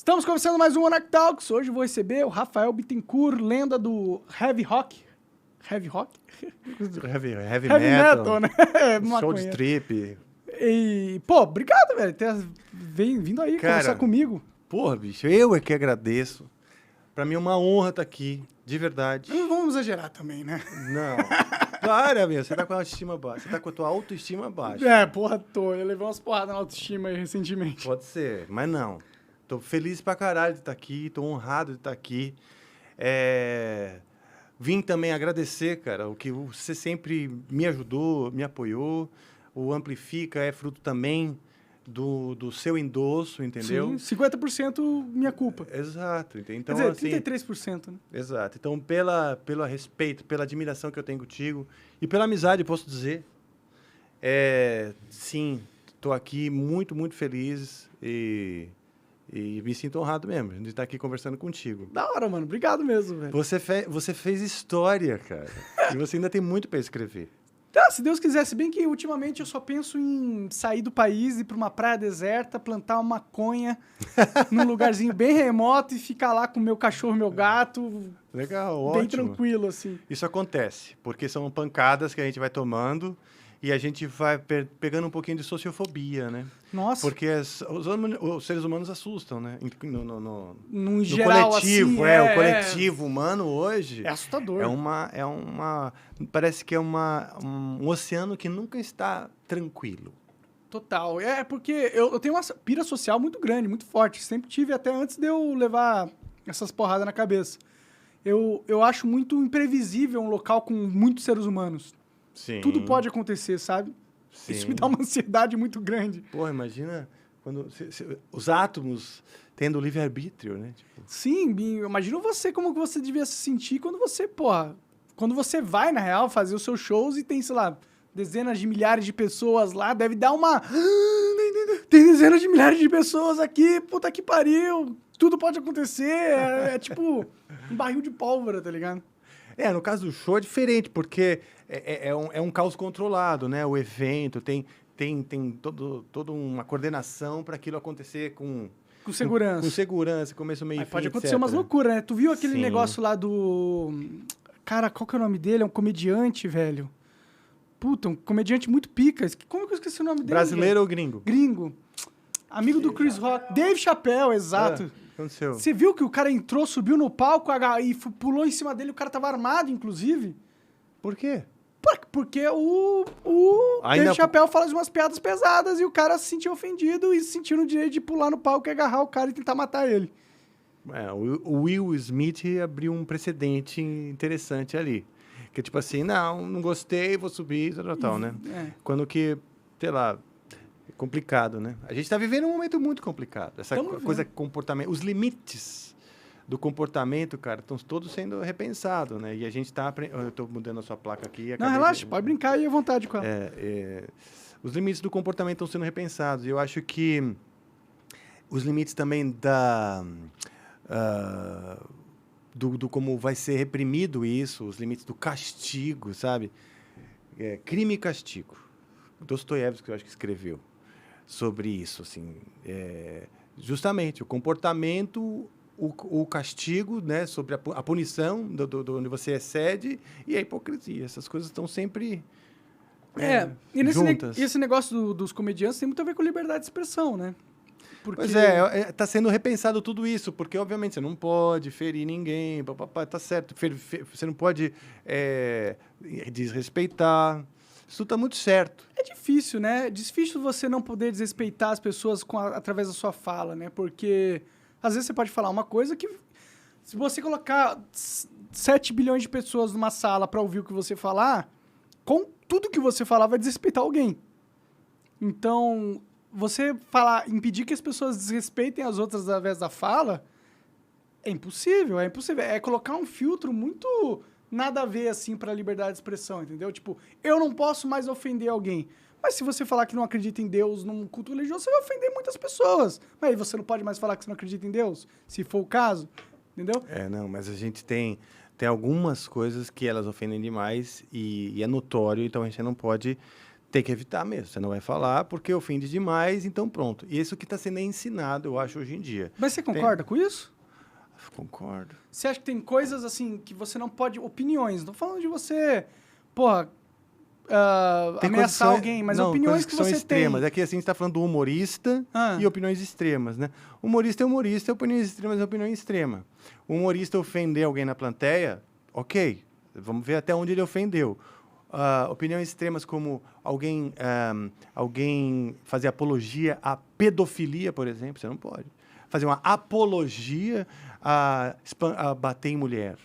Estamos começando mais um Monarch Talks. Hoje eu vou receber o Rafael Bittencourt, lenda do Heavy Rock. Heavy Rock? Heavy Metal, né? Show de strip. E, pô, obrigado, velho, ter vindo aí conversar comigo. Porra, bicho, eu é que agradeço. Pra mim é uma honra estar aqui, de verdade. Não vamos exagerar também, né? Não. Para, meu, você tá com a autoestima baixa. Você tá com a tua autoestima baixa. É, porra, tô. Eu levei umas porradas na autoestima aí recentemente. Pode ser, mas não. Tô feliz pra caralho de estar aqui, tô honrado de estar aqui. Vim também agradecer, cara, o que você sempre me ajudou, me apoiou. O Amplifica é fruto também do seu endosso, entendeu? Sim, 50% minha culpa. Exato. Então, quer dizer, 33%, né? Exato. Então, pelo respeito, pela admiração que eu tenho contigo e pela amizade, posso dizer, sim, estou aqui muito, muito feliz e me sinto honrado mesmo de estar aqui conversando contigo. Da hora, mano. Obrigado mesmo, velho. Você fez história, cara. E você ainda tem muito para escrever. Tá, se Deus quiser. Se bem que ultimamente eu só penso em sair do país, ir pra uma praia deserta, plantar uma maconha num lugarzinho bem remoto e ficar lá com meu cachorro, meu gato. Legal, ótimo. Bem tranquilo, assim. Isso acontece, porque são pancadas que a gente vai tomando e a gente vai pegando um pouquinho de sociofobia, né? Nossa. Porque os seres humanos assustam, né? No geral, coletivo, assim, o coletivo humano hoje... É assustador. Parece que é um oceano que nunca está tranquilo. Total. É porque eu tenho uma pira social muito grande, muito forte. Sempre tive, até antes de eu levar essas porradas na cabeça. Eu acho muito imprevisível um local com muitos seres humanos. Sim. Tudo pode acontecer, sabe? Sim. Isso me dá uma ansiedade muito grande. Porra, imagina quando os átomos tendo livre-arbítrio, né? Tipo... Sim, imagina você como que você devia se sentir quando você vai, na real, fazer os seus shows e tem, sei lá, dezenas de milhares de pessoas lá, deve dar uma... Tem dezenas de milhares de pessoas aqui, puta que pariu, tudo pode acontecer, é tipo um barril de pólvora, tá ligado? No caso do show é diferente, porque é um caos controlado, né? O evento tem toda uma coordenação para aquilo acontecer com segurança. Com segurança, começo, meio e fim, pode acontecer etc. umas loucuras, né? Tu viu aquele Sim. negócio lá do... Cara, qual que é o nome dele? É um comediante, velho. Puta, um comediante muito pica. Como que eu esqueci o nome dele? Brasileiro velho? ou gringo? Gringo. Amigo do Chris Rock. Dave Chappelle, exato. Aconteceu. Você viu que o cara entrou, subiu no palco e pulou em cima dele, o cara tava armado, inclusive? Por quê? Porque o Dave Chappelle fala de umas piadas pesadas e o cara se sentiu ofendido e se sentiu no direito de pular no palco e agarrar o cara e tentar matar ele. O Will Smith abriu um precedente interessante ali. Que tipo assim, não gostei, vou subir, tal, né? Quando que, sei lá, é complicado, né? A gente tá vivendo um momento muito complicado. Essa coisa, comportamento, os limites do comportamento, cara, estão todos sendo repensados, né? E a gente tá... Eu tô mudando a sua placa aqui. Não, relaxa, pode brincar aí à vontade com ela. Os limites do comportamento estão sendo repensados. E eu acho que os limites também do como vai ser reprimido isso, os limites do castigo, sabe? Crime e castigo. Dostoiévski, eu acho que escreveu sobre isso, assim. Justamente, o comportamento... O castigo, né, sobre a punição do onde você excede e a hipocrisia. Essas coisas estão sempre e juntas. E esse negócio dos comediantes tem muito a ver com liberdade de expressão, né? Pois está sendo repensado tudo isso, porque, obviamente, você não pode ferir ninguém, tá certo, você não pode desrespeitar, isso está muito certo. É difícil, né? É difícil você não poder desrespeitar as pessoas através da sua fala, né? Porque... Às vezes você pode falar uma coisa que, se você colocar 7 bilhões de pessoas numa sala para ouvir o que você falar, com tudo que você falar vai desrespeitar alguém. Então, você impedir que as pessoas desrespeitem as outras através da fala, é impossível. É colocar um filtro muito nada a ver, assim, para a liberdade de expressão, entendeu? Tipo, eu não posso mais ofender alguém. Mas se você falar que não acredita em Deus num culto religioso, você vai ofender muitas pessoas. Mas aí você não pode mais falar que você não acredita em Deus, se for o caso, entendeu? Mas a gente tem algumas coisas que elas ofendem demais e é notório, então a gente não pode Tem que evitar mesmo. Você não vai falar porque ofende demais, então pronto. E isso que está sendo ensinado, eu acho, hoje em dia. Mas você concorda com isso? Concordo. Você acha que tem coisas, assim, que você não pode... Opiniões. Não tô falando de você, porra, ameaçar alguém, mas opiniões que são você extremas. tem. É que assim, a gente está falando do humorista e opiniões extremas, né? Humorista é humorista, opiniões extremas é opinião extrema. O humorista ofender alguém na plateia, ok. Vamos ver até onde ele ofendeu. Opiniões extremas como alguém fazer apologia à pedofilia, por exemplo, você não pode. Fazer uma apologia a bater em mulher.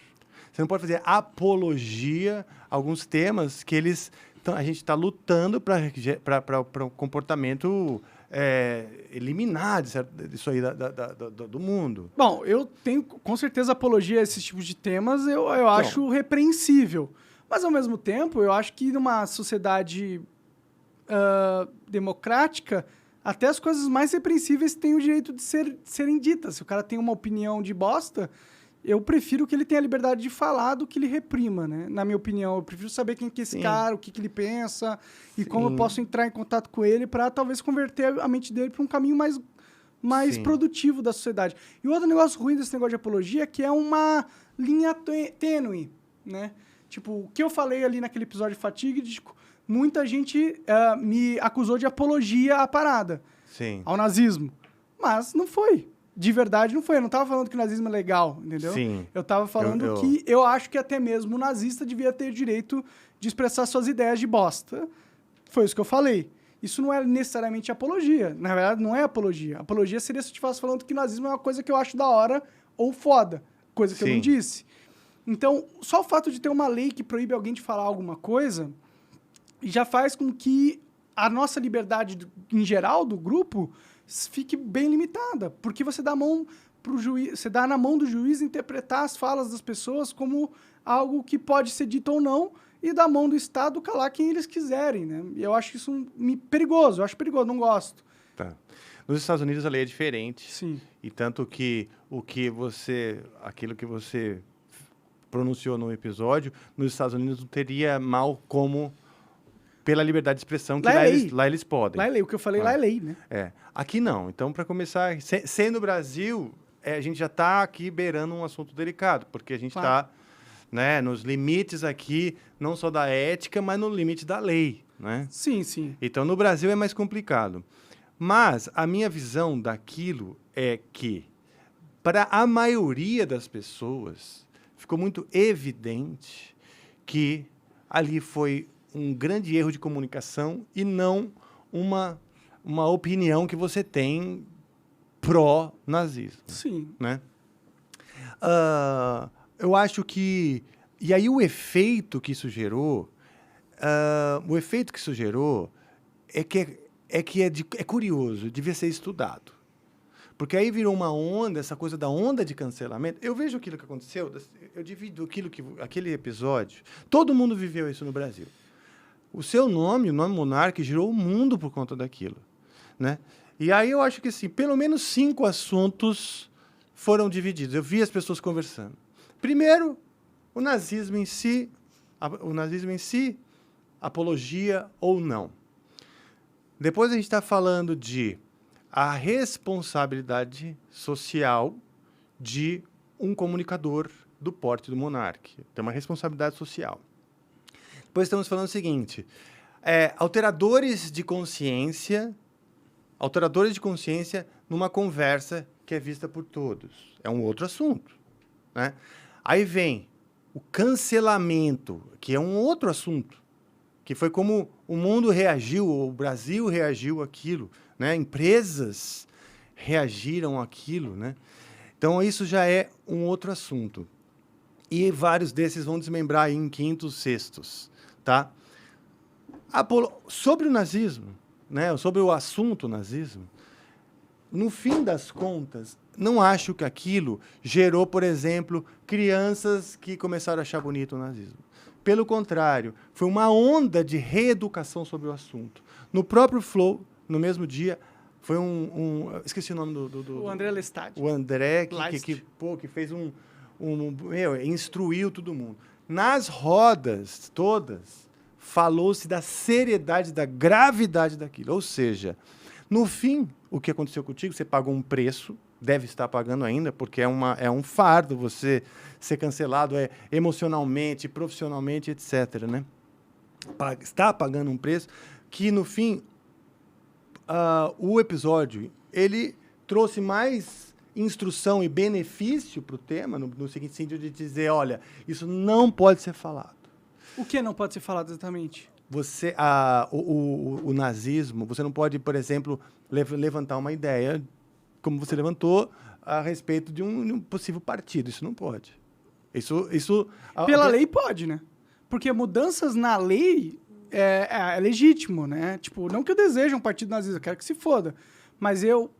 Você não pode fazer apologia a alguns temas que a gente está lutando para o comportamento eliminar isso aí do mundo. Bom, eu tenho com certeza apologia a esses tipos de temas, eu acho repreensível. Mas, ao mesmo tempo, eu acho que numa sociedade democrática, até as coisas mais repreensíveis têm o direito de serem ditas. Se o cara tem uma opinião de bosta, eu prefiro que ele tenha a liberdade de falar do que ele reprima, né? Na minha opinião, eu prefiro saber quem que é esse cara, o que ele pensa e como eu posso entrar em contato com ele para talvez converter a mente dele para um caminho mais produtivo da sociedade. E o outro negócio ruim desse negócio de apologia é que é uma linha tênue, né? Tipo, o que eu falei ali naquele episódio fatídico, muita gente me acusou de apologia à parada, ao nazismo. Mas não foi. De verdade, não foi. Eu não estava falando que o nazismo é legal, entendeu? Sim. Eu estava falando que eu acho que até mesmo o nazista devia ter o direito de expressar suas ideias de bosta. Foi isso que eu falei. Isso não é necessariamente apologia. Na verdade, não é apologia. Apologia seria se eu estivesse falando que o nazismo é uma coisa que eu acho da hora ou foda. Coisa que eu não disse. Então, só o fato de ter uma lei que proíbe alguém de falar alguma coisa já faz com que a nossa liberdade, em geral, do grupo, fique bem limitada. Porque você dá na mão do juiz interpretar as falas das pessoas como algo que pode ser dito ou não e da mão do Estado calar quem eles quiserem, né? E eu acho isso perigoso. Eu acho perigoso, não gosto. Tá. Nos Estados Unidos a lei é diferente. Sim. E tanto que aquilo que você pronunciou no episódio, nos Estados Unidos não teria mal como pela liberdade de expressão que lá eles podem. Lá é lei. O que eu falei lá é lei, né? Aqui não. Então, para começar, sendo o Brasil, a gente já está aqui beirando um assunto delicado, porque a gente está nos limites aqui, não só da ética, mas no limite da lei, né? Sim, sim. Então, no Brasil é mais complicado. Mas a minha visão daquilo é que, para a maioria das pessoas, ficou muito evidente que ali foi um grande erro de comunicação e não uma opinião que você tem pró-nazismo. Sim. Né? Eu acho que... E aí o efeito que isso gerou... é curioso, devia ser estudado. Porque aí virou uma onda, essa coisa da onda de cancelamento. Eu vejo aquilo que aconteceu, eu divido aquele episódio. Todo mundo viveu isso no Brasil. O seu nome, o nome Monark, girou o mundo por conta daquilo, né? E aí eu acho que, assim, pelo menos 5 assuntos foram divididos. Eu vi as pessoas conversando. Primeiro, o nazismo em si, apologia ou não. Depois a gente está falando de a responsabilidade social de um comunicador do porte do Monark. Tem uma responsabilidade social. Depois estamos falando o seguinte, alteradores de consciência numa conversa que é vista por todos. É um outro assunto, né? Aí vem o cancelamento, que é um outro assunto, que foi como o mundo reagiu, o Brasil reagiu àquilo, né? Empresas reagiram àquilo, né? Então, isso já é um outro assunto. E vários desses vão desmembrar em quintos, sextos, tá? Sobre o nazismo, né? Sobre o assunto nazismo, no fim das contas, não acho que aquilo gerou, por exemplo, crianças que começaram a achar bonito o nazismo. Pelo contrário, foi uma onda de reeducação sobre o assunto. No próprio Flow, no mesmo dia, foi esqueci o nome do o André Lestade. O André, que fez instruiu todo mundo. Nas rodas todas, falou-se da seriedade, da gravidade daquilo. Ou seja, no fim, o que aconteceu contigo, você pagou um preço, deve estar pagando ainda, porque é um fardo você ser cancelado emocionalmente, profissionalmente, etc., né? Está pagando um preço que, no fim, o episódio, ele trouxe mais instrução e benefício para o tema, no seguinte sentido de dizer, olha, isso não pode ser falado. O que não pode ser falado exatamente? O nazismo, você não pode, por exemplo, levantar uma ideia, como você levantou, a respeito de um possível partido. Isso não pode. Pela lei pode, né? Porque mudanças na lei é legítimo, né? Tipo, não que eu deseje um partido nazista, eu quero que se foda. Mas eu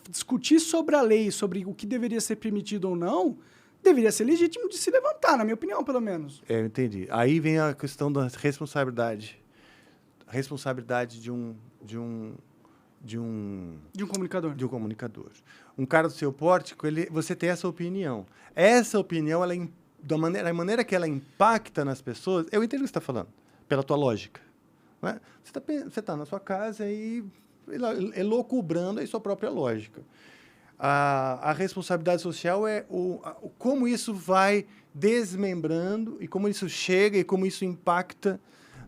discutir sobre a lei, sobre o que deveria ser permitido ou não, deveria ser legítimo de se levantar, na minha opinião, pelo menos. Eu entendi. Aí vem a questão da responsabilidade. A responsabilidade de um comunicador. De um comunicador. Um cara do seu porte, você tem essa opinião. Essa opinião, da maneira que ela impacta nas pessoas, eu entendo o que você está falando, pela tua lógica. Né? Você está na sua casa e elucubrando a sua própria lógica. A responsabilidade social é como isso vai desmembrando e como isso chega e como isso impacta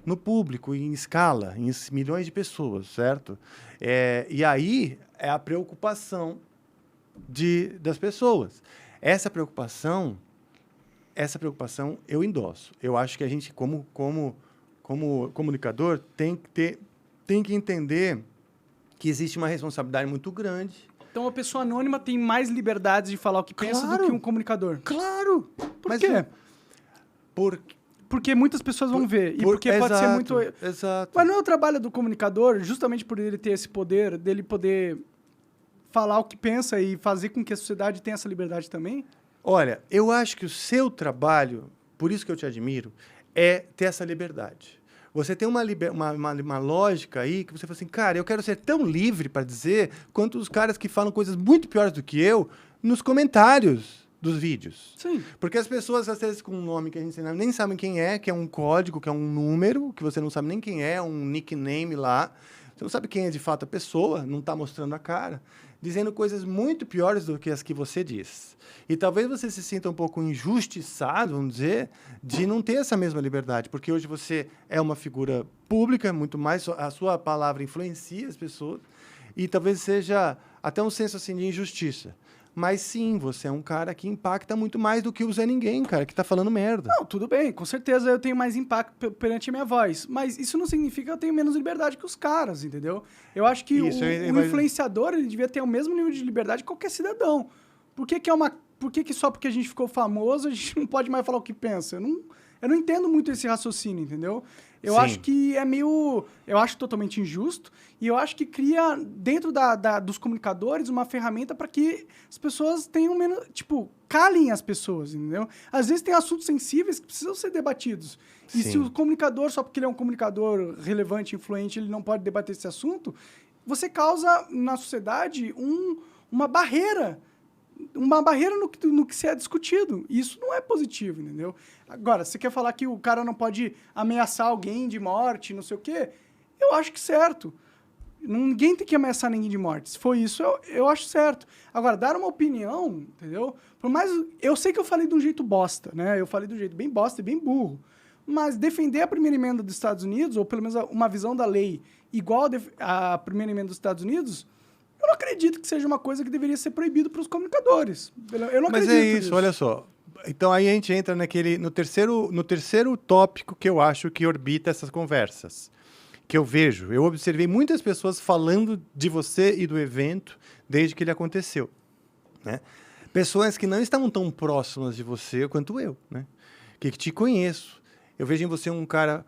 no público, em escala, em milhões de pessoas, certo? E aí é a preocupação das pessoas. Essa preocupação eu endosso. Eu acho que a gente, como comunicador, tem que entender que existe uma responsabilidade muito grande. Então, uma pessoa anônima tem mais liberdade de falar o que pensa do que um comunicador. Claro! Por quê? Porque muitas pessoas vão ver. E porque pode ser muito... Exato. Mas não é o trabalho do comunicador, justamente por ele ter esse poder, dele poder falar o que pensa e fazer com que a sociedade tenha essa liberdade também? Olha, eu acho que o seu trabalho, por isso que eu te admiro, é ter essa liberdade. Você tem uma lógica aí que você fala assim, cara, eu quero ser tão livre para dizer quanto os caras que falam coisas muito piores do que eu nos comentários dos vídeos. Sim. Porque as pessoas, às vezes, com um nome que a gente nem sabe quem é, que é um código, que é um número, que você não sabe nem quem é, um nickname lá. Você não sabe quem é de fato a pessoa, não está mostrando a cara, dizendo coisas muito piores do que as que você diz. E talvez você se sinta um pouco injustiçado, vamos dizer, de não ter essa mesma liberdade, porque hoje você é uma figura pública, muito mais, a sua palavra influencia as pessoas, e talvez seja até um senso assim, de injustiça. Mas sim, você é um cara que impacta muito mais do que o Zé Ninguém, cara, que tá falando merda. Não, tudo bem, com certeza eu tenho mais impacto perante a minha voz. Mas isso não significa que eu tenho menos liberdade que os caras, entendeu? Eu acho que o influenciador, ele devia ter o mesmo nível de liberdade que qualquer cidadão. Por que só porque a gente ficou famoso a gente não pode mais falar o que pensa? Eu não entendo muito esse raciocínio, entendeu? Eu acho que é meio... Eu acho totalmente injusto e eu acho que cria, dentro dos comunicadores, uma ferramenta para que as pessoas tenham menos... Tipo, calem as pessoas, entendeu? Às vezes tem assuntos sensíveis que precisam ser debatidos. E se o comunicador, só porque ele é um comunicador relevante, influente, ele não pode debater esse assunto, você causa na sociedade uma barreira no que se é discutido. E isso não é positivo, entendeu? Agora, você quer falar que o cara não pode ameaçar alguém de morte, não sei o quê? Eu acho que certo. Ninguém tem que ameaçar ninguém de morte. Se for isso, eu acho certo. Agora, dar uma opinião, entendeu? Por mais... Eu sei que eu falei de um jeito bosta, né? Eu falei de um jeito bem bosta e bem burro. Mas defender a primeira emenda dos Estados Unidos, ou pelo menos uma visão da lei igual à primeira emenda dos Estados Unidos... Eu não acredito que seja uma coisa que deveria ser proibido para os comunicadores. Eu não acredito Mas é isso, nisso. Olha só. Então aí a gente entra no terceiro tópico que eu acho que orbita essas conversas. Que eu observei muitas pessoas falando de você e do evento desde que ele aconteceu. Né? Pessoas que não estavam tão próximas de você quanto eu, né? Que te conheço. Eu vejo em você um cara...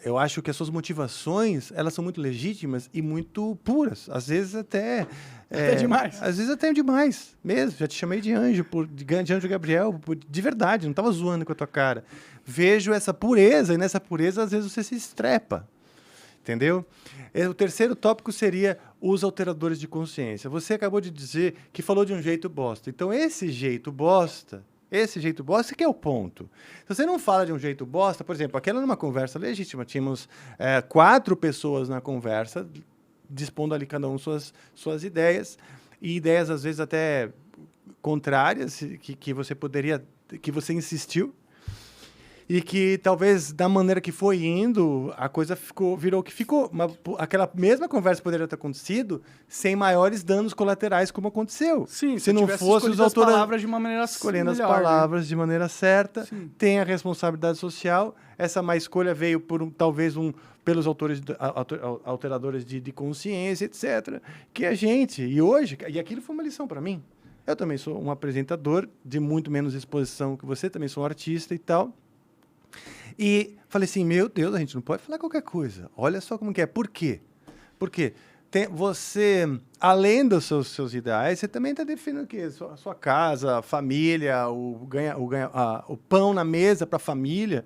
eu acho que as suas motivações, elas são muito legítimas e muito puras. Às vezes até demais. Às vezes até demais, mesmo. Já te chamei de anjo, de anjo Gabriel, de verdade, não estava zoando com a tua cara. Vejo essa pureza, e nessa pureza, às vezes, você se estrepa. Entendeu? O terceiro tópico seria os alteradores de consciência. Você acabou de dizer que falou de um jeito bosta. Então, esse jeito bosta Esse jeito bosta que é o ponto. Se você não fala de um jeito bosta, por exemplo, aquela numa conversa legítima, tínhamos 4 pessoas na conversa, dispondo ali cada um suas ideias, e ideias às vezes até contrárias, que você poderia, que você insistiu, e que talvez da maneira que foi indo, a coisa virou o que ficou. Aquela mesma conversa poderia ter acontecido sem maiores danos colaterais como aconteceu. Sim, se não fosse os autores as palavras de uma maneira escolhendo melhor, as palavras de maneira certa, Sim. tem a responsabilidade social. Essa má escolha veio por talvez pelos autores alteradores de consciência, etc. Que a gente e hoje, e aquilo foi uma lição para mim. Eu também sou um apresentador de muito menos exposição que você, também sou um artista e tal. E falei assim, meu Deus, a gente não pode falar qualquer coisa. Olha só como que é. Por quê? Porque você, além dos seus ideais, você também está definindo o quê? Sua casa, a família, o pão na mesa para a família.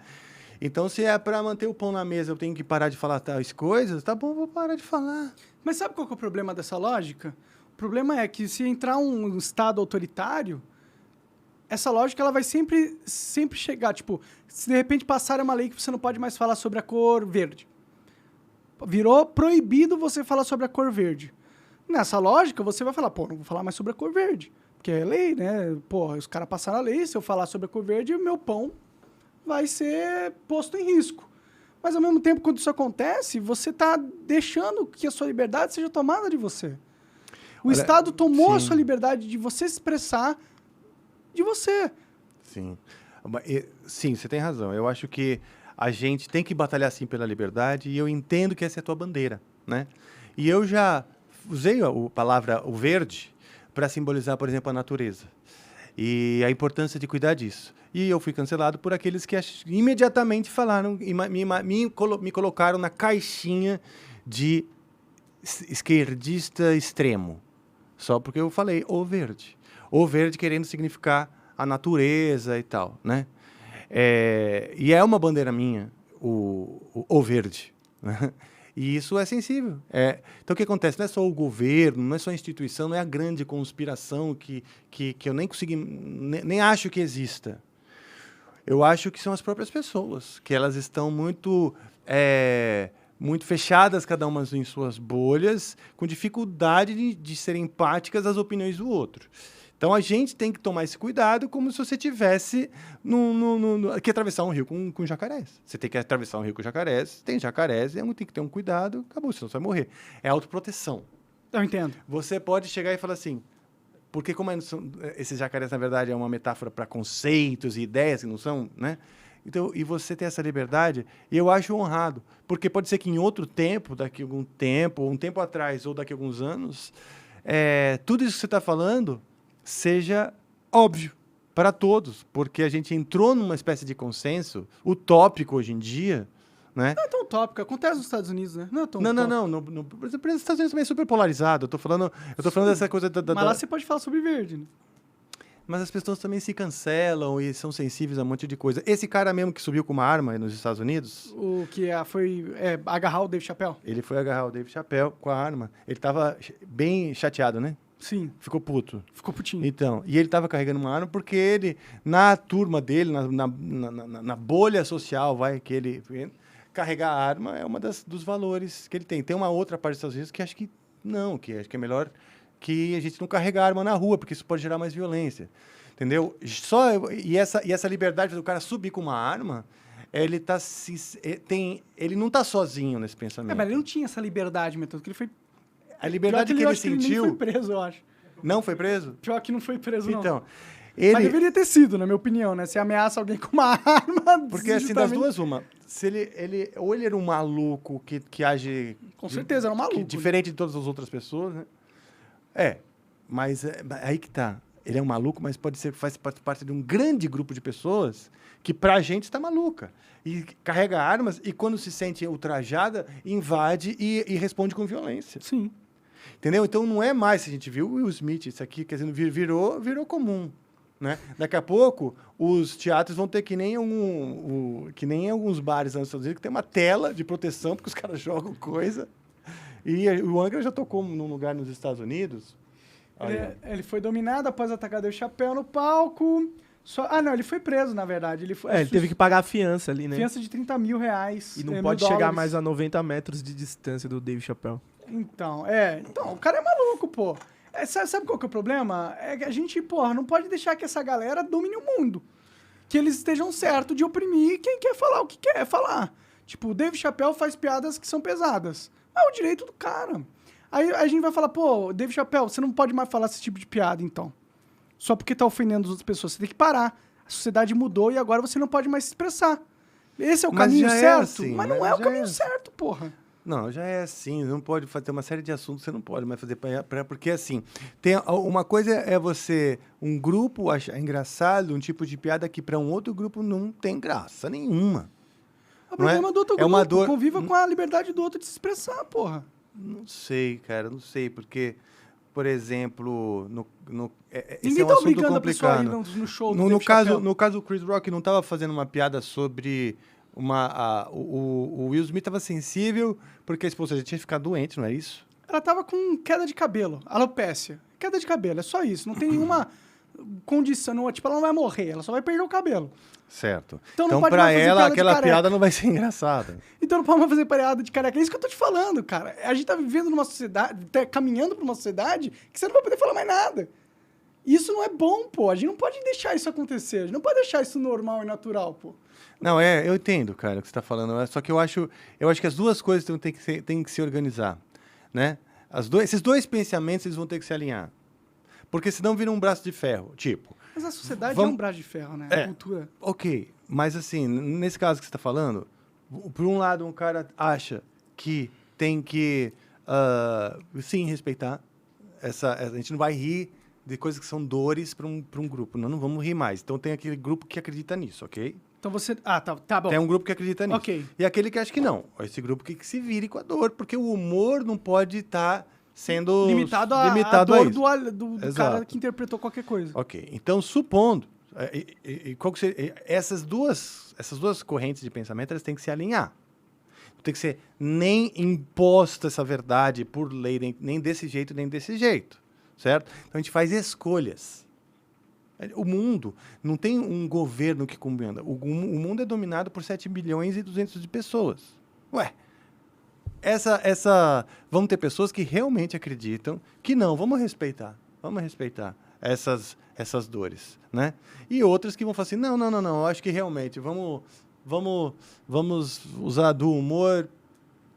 Então, se é para manter o pão na mesa, eu tenho que parar de falar tais coisas, tá bom, vou parar de falar. Mas sabe qual que é o problema dessa lógica? O problema é que se entrar um Estado autoritário, essa lógica ela vai sempre chegar. Tipo, se de repente passar uma lei que você não pode mais falar sobre a cor verde. Virou proibido você falar sobre a cor verde. Nessa lógica, você vai falar, pô, não vou falar mais sobre a cor verde. Porque é lei, né? Pô, os caras passaram a lei, se eu falar sobre a cor verde, o meu pão vai ser posto em risco. Mas, ao mesmo tempo, quando isso acontece, você está deixando que a sua liberdade seja tomada de você. O Estado tomou a sua liberdade de você se expressar de você. Sim. Sim, você tem razão. Eu acho que a gente tem que batalhar, sim, pela liberdade, e eu entendo que essa é a tua bandeira, né? E eu já usei a palavra o verde para simbolizar, por exemplo, a natureza. E a importância de cuidar disso. E eu fui cancelado por aqueles que imediatamente falaram, me colocaram na caixinha de esquerdista extremo. Só porque eu falei o verde. O verde querendo significar a natureza e tal, né? E é uma bandeira minha, o verde. Né? E isso é sensível. Então, o que acontece? Não é só o governo, não é só a instituição, não é a grande conspiração que eu nem consegui, nem acho que exista. Eu acho que são as próprias pessoas, que elas estão muito fechadas, cada uma em suas bolhas, com dificuldade de serem empáticas às opiniões do outro. Então, a gente tem que tomar esse cuidado como se você tivesse que atravessar um rio com jacarés. Você tem que atravessar um rio com jacarés, tem jacarés, tem que ter um cuidado, acabou, senão você vai morrer. É autoproteção. Eu entendo. Você pode chegar e falar assim, porque como esses jacarés, na verdade, é uma metáfora para conceitos e ideias que não são, né? Então, e você tem essa liberdade, e eu acho honrado, porque pode ser que em outro tempo, daqui a algum tempo, ou um tempo atrás, ou daqui a alguns anos, tudo isso que você está falando seja óbvio para todos, porque a gente entrou numa espécie de consenso utópico hoje em dia, né? Não é tão utópico, acontece nos Estados Unidos, né? Não é tão Não. Por exemplo, nos Estados Unidos também é super polarizado. Eu tô falando dessa coisa Mas lá você pode falar sobre verde, né? Mas as pessoas também se cancelam e são sensíveis a um monte de coisa. Esse cara mesmo que subiu com uma arma nos Estados Unidos... O que foi agarrar o Dave Chappelle? Ele foi agarrar o Dave Chappelle com a arma. Ele tava bem chateado, né? Sim. Ficou puto. Ficou putinho. Então, e ele tava carregando uma arma porque ele, na turma dele, na bolha social, que ele... Carregar a arma é uma dos valores que ele tem. Tem uma outra parte dos Estados Unidos que acho que não, que acho que é melhor que a gente não carregue a arma na rua, porque isso pode gerar mais violência. Entendeu? E essa liberdade do cara subir com uma arma, ele não está sozinho nesse pensamento. Mas ele não tinha essa liberdade, tanto que ele foi... A liberdade que ele sentiu... Que ele nem foi preso, eu acho. Não foi preso? Pior que não foi preso, não. Então... Mas deveria ter sido, na minha opinião, né? Se ameaça alguém com uma arma... Porque, assim, das duas, uma... Se ou ele era um maluco que age... Com certeza, era um maluco. Diferente de todas as outras pessoas, né? Mas aí que tá. Ele é um maluco, mas faz parte de um grande grupo de pessoas que, pra gente, está maluca. E carrega armas e, quando se sente ultrajada, invade e responde com violência. Sim. Entendeu? Então, não é mais, se a gente viu o Will Smith, isso aqui, quer dizer, virou comum. Né? Daqui a pouco, os teatros vão ter que nem alguns bares nos Estados Unidos, que tem uma tela de proteção, porque os caras jogam coisa. E o Angra já tocou num lugar nos Estados Unidos. Ele foi dominado após atacar Dave Chappelle no palco. Não, ele foi preso, na verdade. Ele teve que pagar a fiança ali, né? Fiança de R$30.000. E não pode chegar mais a 90 metros de distância do Dave Chappelle. Então, o cara é maluco, pô. Sabe qual que é o problema? É que a gente, porra, não pode deixar que essa galera domine o mundo. Que eles estejam certos de oprimir quem quer falar o que quer falar. Tipo, o Dave Chappelle faz piadas que são pesadas. É o direito do cara. Aí a gente vai falar, pô, Dave Chappelle, você não pode mais falar esse tipo de piada, então. Só porque tá ofendendo as outras pessoas. Você tem que parar. A sociedade mudou e agora você não pode mais se expressar. Esse é o caminho certo? Assim, mas não é o caminho certo, porra. Não, já é assim. Não pode fazer uma série de assuntos, você não pode mais fazer porque assim, tem uma coisa é você, um grupo achar engraçado um tipo de piada que para um outro grupo não tem graça nenhuma. O problema do outro grupo, uma dor... conviva com a liberdade do outro de se expressar, porra. Não sei, cara, não sei, porque, por exemplo, Ninguém é um tá assunto obrigando complicado. a pessoa a ir no show do no Dave caso, Chappelle. no caso, o Chris Rock não estava fazendo uma piada sobre o Will Smith estava sensível porque a esposa já tinha ficado doente, não é isso? Ela tava com queda de cabelo, alopécia. Queda de cabelo, é só isso. Não tem nenhuma condição, não, tipo, ela não vai morrer, ela só vai perder o cabelo. Certo. Então Então, pode pra mais fazer ela, piada de aquela careca. piada não vai ser engraçada. Então não pode mais fazer piada de careca. É isso que eu tô te falando, cara. A gente tá vivendo numa sociedade, tá caminhando pra uma sociedade que você não vai poder falar mais nada. Isso não é bom, pô. A gente não pode deixar isso acontecer. A gente não pode deixar isso normal e natural, pô. Não, eu entendo, cara, o que você está falando. Só que eu acho que as duas coisas têm que se organizar, né? Esses dois pensamentos eles vão ter que se alinhar. Porque senão vira um braço de ferro, tipo... Mas a sociedade é um braço de ferro, né? A cultura. Ok, mas assim, nesse caso que você está falando, por um lado, um cara acha que tem que, sim, respeitar. A gente não vai rir de coisas que são dores para um grupo. Não vamos rir mais. Então tem aquele grupo que acredita nisso, ok? Então você... tá bom. Tem um grupo que acredita nisso. Ok. E aquele que acha que não. Esse grupo que se vire com a dor, porque o humor não pode estar sendo limitado a dor isso. do cara que interpretou qualquer coisa. Ok. Então, supondo... essas duas correntes de pensamento elas têm que se alinhar. Não tem que ser nem imposta essa verdade por lei, nem desse jeito, nem desse jeito. Certo? Então, a gente faz escolhas. O mundo não tem um governo que comanda. O mundo é dominado por 7 bilhões e 200 de pessoas. Ué, vamos ter pessoas que realmente acreditam que não, vamos respeitar essas dores, né? E outras que vão falar assim, não, eu acho que realmente vamos usar do humor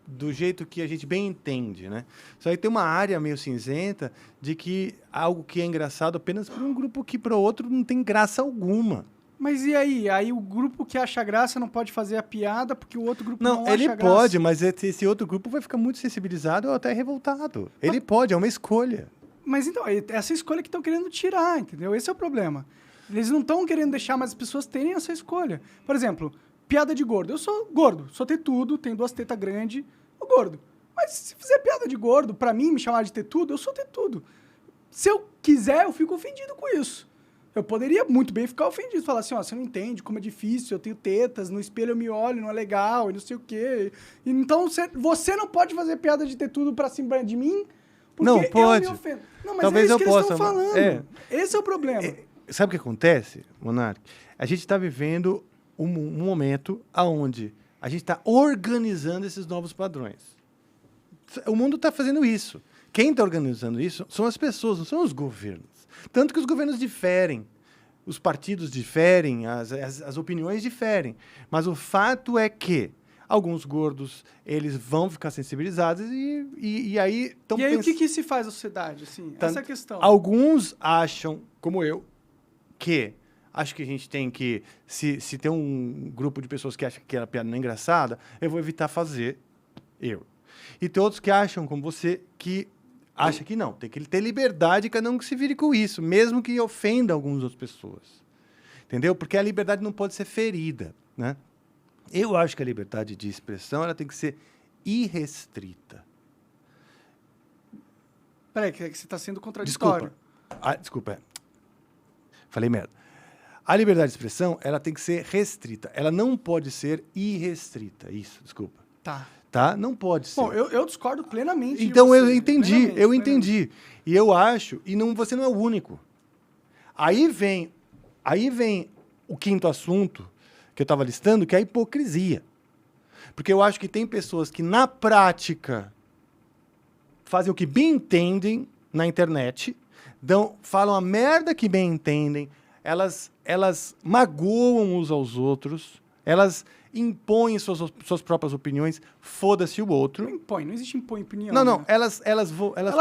do jeito que a gente bem entende, né? Só aí tem uma área meio cinzenta de que algo que é engraçado apenas para um grupo que para o outro não tem graça alguma. Mas e aí? Aí o grupo que acha graça não pode fazer a piada porque o outro grupo não acha graça? Não, ele pode, mas esse outro grupo vai ficar muito sensibilizado ou até revoltado. Ele pode, é uma escolha. Mas então, essa escolha que estão querendo tirar, entendeu? Esse é o problema. Eles não estão querendo deixar mais as pessoas terem essa escolha. Por exemplo, piada de gordo. Eu sou gordo, sou tetudo, tenho 2 tetas grandes, sou gordo. Mas se fizer piada de gordo, pra mim, me chamar de tetudo, eu sou tetudo. Se eu quiser, eu fico ofendido com isso. Eu poderia muito bem ficar ofendido, falar assim, ó, você não entende como é difícil, eu tenho tetas, no espelho eu me olho, não é legal, e não sei o quê. Então, você não pode fazer piada de tetudo pra cima de mim, porque não, pode. eu me ofendo. Não, mas talvez é isso eu que possa, eles estão falando. Esse é o problema. Sabe o que acontece, Monark? A gente está vivendo um momento onde a gente está organizando esses novos padrões. O mundo está fazendo isso. Quem está organizando isso são as pessoas, não são os governos. Tanto que os governos diferem, os partidos diferem, as opiniões diferem. Mas o fato é que alguns gordos, eles vão ficar sensibilizados e aí estão pensando... E aí o que se faz na sociedade? Assim, essa é a questão. Alguns acham, como eu, que acho que a gente tem que... Se tem um grupo de pessoas que acham que a piada não é engraçada, eu vou evitar fazer E tem outros que acham, como você, que acha que não. Tem que ter liberdade, cada um que se vire com isso, mesmo que ofenda algumas outras pessoas. Entendeu? Porque a liberdade não pode ser ferida, né? Eu acho que a liberdade de expressão ela tem que ser irrestrita. Peraí, que você está sendo contraditório. Desculpa. Falei merda. A liberdade de expressão ela tem que ser restrita. Ela não pode ser irrestrita. Isso, desculpa. Tá? Não pode ser. Bom, eu discordo plenamente. Então eu entendi. E eu acho, você não é o único. Aí vem Aí vem o quinto assunto que eu estava listando, que é a hipocrisia. Porque eu acho que tem pessoas que, na prática, fazem o que bem entendem na internet, falam a merda que bem entendem, elas magoam uns aos outros, elas impõem suas próprias opiniões, foda-se o outro. Não impõe, não existe impõe opinião. Não, né? elas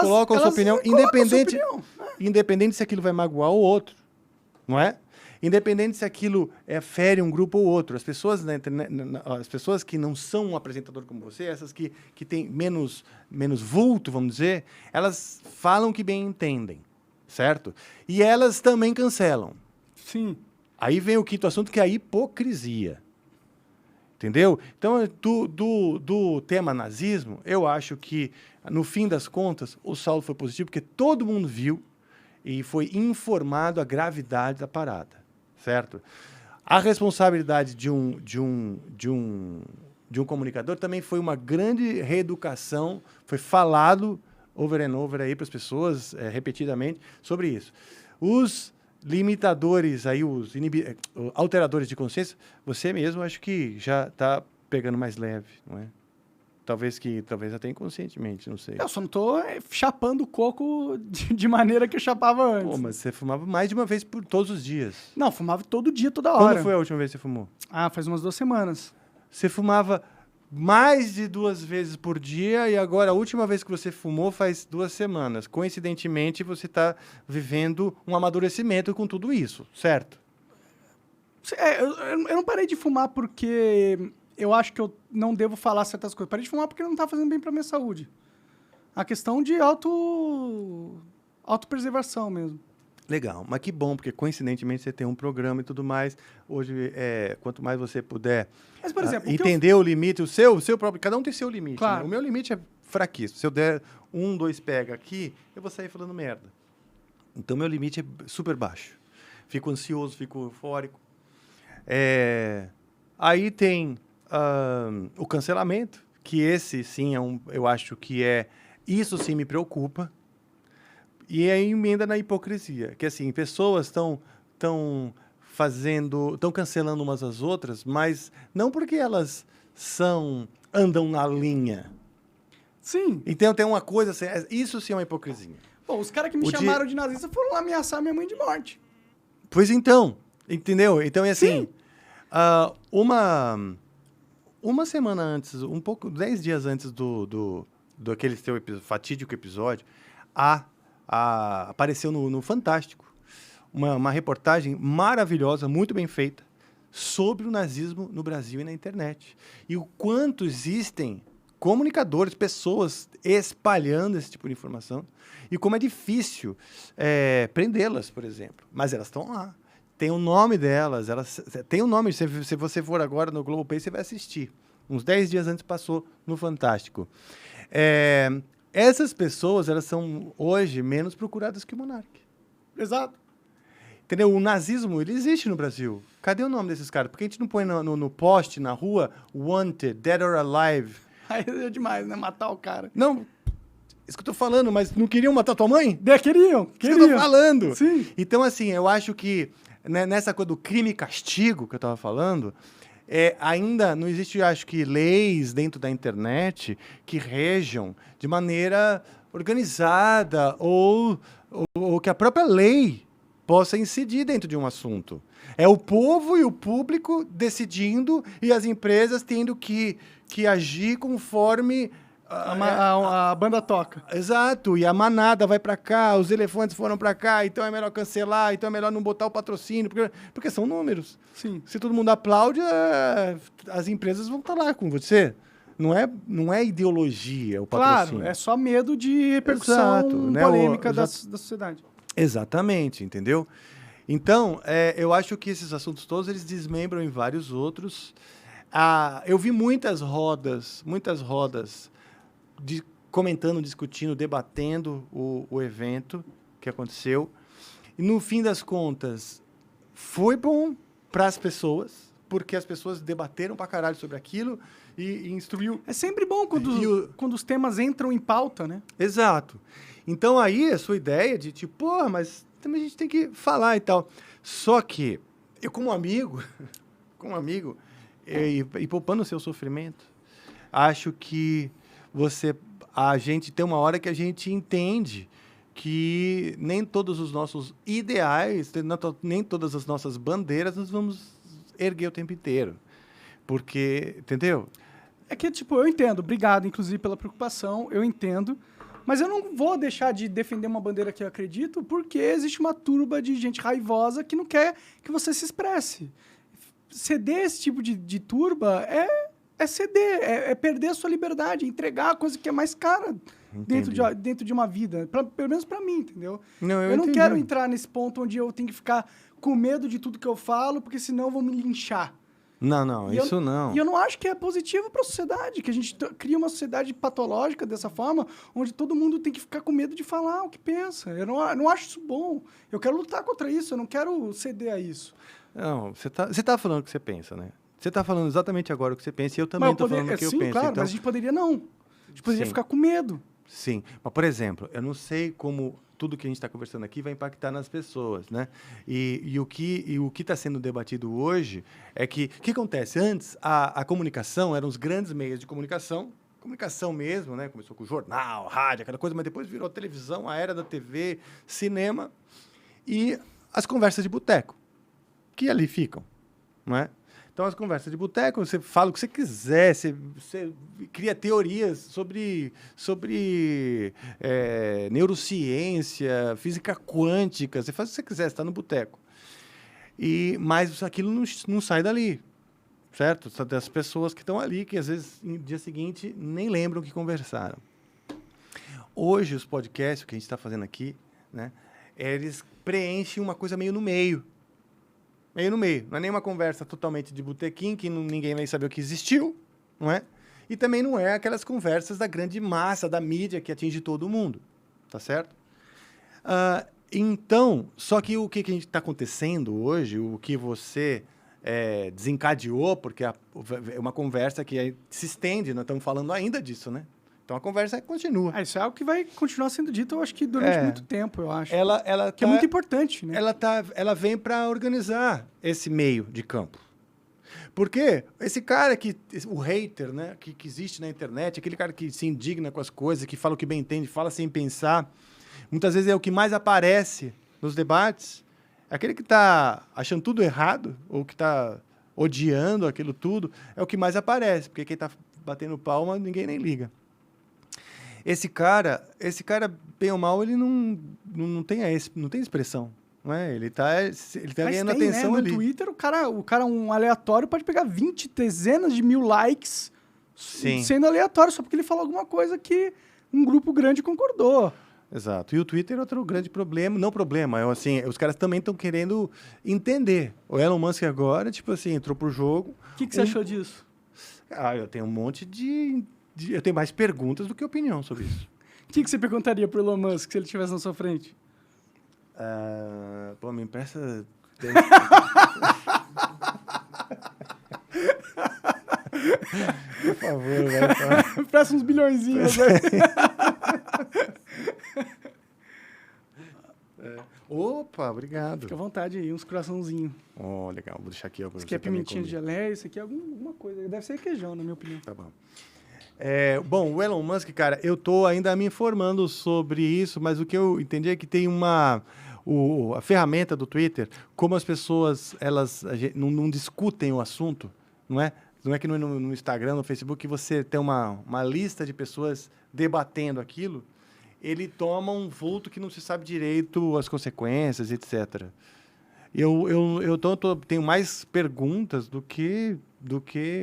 colocam a sua opinião, independente, sua opinião. independente se aquilo vai magoar o outro, não é? Independente se aquilo fere um grupo ou outro. As pessoas na internet, as pessoas que não são um apresentador como você, essas que têm menos vulto, vamos dizer, elas falam que bem entendem, certo? E elas também cancelam. Sim. Aí vem o quinto assunto, que é a hipocrisia. Entendeu? Então, do tema nazismo, eu acho que, no fim das contas, o saldo foi positivo, porque todo mundo viu e foi informado a gravidade da parada, certo? A responsabilidade de um comunicador também foi uma grande reeducação, foi falado over and over aí para as pessoas, repetidamente, sobre isso. Os limitadores, aí, os alteradores de consciência, você mesmo acho que já está pegando mais leve, não é? Talvez até inconscientemente, não sei. Eu só não tô chapando o coco de maneira que eu chapava antes. Pô, mas você fumava mais de uma vez por todos os dias. Não, fumava todo dia, toda hora. Quando foi a última vez que você fumou? Ah, faz umas 2 semanas. Você fumava mais de 2 vezes por dia e agora a última vez que você fumou faz 2 semanas. Coincidentemente, você está vivendo um amadurecimento com tudo isso, certo? Eu não parei de fumar porque eu acho que eu não devo falar certas coisas. Parei de fumar porque não tá fazendo bem pra minha saúde. A questão de autopreservação mesmo. Legal, mas que bom, porque coincidentemente você tem um programa e tudo mais. Hoje, quanto mais você puder Mas, por exemplo, entender o limite, o seu próprio. Cada um tem seu limite. Claro. Né? O meu limite é fraquíssimo. Se eu der 1, 2 pega aqui, eu vou sair falando merda. Então, meu limite é super baixo. Fico ansioso, fico eufórico. Aí tem o cancelamento, que esse sim eu acho que isso sim me preocupa. E aí emenda na hipocrisia, que assim, pessoas estão cancelando umas às outras, mas não porque elas andam na linha. Sim. Então tem uma coisa assim, isso sim é uma hipocrisia. Pô, os caras que me chamaram de nazista foram lá ameaçar minha mãe de morte. Pois então, entendeu? Então é assim, uma semana antes, 10 dias antes do aquele seu fatídico episódio, apareceu no Fantástico uma reportagem maravilhosa, muito bem feita, sobre o nazismo no Brasil e na internet. E o quanto existem comunicadores, pessoas espalhando esse tipo de informação, e como é difícil prendê-las, por exemplo. Mas elas estão lá. Tem o nome delas, tem o nome. Se você for agora no Globoplay, você vai assistir. Uns 10 dias antes passou no Fantástico. Essas pessoas, elas são hoje menos procuradas que o Monark. Exato. Entendeu? O nazismo, ele existe no Brasil. Cadê o nome desses caras? Por que a gente não põe no poste, na rua, wanted, dead or alive? Aí é demais, né? Matar o cara. Não, isso que eu tô falando, mas não queriam matar tua mãe? Queriam. Isso que eu tô falando. Sim. Então, assim, eu acho que nessa coisa do crime e castigo que eu tava falando, ainda não existe, acho que, leis dentro da internet que rejam de maneira organizada ou que a própria lei possa incidir dentro de um assunto. É o povo e o público decidindo e as empresas tendo que agir conforme a banda toca. Exato, e a manada vai para cá, os elefantes foram para cá, então é melhor cancelar, então é melhor não botar o patrocínio, porque são números. Sim. Se todo mundo aplaude, as empresas vão estar lá com você. Não é ideologia o patrocínio. Claro, é só medo de repercussão polêmica da sociedade. Exatamente, entendeu? Então, eu acho que esses assuntos todos, eles desmembram em vários outros. Eu vi muitas rodas comentando, discutindo, debatendo o evento que aconteceu. E, no fim das contas, foi bom para as pessoas, porque as pessoas debateram pra caralho sobre aquilo e instruiu. É sempre bom quando os temas entram em pauta, né? Exato. Então, aí, a sua ideia de, tipo, porra, mas também a gente tem que falar e tal. Só que, eu como amigo, e poupando o seu sofrimento, acho que a gente tem uma hora que a gente entende que nem todos os nossos ideais, nem todas as nossas bandeiras nós vamos erguer o tempo inteiro. Porque, entendeu? É que, tipo, eu entendo. Obrigado, inclusive, pela preocupação. Eu entendo. Mas eu não vou deixar de defender uma bandeira que eu acredito porque existe uma turba de gente raivosa que não quer que você se expresse. Ceder esse tipo de turba é ceder, é perder a sua liberdade, entregar a coisa que é mais cara dentro de uma vida. Pelo menos pra mim, entendeu? Eu não quero entrar nesse ponto onde eu tenho que ficar com medo de tudo que eu falo, porque senão vão me linchar. Não, isso não. E eu não acho que é positivo para a sociedade, que a gente cria uma sociedade patológica dessa forma, onde todo mundo tem que ficar com medo de falar o que pensa. Eu não acho isso bom. Eu quero lutar contra isso, eu não quero ceder a isso. Não, você tá falando o que você pensa, né? Você tá falando exatamente agora o que você pensa e eu também tô falando o que eu sim, penso. Claro, então... mas a gente poderia não. A gente poderia ficar com medo. Sim, mas, por exemplo, eu não sei como tudo que a gente está conversando aqui vai impactar nas pessoas, né? E o que está sendo debatido hoje é que... O que acontece? Antes, a comunicação eram os grandes meios de comunicação mesmo, né? Começou com jornal, rádio, aquela coisa, mas depois virou televisão, a era da TV, cinema e as conversas de boteco, que ali ficam, não é? Então, as conversas de boteco, você fala o que você quiser, você cria teorias sobre neurociência, física quântica, você faz o que você quiser, você está no boteco. Mas aquilo não sai dali, certo? São das pessoas que estão ali, que às vezes, no dia seguinte, nem lembram que conversaram. Hoje, os podcasts, o que a gente está fazendo aqui, né, eles preenchem uma coisa meio no meio. Meio no meio. Não é nem uma conversa totalmente de botequim, que ninguém vai saber o que existiu, não é? E também não é aquelas conversas da grande massa, da mídia, que atinge todo mundo, tá certo? Então, só que o que está acontecendo hoje, o que você desencadeou, porque é uma conversa que se estende, nós estamos falando ainda disso, né? Então, a conversa continua. Isso é algo que vai continuar sendo dito, eu acho que durante muito tempo, eu acho. Que é muito importante, né? Ela vem para organizar esse meio de campo. Porque esse cara o hater, né, que existe na internet, aquele cara que se indigna com as coisas, que fala o que bem entende, fala sem pensar, muitas vezes é o que mais aparece nos debates. Aquele que está achando tudo errado, ou que está odiando aquilo tudo, é o que mais aparece, porque quem está batendo palma, ninguém nem liga. Esse cara, bem ou mal, ele não tem expressão, não é? Ele tá ganhando atenção, né? Ali. No Twitter, o cara, um aleatório, pode pegar 20, dezenas de mil likes, sim, sendo aleatório, só porque ele falou alguma coisa que um grupo grande concordou. Exato. E o Twitter é outro grande problema. Não problema, assim, os caras também estão querendo entender. O Elon Musk agora, tipo assim, entrou pro jogo. O que você achou disso? Eu tenho um monte eu tenho mais perguntas do que opinião sobre isso. O que você perguntaria pro Elon Musk se ele estivesse na sua frente? Me empresta... Por favor, vai. Presta uns bilhõezinhos aí. Opa, obrigado. Fica à vontade aí, uns coraçãozinhos. Legal, vou deixar aqui. Isso aqui é pimentinha de geleia, isso aqui é alguma coisa. Deve ser queijão, na minha opinião. Tá bom. Bom, o Elon Musk, cara, eu tô ainda me informando sobre isso, mas o que eu entendi é que tem a ferramenta do Twitter, como as pessoas não discutem o assunto, não é? Não é que no Instagram, no Facebook, você tem uma lista de pessoas debatendo aquilo, ele toma um vulto que não se sabe direito as consequências, etc. Eu tenho mais perguntas do que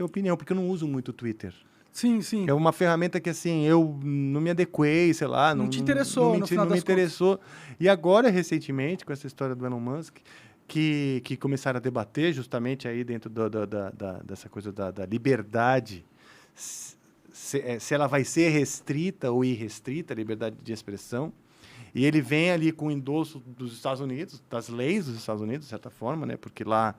opinião, porque eu não uso muito o Twitter. Sim, sim. É uma ferramenta que, assim, eu não me adequei, sei lá. Não te interessou, não me interessou. E agora, recentemente, com essa história do Elon Musk, que começaram a debater justamente aí dentro dessa coisa da liberdade, se ela vai ser restrita ou irrestrita, a liberdade de expressão. E ele vem ali com o endosso dos Estados Unidos, das leis dos Estados Unidos, de certa forma, né? Porque lá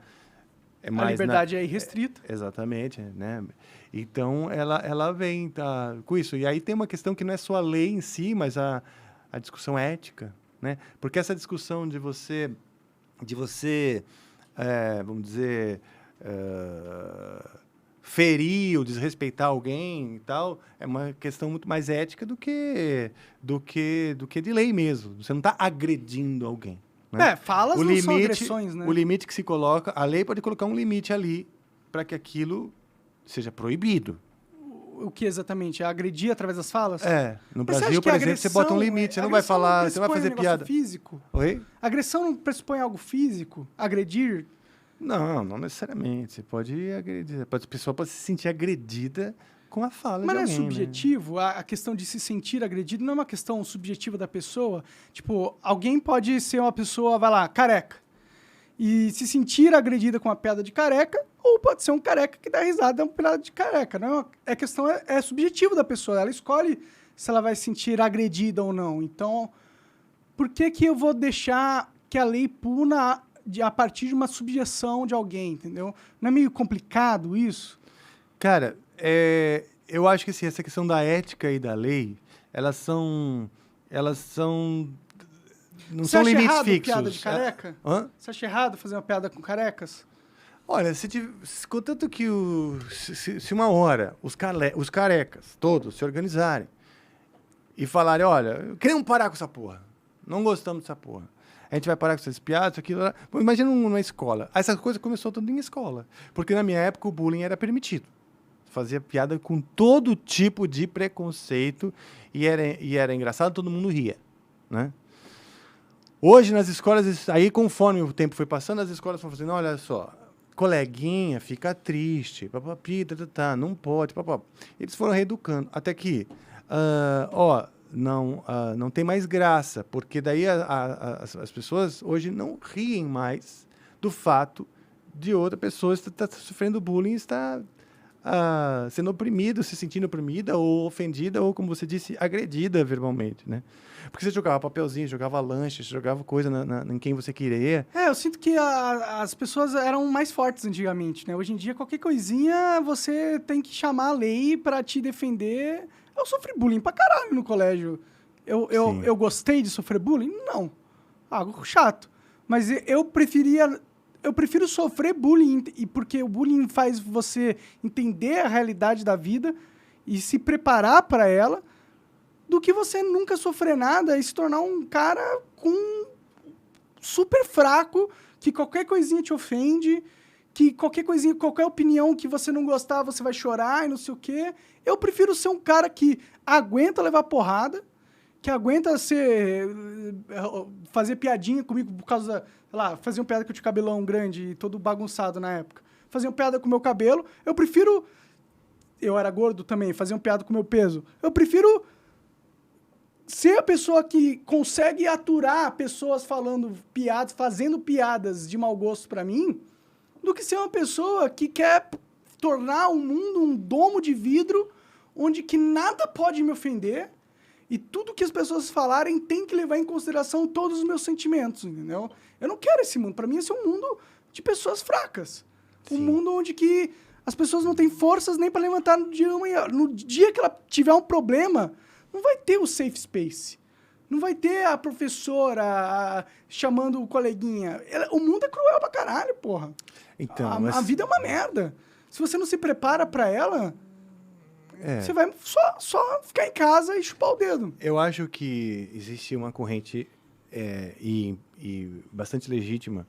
é mais... A liberdade é irrestrita. Exatamente, né? Então, ela vem com isso. E aí tem uma questão que não é só a lei em si, mas a discussão ética, né? Porque essa discussão de você vamos dizer, ferir ou desrespeitar alguém e tal, é uma questão muito mais ética do que de lei mesmo. Você não está agredindo alguém. Né? Falas não são agressões, né? O limite que se coloca, a lei pode colocar um limite ali para que aquilo seja proibido. O que exatamente? Agredir através das falas? No Brasil, por exemplo, você bota um limite, você não vai falar, você não vai fazer piada. Físico? Oi? Agressão não pressupõe algo físico? Agredir? Não necessariamente. Você pode agredir. A pessoa pode se sentir agredida com a fala de alguém. Mas não é subjetivo? Né? A questão de se sentir agredido não é uma questão subjetiva da pessoa? Tipo, alguém pode ser uma pessoa, vai lá, careca, e se sentir agredida com uma piada de careca, ou pode ser um careca que dá risada com uma piada de careca. Não, a questão é subjetiva da pessoa. Ela escolhe se ela vai se sentir agredida ou não. Então, por que eu vou deixar que a lei puna a partir de uma subjeção de alguém, entendeu? Não é meio complicado isso? Cara, eu acho que assim, essa questão da ética e da lei, elas são não Você são acha limites errado fixos. Piada de careca? Você acha errado fazer uma piada com carecas? Olha, contanto que se uma hora os carecas todos se organizarem e falarem, olha, queremos parar com essa porra, não gostamos dessa porra, a gente vai parar com essas piadas, aquilo lá. Imagina numa escola. Essa coisa começou tudo em escola. Porque na minha época o bullying era permitido. Fazia piada com todo tipo de preconceito e era engraçado, todo mundo ria, né? Hoje nas escolas, aí conforme o tempo foi passando, as escolas foram fazendo, olha só, coleguinha fica triste, papapi, não pode, papapá. Eles foram reeducando, até que, não tem mais graça, porque daí as pessoas hoje não riem mais do fato de outra pessoa estar sofrendo bullying, estar sendo oprimida, se sentindo oprimida ou ofendida, ou, como você disse, agredida verbalmente, né? Porque você jogava papelzinho, jogava lanche, jogava coisa em quem você queria. Eu sinto que as pessoas eram mais fortes antigamente, né? Hoje em dia, qualquer coisinha, você tem que chamar a lei pra te defender. Eu sofri bullying pra caralho no colégio. Eu gostei de sofrer bullying? Não. Algo chato. Mas eu prefiro sofrer bullying, porque o bullying faz você entender a realidade da vida e se preparar para ela, do que você nunca sofrer nada e se tornar um cara super fraco, que qualquer coisinha te ofende, que qualquer opinião que você não gostar, você vai chorar e não sei o quê. Eu prefiro ser um cara que aguenta levar porrada, que aguenta fazer piadinha comigo por causa sei lá, faziam piada que eu tinha cabelão grande e todo bagunçado na época. Faziam piada com o meu cabelo. Eu era gordo também, faziam piada com o meu peso. Eu prefiro ser a pessoa que consegue aturar pessoas fazendo piadas de mau gosto pra mim, do que ser uma pessoa que quer tornar o mundo um domo de vidro onde que nada pode me ofender e tudo que as pessoas falarem tem que levar em consideração todos os meus sentimentos, entendeu? Eu não quero esse mundo. Pra mim, esse é um mundo de pessoas fracas. Sim. Um mundo onde que as pessoas não têm forças nem pra levantar no dia de amanhã. No dia que ela tiver um problema, não vai ter o safe space. Não vai ter a professora chamando o coleguinha. O mundo é cruel pra caralho, porra. Então, a vida é uma merda. Se você não se prepara pra ela, você vai só ficar em casa e chupar o dedo. Eu acho que existe uma corrente e bastante legítima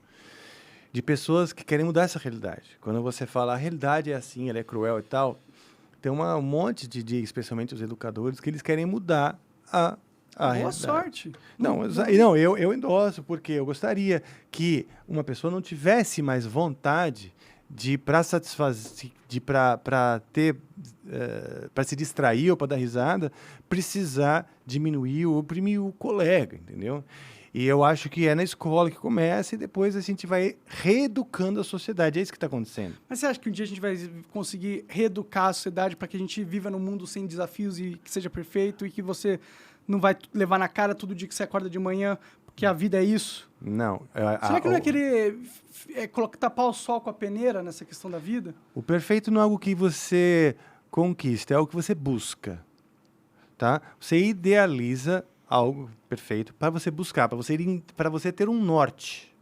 de pessoas que querem mudar essa realidade. Quando você fala, a realidade é assim, ela é cruel e tal, tem um monte de especialmente os educadores, que eles querem mudar a realidade. Boa sorte. Não, eu endosso, porque eu gostaria que uma pessoa não tivesse mais vontade para satisfazer, para se distrair ou para dar risada, precisar diminuir ou oprimir o colega, entendeu? E eu acho que é na escola que começa e depois a gente vai reeducando a sociedade. É isso que está acontecendo. Mas você acha que um dia a gente vai conseguir reeducar a sociedade para que a gente viva num mundo sem desafios e que seja perfeito e que você não vai levar na cara todo dia que você acorda de manhã, porque a vida é isso? Não. Será que não é querer tapar o sol com a peneira nessa questão da vida? O perfeito não é algo que você conquista, é algo que você busca. Tá? Você idealiza algo perfeito para você buscar, para você ter um norte.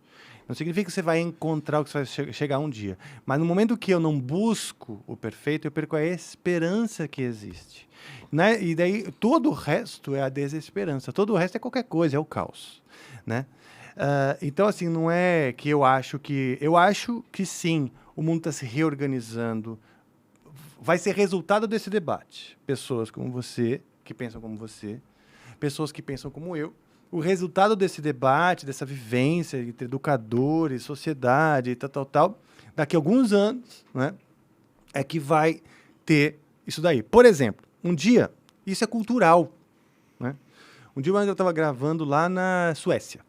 Não significa que você vai encontrar o que você vai chegar um dia. Mas no momento que eu não busco o perfeito, eu perco a esperança que existe. Né? E daí todo o resto é a desesperança. Todo o resto é qualquer coisa, é o caos. Né? Então, assim, não é que eu acho que... Eu acho que sim, o mundo está se reorganizando. Vai ser resultado desse debate. Pessoas como você, que pensam como você, pessoas que pensam como eu. O resultado desse debate, dessa vivência entre educadores, sociedade e tal, daqui a alguns anos, né, é que vai ter isso daí. Por exemplo, um dia, isso é cultural. Né? Um dia eu estava gravando lá na Suécia.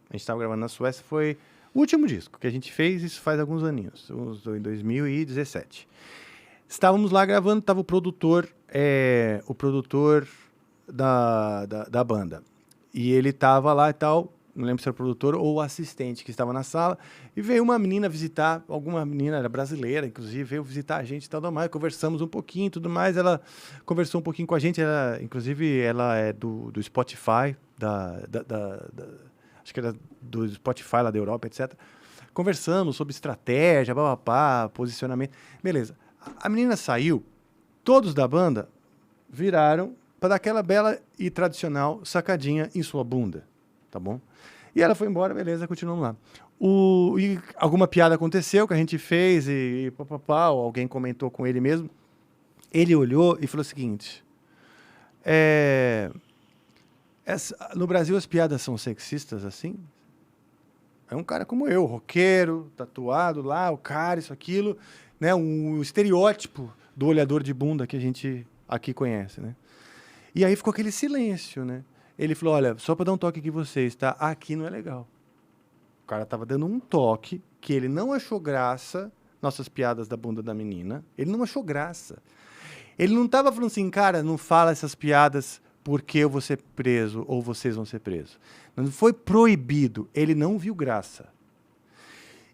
A gente estava gravando na Suécia, foi o último disco que a gente fez, isso faz alguns aninhos, em 2017. Estávamos lá gravando, estava o produtor da banda. E ele estava lá e tal, não lembro se era o produtor ou o assistente que estava na sala, e veio uma menina visitar, alguma menina, era brasileira, inclusive, veio visitar a gente e tal, conversamos um pouquinho e tudo mais, ela conversou um pouquinho com a gente, inclusive ela é do Spotify, acho que era do Spotify lá da Europa, etc. Conversamos sobre estratégia, posicionamento, beleza. A menina saiu, todos da banda viraram para dar aquela bela e tradicional sacadinha em sua bunda, tá bom? E ela foi embora, beleza, continuamos lá. E alguma piada aconteceu que a gente fez e ou alguém comentou com ele mesmo. Ele olhou e falou o seguinte, no Brasil as piadas são sexistas assim? É um cara como eu, roqueiro, tatuado lá, o cara, isso, aquilo, né? Um estereótipo do olhador de bunda que a gente aqui conhece, né? E aí ficou aquele silêncio, né? Ele falou, olha, só para dar um toque aqui vocês, tá? Aqui não é legal. O cara tava dando um toque que ele não achou graça, nossas piadas da bunda da menina, ele não achou graça. Ele não tava falando assim, cara, não fala essas piadas porque eu vou ser preso ou vocês vão ser presos. Não foi proibido, ele não viu graça.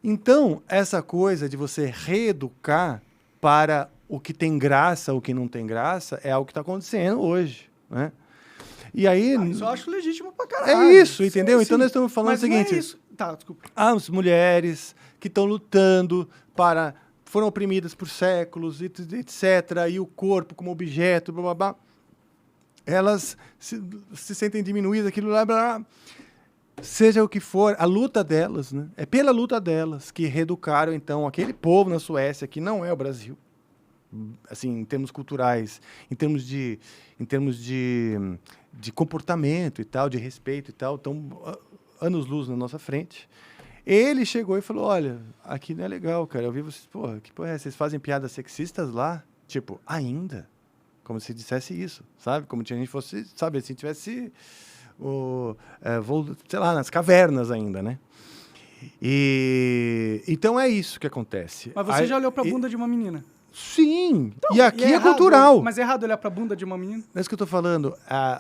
Então, essa coisa de você reeducar para o que tem graça, o que não tem graça, é algo que está acontecendo hoje, né? E aí... isso eu acho legítimo pra caralho. É isso, entendeu? Sim, então nós estamos falando o seguinte... Não é isso. Tá, desculpa. As mulheres que estão lutando foram oprimidas por séculos, etc. E o corpo como objeto, blá, blá, blá. Elas se sentem diminuídas, aquilo lá, blá, blá. Seja o que for, a luta delas, né? É pela luta delas que reeducaram, então, aquele povo na Suécia, que não é o Brasil, assim, em termos culturais, em termos de comportamento e tal, de respeito e tal, estão anos-luz na nossa frente. Ele chegou e falou, olha, aqui não é legal, cara, eu vi vocês, porra, que porra é, vocês fazem piadas sexistas lá? Tipo, ainda? Como se dissesse isso, sabe? Como se a gente fosse, sabe, se tivesse... sei lá, nas cavernas ainda, né? Então é isso que acontece. Mas você já olhou pra bunda de uma menina? Sim, então, e aqui é cultural. Mas é errado olhar pra bunda de uma menina? Não é isso que eu tô falando.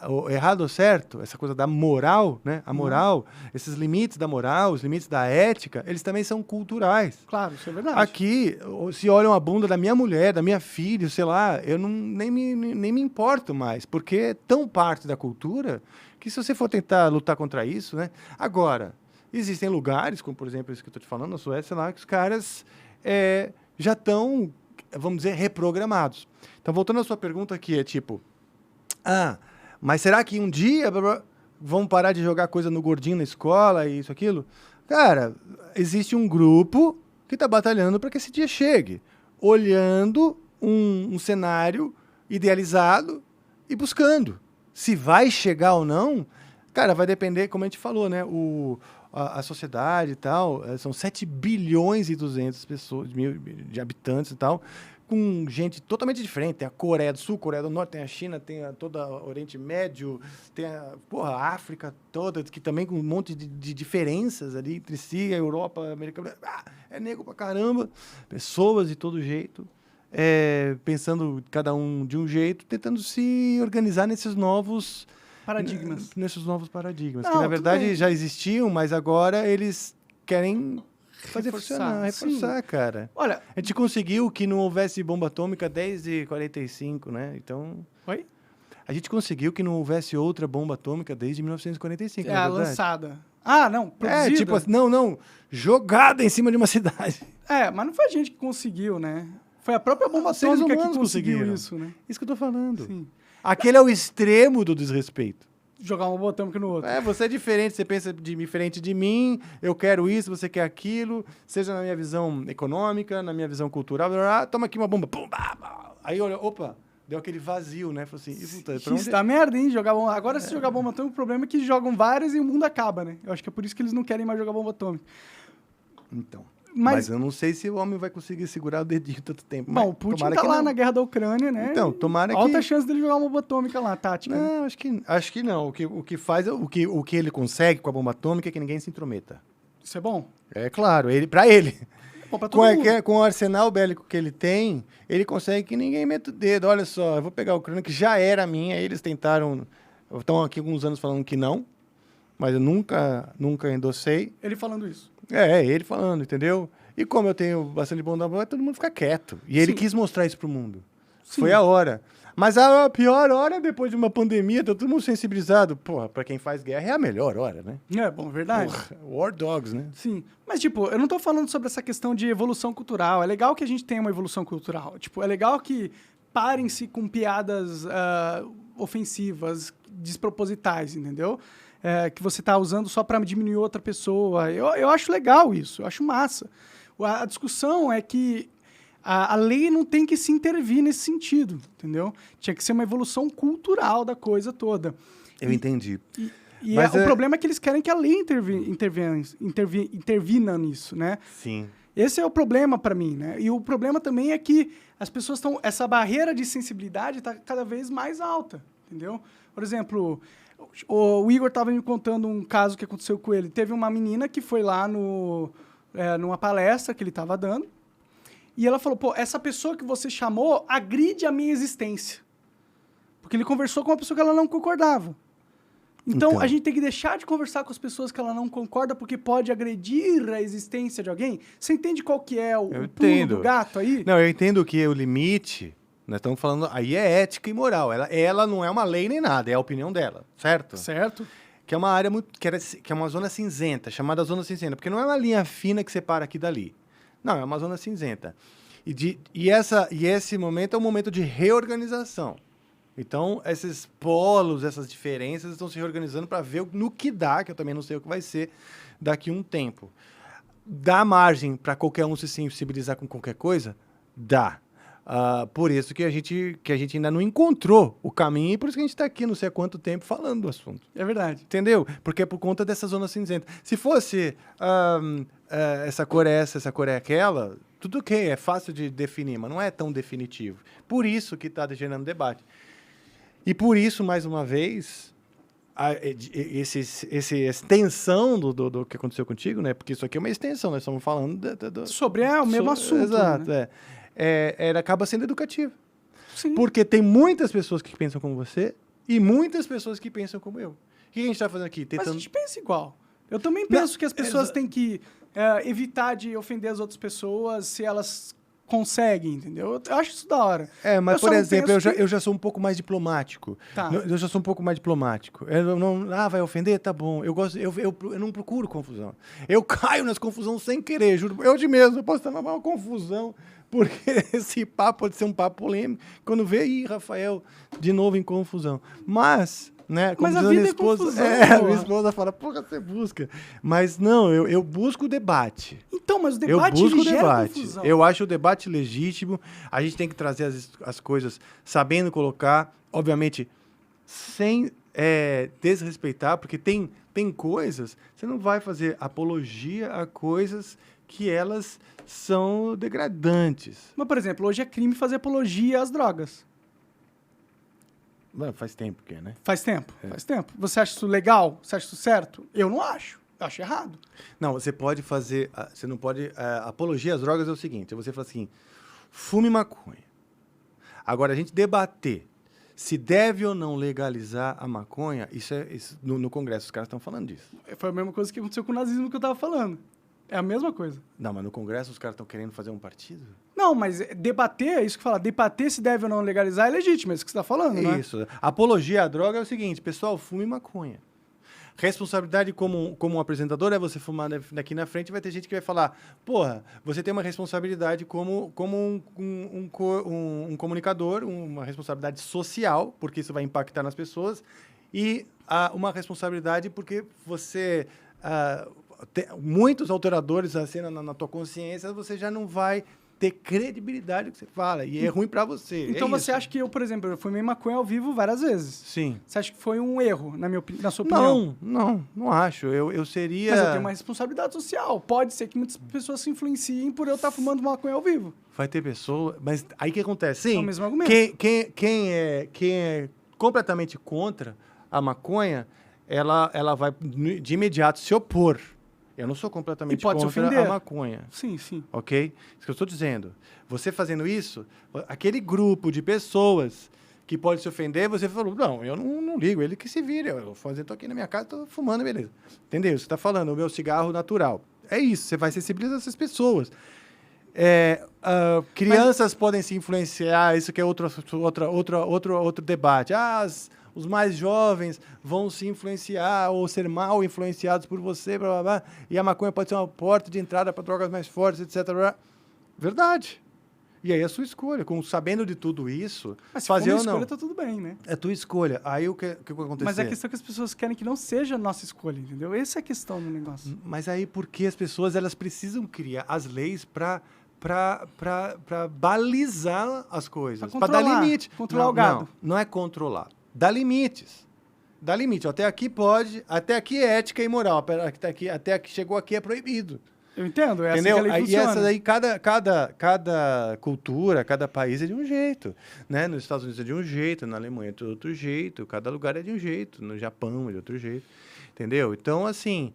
O errado ou certo, essa coisa da moral, né? A moral, esses limites da moral, os limites da ética, eles também são culturais. Claro, isso é verdade. Aqui, se olham a bunda da minha mulher, da minha filha, sei lá, eu nem me importo mais, porque é tão parte da cultura que se você for tentar lutar contra isso, né? Agora, existem lugares, como por exemplo isso que eu tô te falando, na Suécia, lá, que os caras já estão, vamos dizer, reprogramados. Então, voltando à sua pergunta aqui, é tipo, mas será que um dia vão parar de jogar coisa no gordinho na escola e isso, aquilo? Cara, existe um grupo que está batalhando para que esse dia chegue, olhando um cenário idealizado e buscando. Se vai chegar ou não, cara, vai depender, como a gente falou, né? A sociedade e tal, são 7 bilhões e 200 pessoas, de habitantes e tal, com gente totalmente diferente. Tem a Coreia do Sul, Coreia do Norte, tem a China, tem todo o Oriente Médio, tem a África toda, que também com um monte de diferenças ali entre si, a Europa, a América... é negro pra caramba, pessoas de todo jeito. Pensando cada um de um jeito, tentando se organizar nesses novos paradigmas. Que na verdade já existiam, mas agora eles querem fazer reforçar, cara. Olha, a gente conseguiu que não houvesse bomba atômica desde 45, né? Então, oi? A gente conseguiu que não houvesse outra bomba atômica desde 1945, não é verdade? Lançada. Ah, não, produzida. Tipo assim, não, jogada em cima de uma cidade. Mas não foi a gente que conseguiu, né? Foi a própria bomba Os seres atômica que humanos conseguiu conseguiram. isso, né? Isso que eu tô falando. Sim. Aquele é o extremo do desrespeito. Jogar uma bomba atômica no outro. Você é diferente, você pensa diferente de mim, eu quero isso, você quer aquilo, seja na minha visão econômica, na minha visão cultural, toma aqui uma bomba, pum, bah, bah. Aí olha, opa, deu aquele vazio, né? Falei assim, Isso tá merda, hein? Jogar bomba. Agora, se jogar bomba atômica, o problema é que jogam várias e o mundo acaba, né? Eu acho que é por isso que eles não querem mais jogar bomba atômica. Então. Mas eu não sei se o homem vai conseguir segurar o dedinho tanto tempo. Bom, o Putin tá lá na guerra da Ucrânia, né? Então, tomara que... Alta chance dele jogar uma bomba atômica lá, tática. Não, né? acho que não. O que faz, o que ele consegue com a bomba atômica é que ninguém se intrometa. Isso é bom? É claro, pra ele. Bom, pra todo mundo. Com o arsenal bélico que ele tem, ele consegue que ninguém meta o dedo. Olha só, eu vou pegar a Ucrânia, que já era minha, eles tentaram... Estão aqui alguns anos falando que não, mas eu nunca endossei. Ele falando isso. Ele falando, entendeu? E como eu tenho bastante bom da boa, todo mundo fica quieto. E ele quis mostrar isso pro mundo. Sim. Foi a hora. Mas a pior hora, depois de uma pandemia, tá todo mundo sensibilizado. Porra, pra quem faz guerra é a melhor hora, né? Verdade. Porra, War Dogs, né? Sim. Mas, tipo, eu não tô falando sobre essa questão de evolução cultural. É legal que a gente tenha uma evolução cultural. Tipo, é legal que parem-se com piadas ofensivas, despropositais, entendeu? Que você tá usando só pra diminuir outra pessoa. Eu acho legal isso, eu acho massa. A discussão é que a lei não tem que se intervir nesse sentido, entendeu? Tinha que ser uma evolução cultural da coisa toda. Eu entendi. O problema é que eles querem que a lei intervina nisso, né? Sim. Esse é o problema para mim, né? E o problema também é que as pessoas estão... Essa barreira de sensibilidade está cada vez mais alta, entendeu? Por exemplo, o Igor estava me contando um caso que aconteceu com ele. Teve uma menina que foi lá numa palestra que ele estava dando, e ela falou, essa pessoa que você chamou agride a minha existência. Porque ele conversou com uma pessoa que ela não concordava. Então, a gente tem que deixar de conversar com as pessoas que ela não concorda, porque pode agredir a existência de alguém. Você entende qual que é o pulo do gato aí? Não, eu entendo que o limite, nós estamos falando, aí é ética e moral. Ela não é uma lei nem nada, é a opinião dela, certo? Certo. Que é uma área que é uma zona cinzenta, chamada zona cinzenta, porque não é uma linha fina que separa aqui dali. Não, é uma zona cinzenta. E esse momento é um momento de reorganização. Então, esses polos, essas diferenças estão se reorganizando para ver no que dá, que eu também não sei o que vai ser daqui a um tempo. Dá margem para qualquer um se sensibilizar com qualquer coisa? Dá. Por isso que a gente ainda não encontrou o caminho e por isso que a gente está aqui não sei há quanto tempo falando do assunto. É verdade. Entendeu? Porque é por conta dessa zona cinzenta. Se fosse essa cor é essa cor é aquela, tudo ok, é fácil de definir, mas não é tão definitivo. Por isso que está gerando debate. E por isso, mais uma vez, essa extensão do que aconteceu contigo, né? Porque isso aqui é uma extensão, nós estamos falando... Sobre o mesmo assunto. Exato, né? Acaba sendo educativo. Sim. Porque tem muitas pessoas que pensam como você e muitas pessoas que pensam como eu. O que a gente está fazendo aqui? Mas a gente pensa igual. Eu também penso que as pessoas têm que evitar de ofender as outras pessoas se elas... conseguem, entendeu? Eu acho isso da hora. Mas, por exemplo, eu já sou um pouco mais diplomático. Tá. Eu já sou um pouco mais diplomático. Vai ofender? Tá bom. Eu não procuro confusão. Eu caio nas confusões sem querer, juro. Eu de mesmo, eu posso estar numa confusão, porque esse papo pode ser um papo polêmico. Quando vê, Rafael, de novo em confusão. Mas... né? Como mas a vida minha esposa, é confusão. Minha esposa fala, porra, você busca. Mas não, eu busco o debate. Então, mas o debate eu busco o gera debate. confusão. Eu acho o debate legítimo. A gente tem que trazer as coisas sabendo colocar, obviamente, sem desrespeitar, porque tem coisas, você não vai fazer apologia a coisas que elas são degradantes. Mas, por exemplo, hoje é crime fazer apologia às drogas. Faz tempo que, né? Faz tempo. Você acha isso legal? Você acha isso certo? Eu não acho. Eu acho errado. Não, você pode fazer... Você não pode... apologia às drogas é o seguinte, você fala assim, fume maconha. Agora, a gente debater se deve ou não legalizar a maconha, isso no Congresso, os caras estão falando disso. Foi a mesma coisa que aconteceu com o nazismo que eu estava falando. É a mesma coisa. Não, mas no Congresso os caras estão querendo fazer um partido? Não, mas debater, é isso que fala, debater se deve ou não legalizar é legítimo, é isso que você está falando, né? Isso. Apologia à droga é o seguinte, pessoal, fume maconha. Responsabilidade como um apresentador é você fumar daqui na frente, vai ter gente que vai falar, porra, você tem uma responsabilidade como um comunicador, uma responsabilidade social, porque isso vai impactar nas pessoas, e uma responsabilidade porque você... muitos alteradores assim na tua consciência, você já não vai ter credibilidade no que você fala. E é ruim pra você. Então você acha que eu, por exemplo, eu fumei maconha ao vivo várias vezes? Sim. Você acha que foi um erro, na sua opinião? Não acho. Eu seria... Mas eu tenho uma responsabilidade social. Pode ser que muitas pessoas se influenciem por eu estar fumando maconha ao vivo. Vai ter pessoa... Mas aí o que acontece? Sim, É o mesmo argumento. Quem é completamente contra a maconha, ela vai de imediato se opor. Eu não sou completamente contra a maconha. Sim, sim. Ok? Isso que eu estou dizendo. Você fazendo isso, aquele grupo de pessoas que pode se ofender, você falou, não, eu não ligo, ele que se vire. Eu estou aqui na minha casa, estou fumando, beleza. Entendeu? Você está falando, o meu cigarro natural. É isso, você vai sensibilizar essas pessoas. Crianças podem se influenciar, isso que é outro debate. Os mais jovens vão se influenciar ou ser mal influenciados por você, blá, blá, blá, e a maconha pode ser uma porta de entrada para drogas mais fortes, etc. Blá. Verdade. E aí é a sua escolha. Sabendo de tudo isso, mas se fazer for ou não. escolha, tá tudo bem, né? É tua escolha. Aí o que vai acontecer? Mas a questão é que as pessoas querem que não seja a nossa escolha, entendeu? Essa é a questão do negócio. Mas aí porque as pessoas elas precisam criar as leis para balizar as coisas, para dar limite. Controlar o gado. Não é controlar. Dá limites. Dá limite. Até aqui pode, até aqui é ética e moral. Até aqui chegou aqui é proibido. Eu entendo, é entendeu? assim que a lei funciona. E essa daí, cada cultura, cada país é de um jeito. Né? Nos Estados Unidos é de um jeito, na Alemanha é de outro jeito, cada lugar é de um jeito, no Japão é de outro jeito. Entendeu? Então, assim,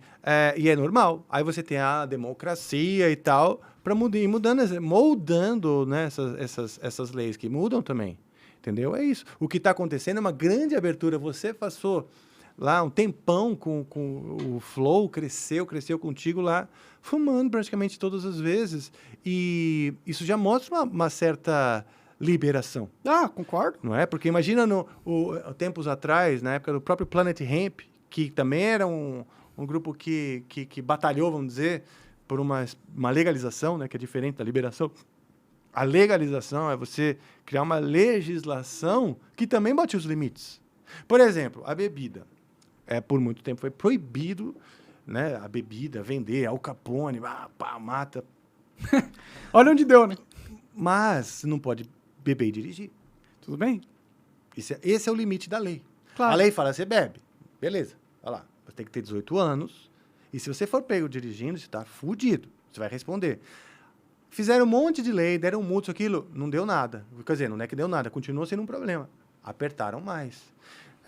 e é normal. Aí você tem a democracia e tal, para moldando né, essas leis que mudam também. Entendeu? É isso. O que está acontecendo é uma grande abertura. Você passou lá um tempão com o Flow, cresceu contigo lá, fumando praticamente todas as vezes. E isso já mostra uma certa liberação. Concordo. Não é? Porque imagina tempos atrás, na época do próprio Planet Hemp, que também era um grupo que batalhou, vamos dizer, por uma legalização, né, que é diferente da liberação. A legalização é você criar uma legislação que também bote os limites. Por exemplo, a bebida. Por muito tempo foi proibido, né, a bebida, vender, Al Capone, mata. Olha onde deu, né? Mas não pode beber e dirigir. Tudo bem? Esse é o limite da lei. Claro. A lei fala, você bebe. Beleza, olha lá. Você tem que ter 18 anos. E se você for pego dirigindo, você está fudido. Você vai responder. Fizeram um monte de lei, deram multa, isso, aquilo, não deu nada. Quer dizer, não é que deu nada, continuou sendo um problema. Apertaram mais.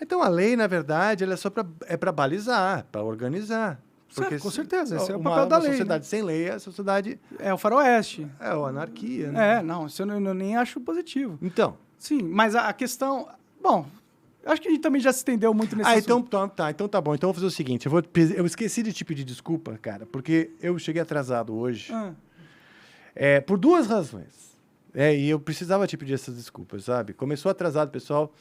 Então, a lei, na verdade, ela é só para balizar, para organizar. Porque com certeza, esse é o papel da lei. Uma sociedade sem lei é a sociedade... É o faroeste. É a anarquia, né? Não, isso eu nem acho positivo. Então. Sim, mas a questão... Bom, acho que a gente também já se estendeu muito nesse assunto. Então tá bom. Então eu vou fazer o seguinte, eu esqueci de te pedir desculpa, cara, porque eu cheguei atrasado hoje. Por duas razões. E eu precisava te pedir essas desculpas, sabe? Começou atrasado, pessoal.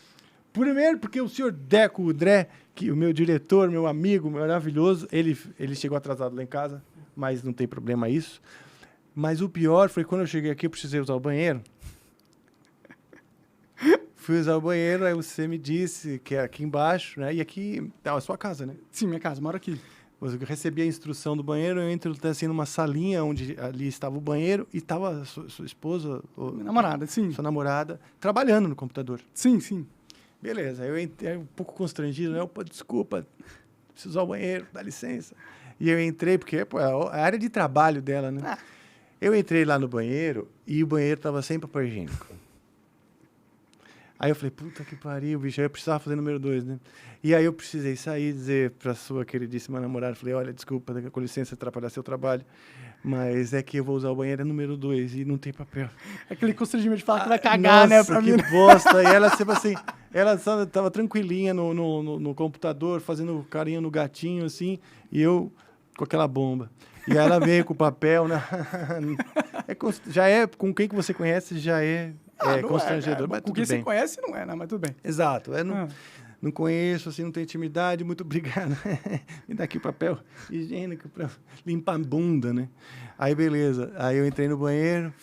Primeiro, porque o senhor Deco Udré, que o meu diretor, meu amigo, maravilhoso, ele chegou atrasado lá em casa, mas não tem problema isso. Mas o pior foi quando eu cheguei aqui, eu precisei usar o banheiro. Fui usar o banheiro, aí você me disse que é aqui embaixo, né? E aqui é a sua casa, né? Sim, minha casa, moro aqui. Eu recebi a instrução do banheiro, eu entro assim numa salinha onde ali estava o banheiro e estava a sua esposa... Minha namorada, sim. Sua namorada, trabalhando no computador. Sim, sim. Beleza, eu entrei um pouco constrangido, né? Desculpa, preciso usar o banheiro, dá licença. E eu entrei, porque é a área de trabalho dela, né? Eu entrei lá no banheiro e o banheiro estava sem papel higiênico. Aí eu falei, puta que pariu, bicho, aí eu precisava fazer número 2, né? E aí eu precisei sair e dizer pra sua queridíssima namorada, falei, olha, desculpa, com licença atrapalhar seu trabalho, mas é que eu vou usar o banheiro número 2 e não tem papel. Aquele constrangimento de falar que vai cagar, né, pra mim. Que bosta! E ela, tipo assim, ela tava tranquilinha no computador, fazendo carinho no gatinho, assim, e eu com aquela bomba. E ela veio com o papel, né? Já é, com quem que você conhece, já é, constrangedor, mas com tudo quem bem. você conhece, não é, né? Mas tudo bem. Exato. Não conheço, assim, não tenho intimidade, muito obrigado. Me dá aqui o papel higiênico para limpar a bunda, né? Aí, beleza. Aí eu entrei no banheiro,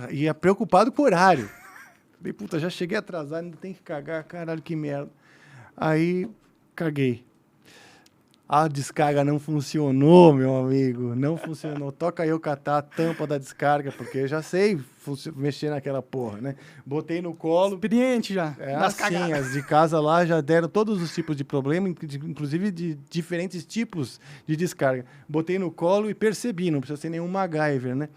ia preocupado com o horário. Falei, puta, já cheguei atrasado, ainda tem que cagar, caralho, que merda. Aí, caguei. A descarga não funcionou, meu amigo. Não funcionou. Toca eu catar a tampa da descarga, porque eu já sei mexer naquela porra, né? Botei no colo. Experiente já. Assim, as de casa lá já deram todos os tipos de problema, inclusive de diferentes tipos de descarga. Botei no colo e percebi, não precisa ser nenhum MacGyver, né?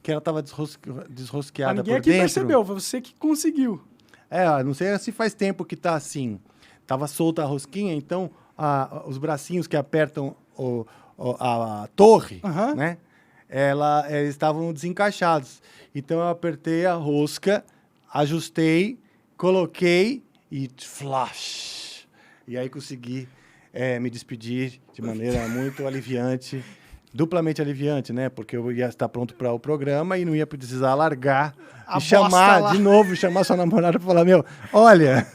Que ela estava desrosqueada por dentro. Ninguém aqui percebeu, foi você que conseguiu. Não sei se faz tempo que tá assim. Tava solta a rosquinha, então os bracinhos que apertam a torre, né? Eles estavam desencaixados. Então eu apertei a rosca, ajustei, coloquei e flash. E aí consegui me despedir de maneira muito aliviante. Duplamente aliviante, né? Porque eu ia estar pronto para o programa e não ia precisar largar e chamar de novo, chamar sua namorada para falar, olha...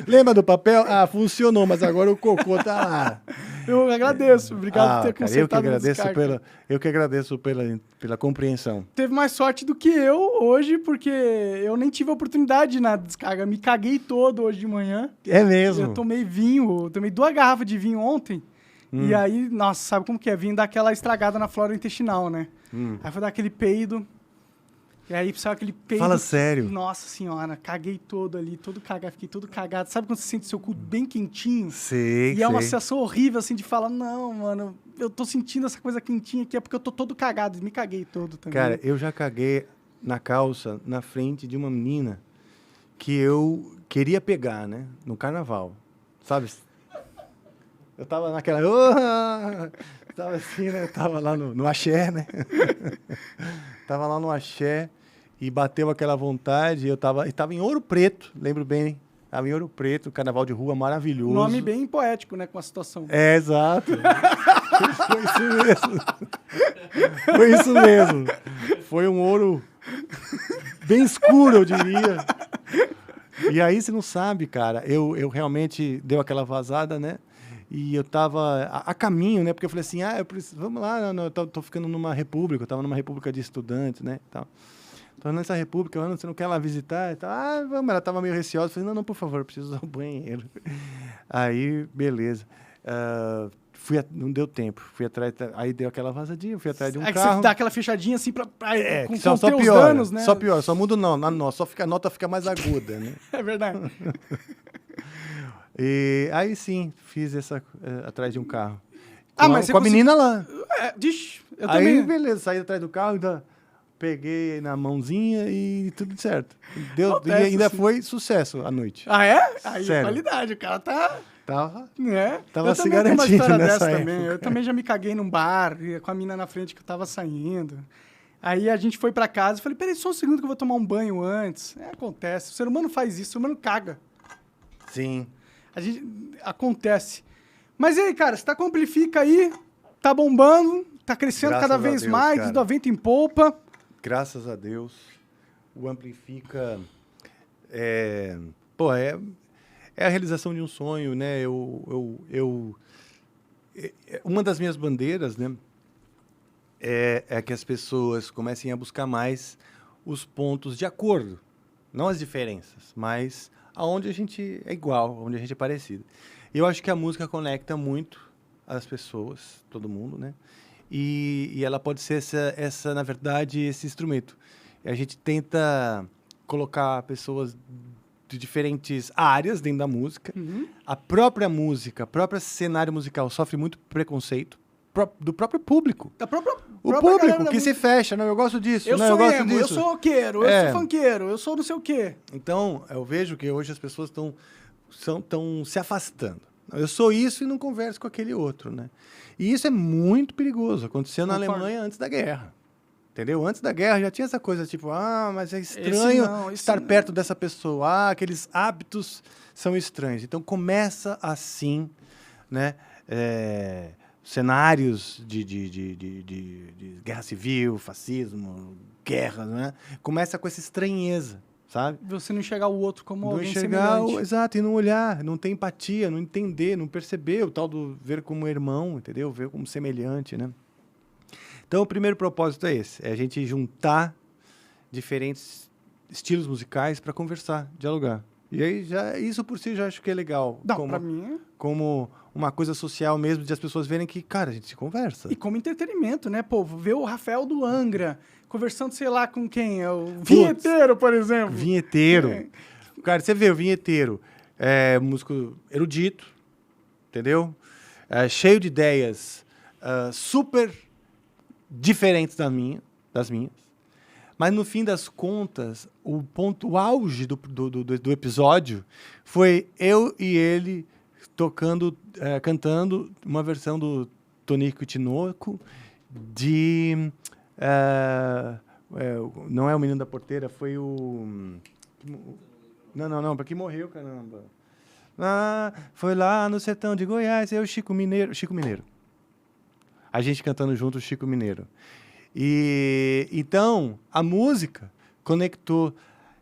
Lembra do papel? Funcionou, mas agora o cocô tá lá. Eu agradeço, obrigado por ter consertado. Eu que agradeço pela compreensão. Teve mais sorte do que eu hoje, porque eu nem tive a oportunidade na descarga. Me caguei todo hoje de manhã. É mesmo? Eu tomei 2 garrafas de vinho ontem. E aí, nossa, sabe como que é? Vinho dá aquela estragada na flora intestinal, né? Aí foi dar aquele peido. E aí, sabe aquele peido... Fala sério. Nossa senhora, caguei todo ali, todo cagado, fiquei todo cagado. Sabe quando você sente seu cu bem quentinho? Sei, E é uma sensação horrível, assim, de falar, não, mano, eu tô sentindo essa coisa quentinha aqui, é porque eu tô todo cagado. Me caguei todo também. Cara, eu já caguei na calça, na frente de uma menina que eu queria pegar, né? No carnaval, sabe? Eu tava naquela... tava assim, né? Tava lá no axé, né? Tava lá no axé e bateu aquela vontade. Eu tava em Ouro Preto, lembro bem, hein? Tava em Ouro Preto, carnaval de rua maravilhoso. Nome bem poético, né? Com a situação. Exato. Foi isso mesmo. Foi isso mesmo. Foi um ouro bem escuro, eu diria. E aí você não sabe, cara. Eu realmente deu aquela vazada, né? E eu tava a caminho, né? Porque eu falei assim, vamos lá, eu tô ficando numa república, eu tava numa república de estudantes, né? Tô nessa república, você não quer lá visitar? E tal. Vamos, ela tava meio receosa, eu falei, não, por favor, eu preciso usar o banheiro. Aí, beleza. Não deu tempo, fui atrás, aí deu aquela vazadinha, fui atrás de um carro. Que você dá aquela fechadinha assim pra só piora, danos, né? Só piora, só muda a nota fica mais aguda, né? É verdade. E aí sim, fiz atrás de um carro. Mas com a menina lá. Eu aí, também. Beleza, saí atrás do carro, ainda peguei na mãozinha e tudo certo. E ainda assim. Foi sucesso a noite. É? Aí sério. Qualidade, o cara tá... Tava se garantindo nessa época. Também. Eu também já me caguei num bar, com a mina na frente que eu tava saindo. Aí a gente foi pra casa e falei, peraí, só um segundo que eu vou tomar um banho antes. Acontece, o ser humano faz isso, o ser humano caga. Sim. Acontece. Mas e aí, cara, você tá com Amplifica aí, tá bombando, tá crescendo Graças cada vez Deus, mais, cara. do vento em polpa. Graças a Deus. O Amplifica é a realização de um sonho, né? Uma das minhas bandeiras, né? É que as pessoas comecem a buscar mais os pontos de acordo, não as diferenças, mas aonde a gente é igual, onde a gente é parecido. Eu acho que a música conecta muito as pessoas, todo mundo, né? E ela pode ser na verdade, esse instrumento. E a gente tenta colocar pessoas de diferentes áreas dentro da música. A própria música, o próprio cenário musical sofre muito preconceito do próprio público. O público que se fecha, não, eu gosto disso, eu gosto disso. Eu sou roqueiro, eu sou funkeiro, eu sou não sei o quê. Então, eu vejo que hoje as pessoas estão se afastando. Eu sou isso e não converso com aquele outro, né? E isso é muito perigoso. Aconteceu na Alemanha antes da guerra. Entendeu? Antes da guerra já tinha essa coisa, tipo, mas é estranho estar perto dessa pessoa. Aqueles hábitos são estranhos. Então, começa assim, né? cenários de guerra civil, fascismo, guerra, né? Começa com essa estranheza, sabe? Você não enxergar o outro como Não alguém enxergar, semelhante. exato, e não olhar, não ter empatia, não entender, não perceber o tal do ver como irmão, entendeu? Ver como semelhante, né? Então, o primeiro propósito é esse, é a gente juntar diferentes estilos musicais para conversar, dialogar. E aí, isso por si já acho que é legal. Não, pra mim... Como uma coisa social mesmo, de as pessoas verem que, cara, a gente se conversa. E como entretenimento, né? Pô, ver o Rafael do Angra conversando, sei lá, com quem? É o Vinheteiro, por exemplo. Vinheteiro. É. Cara, você vê o Vinheteiro, músico erudito, entendeu? Cheio de ideias super diferentes das minhas. Mas, no fim das contas, o auge do episódio foi eu e ele cantando uma versão do Tonico e Tinoco de... não é o Menino da Porteira, foi o... Não, para que morreu, caramba. Foi lá no sertão de Goiás, eu, Chico Mineiro. A gente cantando junto o Chico Mineiro. E então a música conectou.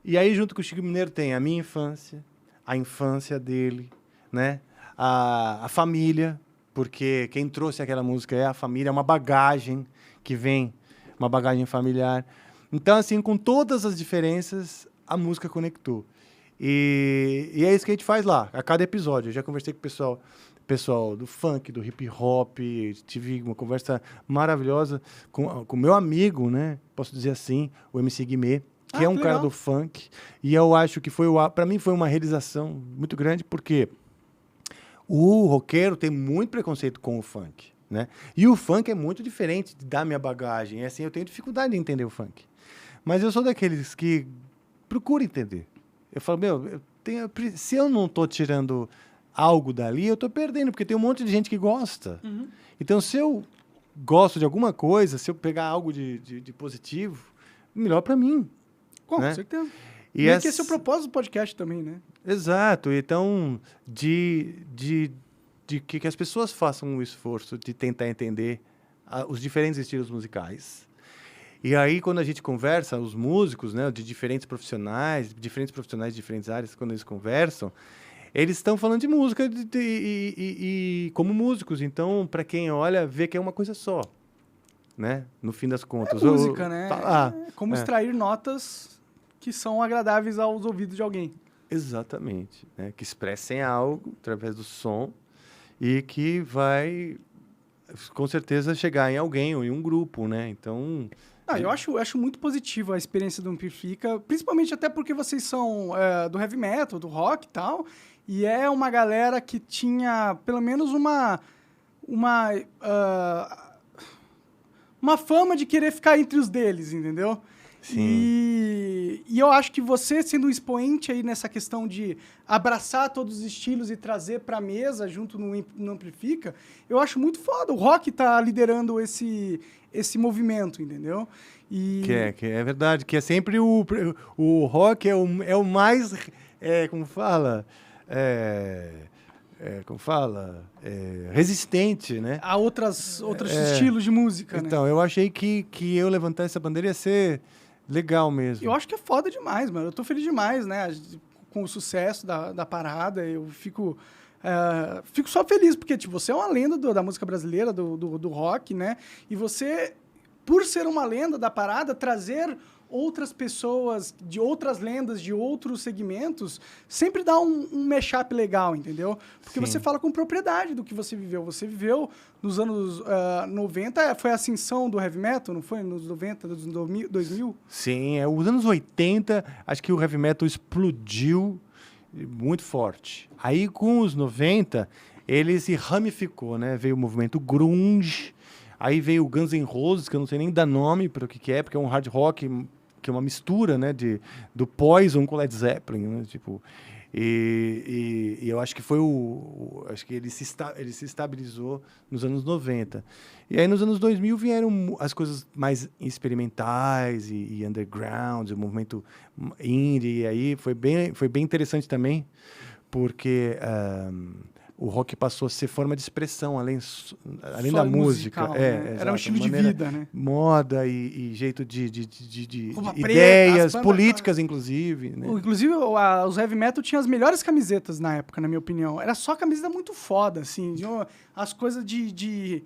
E aí, junto com o Chico Mineiro, tem a minha infância, a infância dele, né? A família, porque quem trouxe aquela música é a família, é uma bagagem que vem, uma bagagem familiar. Então, assim, com todas as diferenças, a música conectou. E é isso que a gente faz lá, a cada episódio. Eu já conversei com o pessoal do funk, do hip hop, tive uma conversa maravilhosa com o meu amigo, né? Posso dizer assim, o MC Guimê, que é um cara do funk. E eu acho que para mim foi uma realização muito grande, porque o roqueiro tem muito preconceito com o funk, né? E o funk é muito diferente da minha bagagem. É assim, eu tenho dificuldade de entender o funk. Mas eu sou daqueles que procura entender. Eu falo, se eu não estou tirando algo dali, eu estou perdendo, porque tem um monte de gente que gosta. Uhum. Então, se eu gosto de alguma coisa, se eu pegar algo de positivo, melhor para mim. Com né? certeza. E que esse é o propósito do podcast também, né? Exato. Então, de que as pessoas façam um esforço de tentar entender os diferentes estilos musicais. E aí, quando a gente conversa, os músicos, né, de diferentes profissionais de diferentes áreas, quando eles conversam, eles estão falando de música e como músicos. Então, para quem olha, vê que é uma coisa só, né? No fim das contas. É música, né? Tá lá. É como extrair notas que são agradáveis aos ouvidos de alguém. Exatamente. Né? Que expressem algo através do som e que vai, com certeza, chegar em alguém ou em um grupo, né? Então... eu acho muito positiva a experiência do Amplifica, principalmente até porque vocês são do heavy metal, do rock e tal, e é uma galera que tinha pelo menos uma fama de querer ficar entre os deles, entendeu? Sim. E eu acho que você, sendo um expoente aí nessa questão de abraçar todos os estilos e trazer pra mesa junto no Amplifica, eu acho muito foda. O rock tá liderando esse movimento, entendeu? Que é verdade, que é sempre o rock é o mais, como fala, resistente, né? A outros estilos de música, então, né? eu achei que eu levantar essa bandeira ia ser legal mesmo. Eu acho que é foda demais, mano. Eu tô feliz demais, né? Com o sucesso da parada, eu fico só feliz, porque tipo, você é uma lenda da música brasileira, do rock, né? E você, por ser uma lenda da parada, trazer outras pessoas de outras lendas, de outros segmentos, sempre dá um mashup legal, entendeu? Porque Sim. você fala com propriedade do que você viveu. Você viveu nos anos 90, foi a ascensão do heavy metal, não foi? Nos 90, nos 2000? Sim, os anos 80, acho que o heavy metal explodiu muito forte. Aí, com os 90, ele se ramificou, né? Veio o movimento grunge, aí veio o Guns N' Roses, que eu não sei nem dar nome para o que é, porque é um hard rock que é uma mistura, né, do Poison com Led Zeppelin, né, tipo, e eu acho que foi acho que ele se estabilizou nos anos 90. E aí nos anos 2000 vieram as coisas mais experimentais e underground, o movimento indie, e aí foi bem interessante também, porque o rock passou a ser forma de expressão, além Só da música. musical, né? Era um estilo de vida, né? Moda e jeito de Roupa preta, ideias, as bandas- políticas, inclusive. Né? Inclusive, os heavy metal tinham as melhores camisetas na época, na minha opinião. Era só camiseta muito foda, assim. As coisas de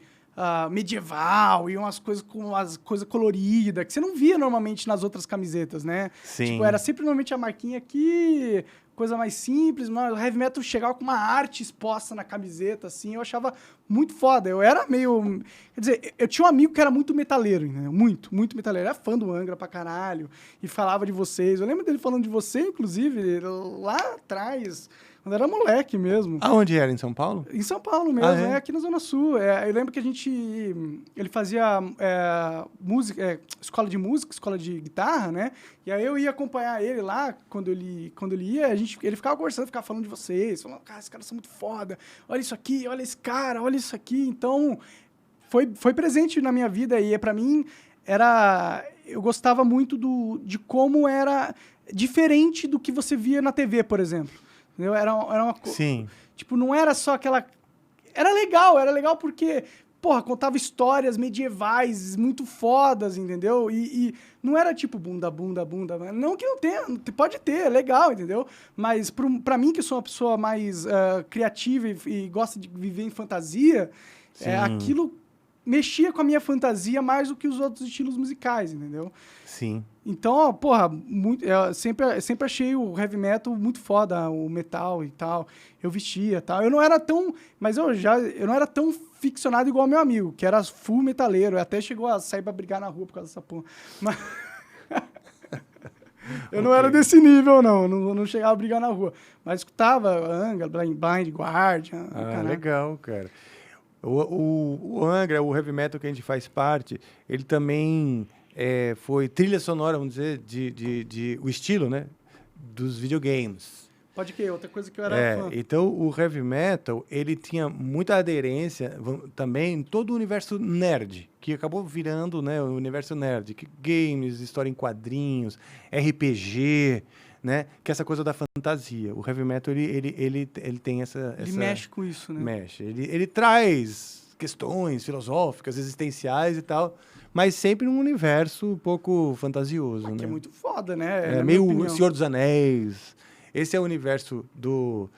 medieval e umas coisas com as coisas coloridas, que você não via normalmente nas outras camisetas, né? Sim. Tipo, era sempre normalmente a marquinha aqui, coisa mais simples, mas o heavy metal chegava com uma arte exposta na camiseta, assim, eu achava muito foda. Eu era meio... Quer dizer, eu tinha um amigo que era muito metaleiro, né? Muito, muito metaleiro. Era fã do Angra pra caralho e falava de vocês. Eu lembro dele falando de você, inclusive, lá atrás, quando era moleque mesmo. Aonde era? Em São Paulo? Em São Paulo mesmo, Ah, é? aqui na Zona Sul. Eu lembro que ele fazia música, escola de música, escola de guitarra, né? E aí eu ia acompanhar ele lá, quando ele ia, ele ficava conversando, ficava falando de vocês, falando, cara, esses caras são muito foda, olha isso aqui, olha esse cara, olha isso aqui. Então, foi presente na minha vida e pra mim eu gostava muito de como era diferente do que você via na TV, por exemplo. Entendeu? Era uma coisa... Sim. Tipo, não era só aquela... Era legal porque, porra, contava histórias medievais muito fodas, entendeu? E não era tipo bunda, bunda, bunda. Não que não tenha, pode ter, é legal, entendeu? Mas pra mim, que sou uma pessoa mais criativa e gosta de viver em fantasia, aquilo mexia com a minha fantasia mais do que os outros estilos musicais, entendeu? Sim. Então, porra, eu sempre achei o heavy metal muito foda, o metal e tal. Eu vestia e tal. Eu não era tão... Mas eu não era tão ficcionado igual meu amigo, que era full metaleiro. Até chegou a sair pra brigar na rua por causa dessa porra. Mas... eu não era desse nível, não. Não chegava a brigar na rua. Mas escutava Angra, Blind Guardian. Legal, cara. O Angra, o heavy metal que a gente faz parte, ele também... foi trilha sonora, vamos dizer, o estilo, né, dos videogames. Pode que outra coisa que eu era fã. Então, o heavy metal, ele tinha muita aderência também em todo o universo nerd, que acabou virando, né, o universo nerd, que games, história em quadrinhos, RPG, né, que é essa coisa da fantasia. O heavy metal, ele tem essa... Ele mexe com isso, né? Mexe. Ele traz questões filosóficas, existenciais e tal, mas sempre num universo um pouco fantasioso, né? Que é muito foda, né? Meio Senhor dos Anéis. Esse é o universo do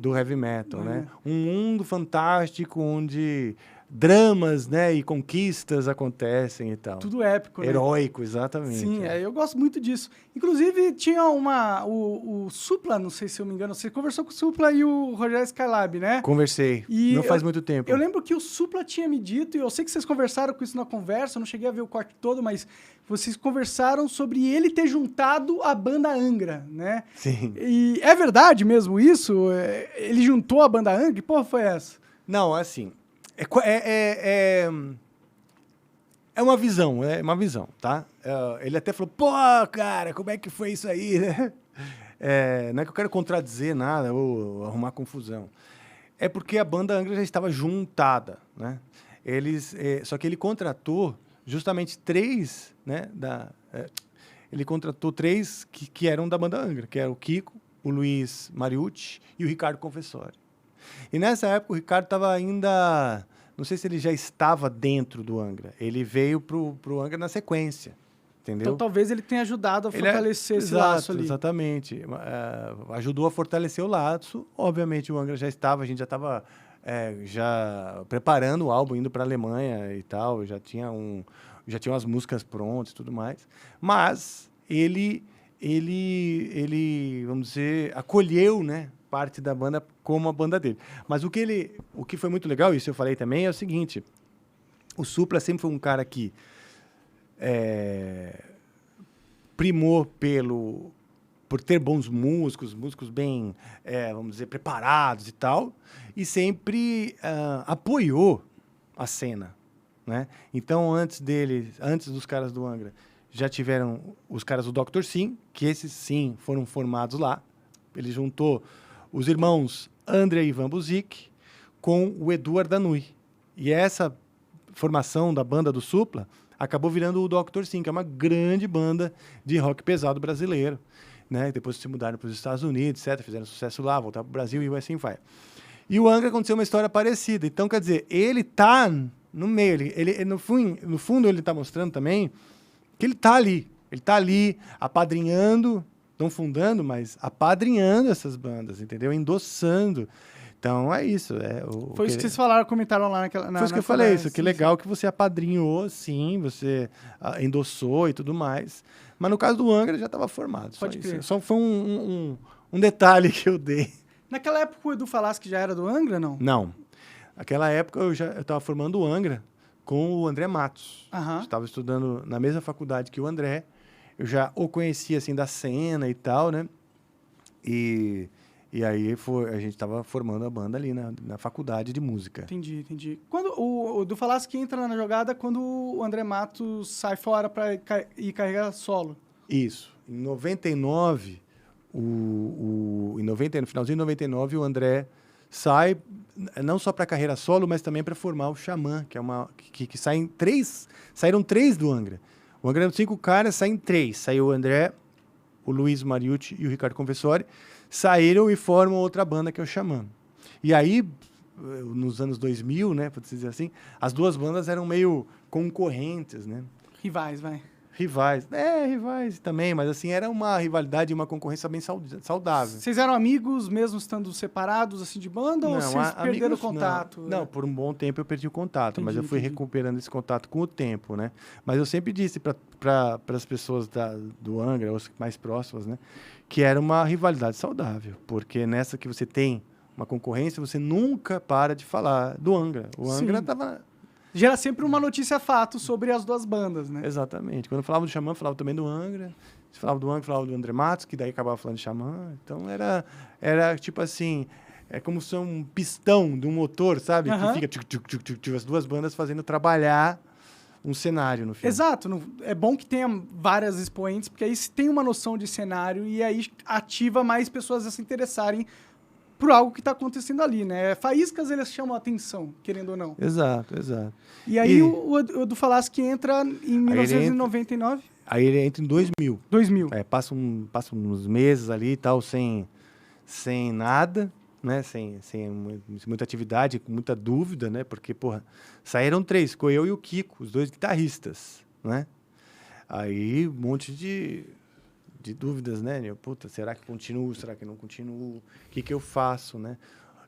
heavy metal, né? Um mundo fantástico onde dramas, né, e conquistas acontecem e tal. Tudo épico, né? Heróico, exatamente. Sim, eu gosto muito disso. Inclusive, tinha o Supla, não sei se eu me engano, você conversou com o Supla e o Rogério Skylab, né? Conversei. Não faz muito tempo. Eu lembro que o Supla tinha me dito, e eu sei que vocês conversaram com isso na conversa, eu não cheguei a ver o corte todo, mas vocês conversaram sobre ele ter juntado a banda Angra, né? Sim. E é verdade mesmo isso? Ele juntou a banda Angra? Que porra foi essa? Não, assim... É uma visão, tá? Ele até falou, pô, cara, como é que foi isso aí, né? Não é que eu quero contradizer nada ou arrumar confusão. É porque a banda Angra já estava juntada, né? Só que ele contratou justamente 3, né? Ele contratou 3 que eram da banda Angra, que era o Kiko, o Luiz Mariucci e o Ricardo Confessori. E nessa época o Ricardo estava ainda... Não sei se ele já estava dentro do Angra. Ele veio pro Angra na sequência, entendeu? Então talvez ele tenha ajudado a fortalecer esse laço ali. Exatamente. Ajudou a fortalecer o laço. Obviamente o Angra já estava, a gente já estava já preparando o álbum, indo para a Alemanha e tal. Já tinha as músicas prontas e tudo mais. Mas ele, vamos dizer, acolheu, né, parte da banda como a banda dele. Mas o que foi muito legal, isso eu falei também, é o seguinte: o Supla sempre foi um cara que primou por ter bons músicos bem, vamos dizer, preparados e tal, e sempre apoiou a cena, né? Então, antes dos caras do Angra, já tiveram os caras do Dr. Sim, que esses sim foram formados lá. Ele juntou os irmãos André e Ivan Buzik com o Edu Ardanui. E essa formação da banda do Supla acabou virando o Dr. Sim, que é uma grande banda de rock pesado brasileiro, né? Depois se mudaram para os Estados Unidos, etc., fizeram sucesso lá, voltaram para o Brasil e assim vai. E o Angra aconteceu uma história parecida. Então, quer dizer, ele tá no meio. No fundo, ele tá mostrando também que ele tá ali. Ele tá ali apadrinhando, não fundando, mas apadrinhando essas bandas, entendeu? Endossando. Então, é isso. Foi isso que vocês falaram, comentaram lá naquela... Foi isso que eu falei. Isso que legal que você apadrinhou, sim, você endossou e tudo mais. Mas no caso do Angra, já estava formado. Pode crer. Só foi um detalhe que eu dei. Naquela época o Edu Falaschi já era do Angra, não? Não. Naquela época eu estava formando o Angra com o André Matos. Estava estudando na mesma faculdade que o André. Eu já o conhecia assim da cena e tal, né? E aí a gente estava formando a banda ali na faculdade de música. Entendi. Quando o Edu Falaschi entra na jogada quando o André Matos sai fora para ir carregar solo. Isso. Em 99, no finalzinho de 99, o André sai não só para carreira solo, mas também para formar o Xamã, que é que saíram 3 do Angra. O Angra eram 5 caras, saem 3. Saiu o André, o Luiz Mariucci e o Ricardo Confessori, saíram e formam outra banda que é o Xamã. E aí, nos anos 2000, né, para dizer assim, as duas bandas eram meio concorrentes, né? Rivais, vai. Rivais também, mas assim, era uma rivalidade e uma concorrência bem saudável. Vocês eram amigos mesmo estando separados, assim, de banda, ou vocês perderam o contato? Não, por um bom tempo eu perdi o contato, mas eu fui recuperando esse contato com o tempo, né? Mas eu sempre disse para as pessoas do Angra, os mais próximas, né, que era uma rivalidade saudável, porque nessa que você tem uma concorrência, você nunca para de falar do Angra. O Angra estava... Gera sempre uma notícia fato sobre as duas bandas, né? Exatamente. Quando eu falava do Xamã, eu falava também do Angra. Se falava do Angra, eu falava do André Matos, que daí acabava falando de Xamã. Então era tipo assim, é como se um pistão de um motor, sabe? Que fica tchuc, as duas bandas fazendo trabalhar um cenário no filme. Exato. É bom que tenha várias expoentes, porque aí se tem uma noção de cenário e aí ativa mais pessoas a se interessarem por algo que está acontecendo ali, né? Faíscas, eles chamam a atenção, querendo ou não. Exato. E aí o Edu Falaschi entra em 1999? Aí ele entra em 2000. 2000. Passa uns meses ali e tal, sem nada, né? Sem muita atividade, com muita dúvida, né? Porque, saíram 3, ficou eu e o Kiko, os 2 guitarristas, né? Aí, um monte de dúvidas, né? Será que continuo? Será que não continuo? O que eu faço, né?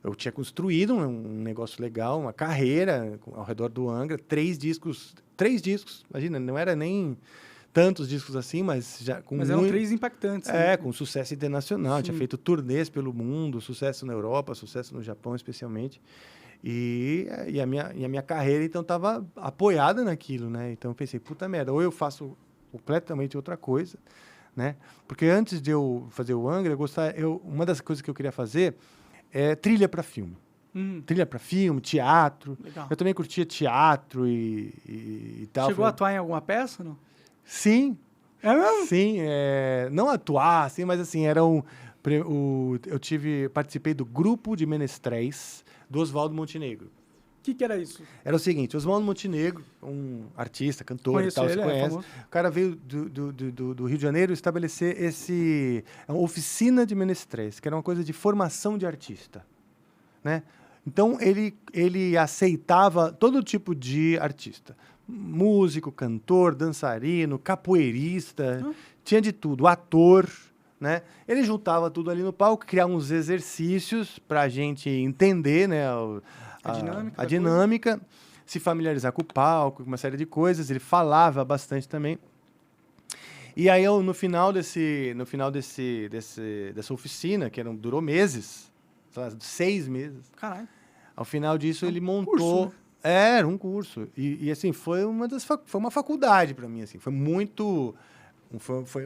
Eu tinha construído um negócio legal, uma carreira ao redor do Angra, 3 discos, imagina, não era nem tantos discos assim, mas já com eram 3 impactantes. né? Com sucesso internacional. Sim. Tinha feito turnês pelo mundo, sucesso na Europa, sucesso no Japão especialmente. E a minha carreira, então, estava apoiada naquilo, né? Então, eu pensei, puta merda, ou eu faço completamente outra coisa, né? Porque antes de eu fazer o Angra, uma das coisas que eu queria fazer é trilha para filme. Trilha para filme, teatro. Legal. Eu também curtia teatro e tal. Chegou a atuar em alguma peça, não? Sim. É mesmo? Sim. Não atuar, assim, mas assim, participei do grupo de menestréis do Oswaldo Montenegro. O que era isso? Era o seguinte, Oswaldo Montenegro, um artista, cantor Conheço e tal, ele, você conhece. O cara veio do Rio de Janeiro estabelecer uma oficina de menestréis, que era uma coisa de formação de artista, né? Então, ele aceitava todo tipo de artista. Músico, cantor, dançarino, capoeirista, tinha de tudo, ator, né? Ele juntava tudo ali no palco, criava uns exercícios para a gente entender, né, a dinâmica, se familiarizar com o palco, com uma série de coisas. Ele falava bastante também. E aí, no final dessa oficina, que durou meses, 6 meses. Caralho. Ao final disso, ele montou... Curso, né? Era um curso. E assim, foi uma faculdade para mim, assim. Foi muito...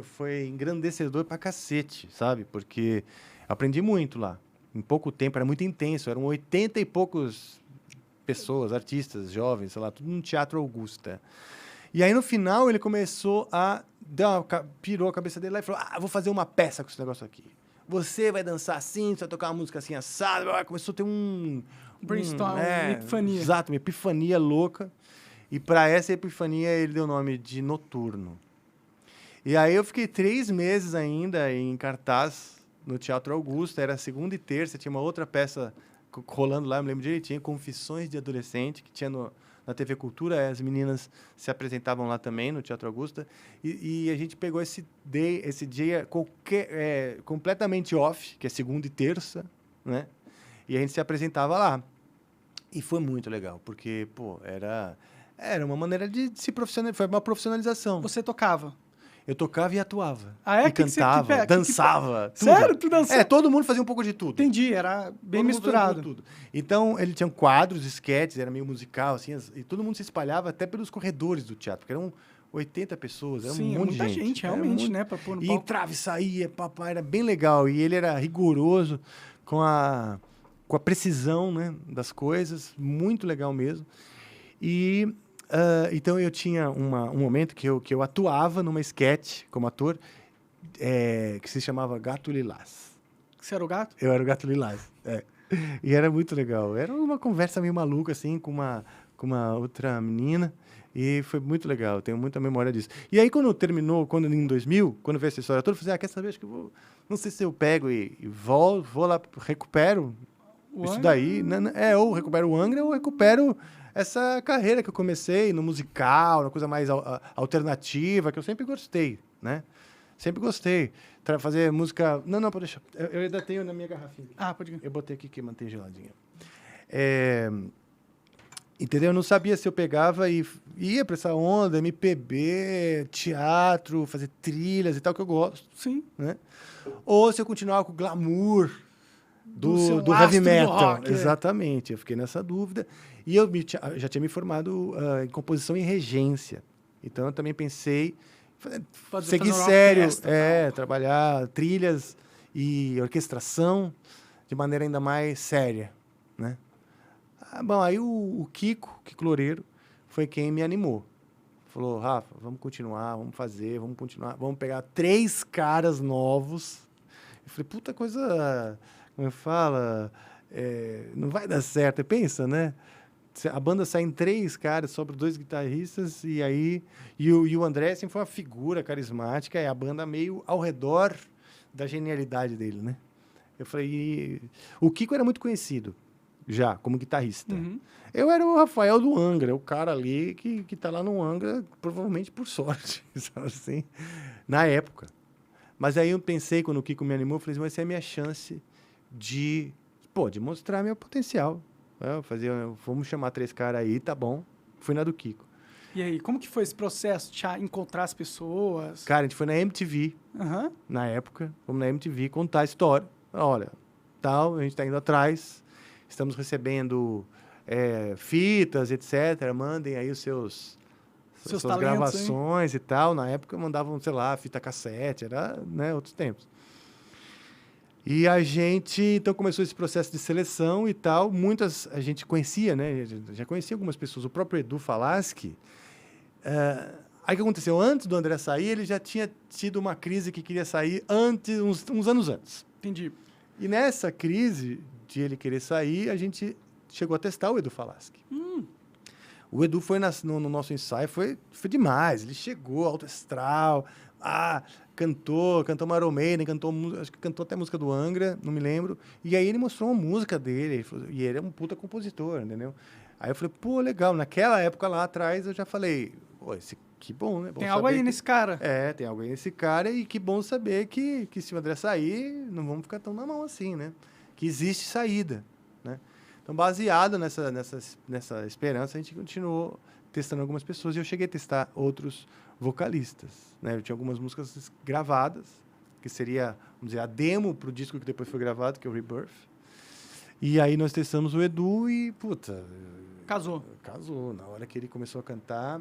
Foi engrandecedor pra cacete, sabe? Porque aprendi muito lá. Em pouco tempo, era muito intenso. Eram 80 e poucos pessoas, artistas, jovens, sei lá, tudo no Teatro Augusta. E aí, no final, ele começou pirou a cabeça dele lá e falou, vou fazer uma peça com esse negócio aqui. Você vai dançar assim, você vai tocar uma música assim, assado. Começou a ter brainstorm, uma epifania. Exato, uma epifania louca. E para essa epifania, ele deu o nome de Noturno. E aí, eu fiquei 3 meses ainda em cartaz no Teatro Augusta. Era segunda e terça, tinha uma outra peça rolando lá, eu me lembro direitinho, Confissões de Adolescente, que tinha na TV Cultura, as meninas se apresentavam lá também, no Teatro Augusta, e a gente pegou esse dia completamente off, que é segunda e terça, né? E a gente se apresentava lá. E foi muito legal, porque, pô, era uma maneira de se profissionalizar, foi uma profissionalização. Você tocava? Eu tocava e atuava. Ah, é? E cantava, dançava. Tudo. Sério? Tu dançava? Todo mundo fazia um pouco de tudo. Entendi, era bem Todo mundo misturado. fazia tudo. Então, ele tinha quadros, esquetes, era meio musical, assim, e todo mundo se espalhava até pelos corredores do teatro, porque eram 80 pessoas, era Sim, um monte muita de gente. realmente, né? Pra pôr no E palco. entrava e saía, papai, era bem legal. E ele era rigoroso com a precisão, né, das coisas, muito legal mesmo. E então eu tinha um momento que eu atuava numa sketch como ator que se chamava Gato Lilás. Você era o gato? Eu era o Gato Lilás. E era muito legal. Era uma conversa meio maluca assim com uma outra menina. E foi muito legal, tenho muita memória disso. E aí, quando em 2000, quando veio essa história toda, eu falei, quer saber, acho que eu vou... Não sei se eu pego e vou lá, recupero isso daí. Ou recupero o Angra, ou recupero essa carreira que eu comecei no musical, na coisa mais alternativa, que eu sempre gostei, né? Sempre gostei. Fazer música... Não, pode deixar. Eu ainda tenho na minha garrafinha. Pode ir. Eu botei aqui que mantém geladinha. Entendeu? Eu não sabia se eu pegava e ia para essa onda, MPB, teatro, fazer trilhas e tal, que eu gosto. Sim. Né? Ou se eu continuava com o glamour do heavy astro do metal. rock, Exatamente. Eu fiquei nessa dúvida. E eu já tinha me formado em composição e regência. Então, eu também pensei seguir sério, trabalhar trilhas e orquestração de maneira ainda mais séria, né? Bom, aí o Kiko Loureiro, foi quem me animou. Falou, Rafa, vamos continuar, vamos fazer, vamos continuar. Vamos pegar 3 caras novos. Eu falei, puta coisa, como fala, não vai dar certo. E pensa, né? A banda sai em 3 caras, sobra 2 guitarristas, e aí... E o André, assim, foi uma figura carismática, e a banda meio ao redor da genialidade dele, né? Eu falei... O Kiko era muito conhecido, já, como guitarrista. Uhum. Eu era o Rafael do Angra, o cara ali que tá lá no Angra, provavelmente por sorte, sabe assim, na época. Mas aí eu pensei, quando o Kiko me animou, eu falei, vai ser a minha chance de mostrar meu potencial. Vamos chamar 3 caras aí, tá bom. Fui na do Kiko. E aí, como que foi esse processo de encontrar as pessoas? Cara, a gente foi na MTV, na época, fomos na MTV contar a história. Olha, a gente tá indo atrás, estamos recebendo fitas, etc. Mandem aí suas gravações, hein? E tal. Na época mandavam, sei lá, fita cassete, era, né, outros tempos. E a gente, então, começou esse processo de seleção e tal. Muitas a gente conhecia, né? Já conhecia algumas pessoas. O próprio Edu Falaschi. Aí o que aconteceu? Antes do André sair, ele já tinha tido uma crise que queria sair uns anos antes. Entendi. E nessa crise de ele querer sair, a gente chegou a testar o Edu Falaschi. O Edu foi no nosso ensaio, foi demais. Ele chegou, alto astral, cantou uma Iron Maiden, acho que cantou até música do Angra, não me lembro. E aí ele mostrou uma música dele, e ele é um puta compositor, entendeu? Aí eu falei, pô, legal. Naquela época lá atrás, eu já falei, que bom, né? Bom, tem algo aí nesse cara. Tem algo aí nesse cara, e que bom saber que se o André sair, não vamos ficar tão na mão assim, né? Que existe saída, né? Então, baseado nessa esperança, a gente continuou testando algumas pessoas, e eu cheguei a testar outros vocalistas, né? Eu tinha algumas músicas gravadas, que seria, vamos dizer, a demo para o disco que depois foi gravado, que é o Rebirth. E aí nós testamos o Edu e, puta... Casou. Na hora que ele começou a cantar...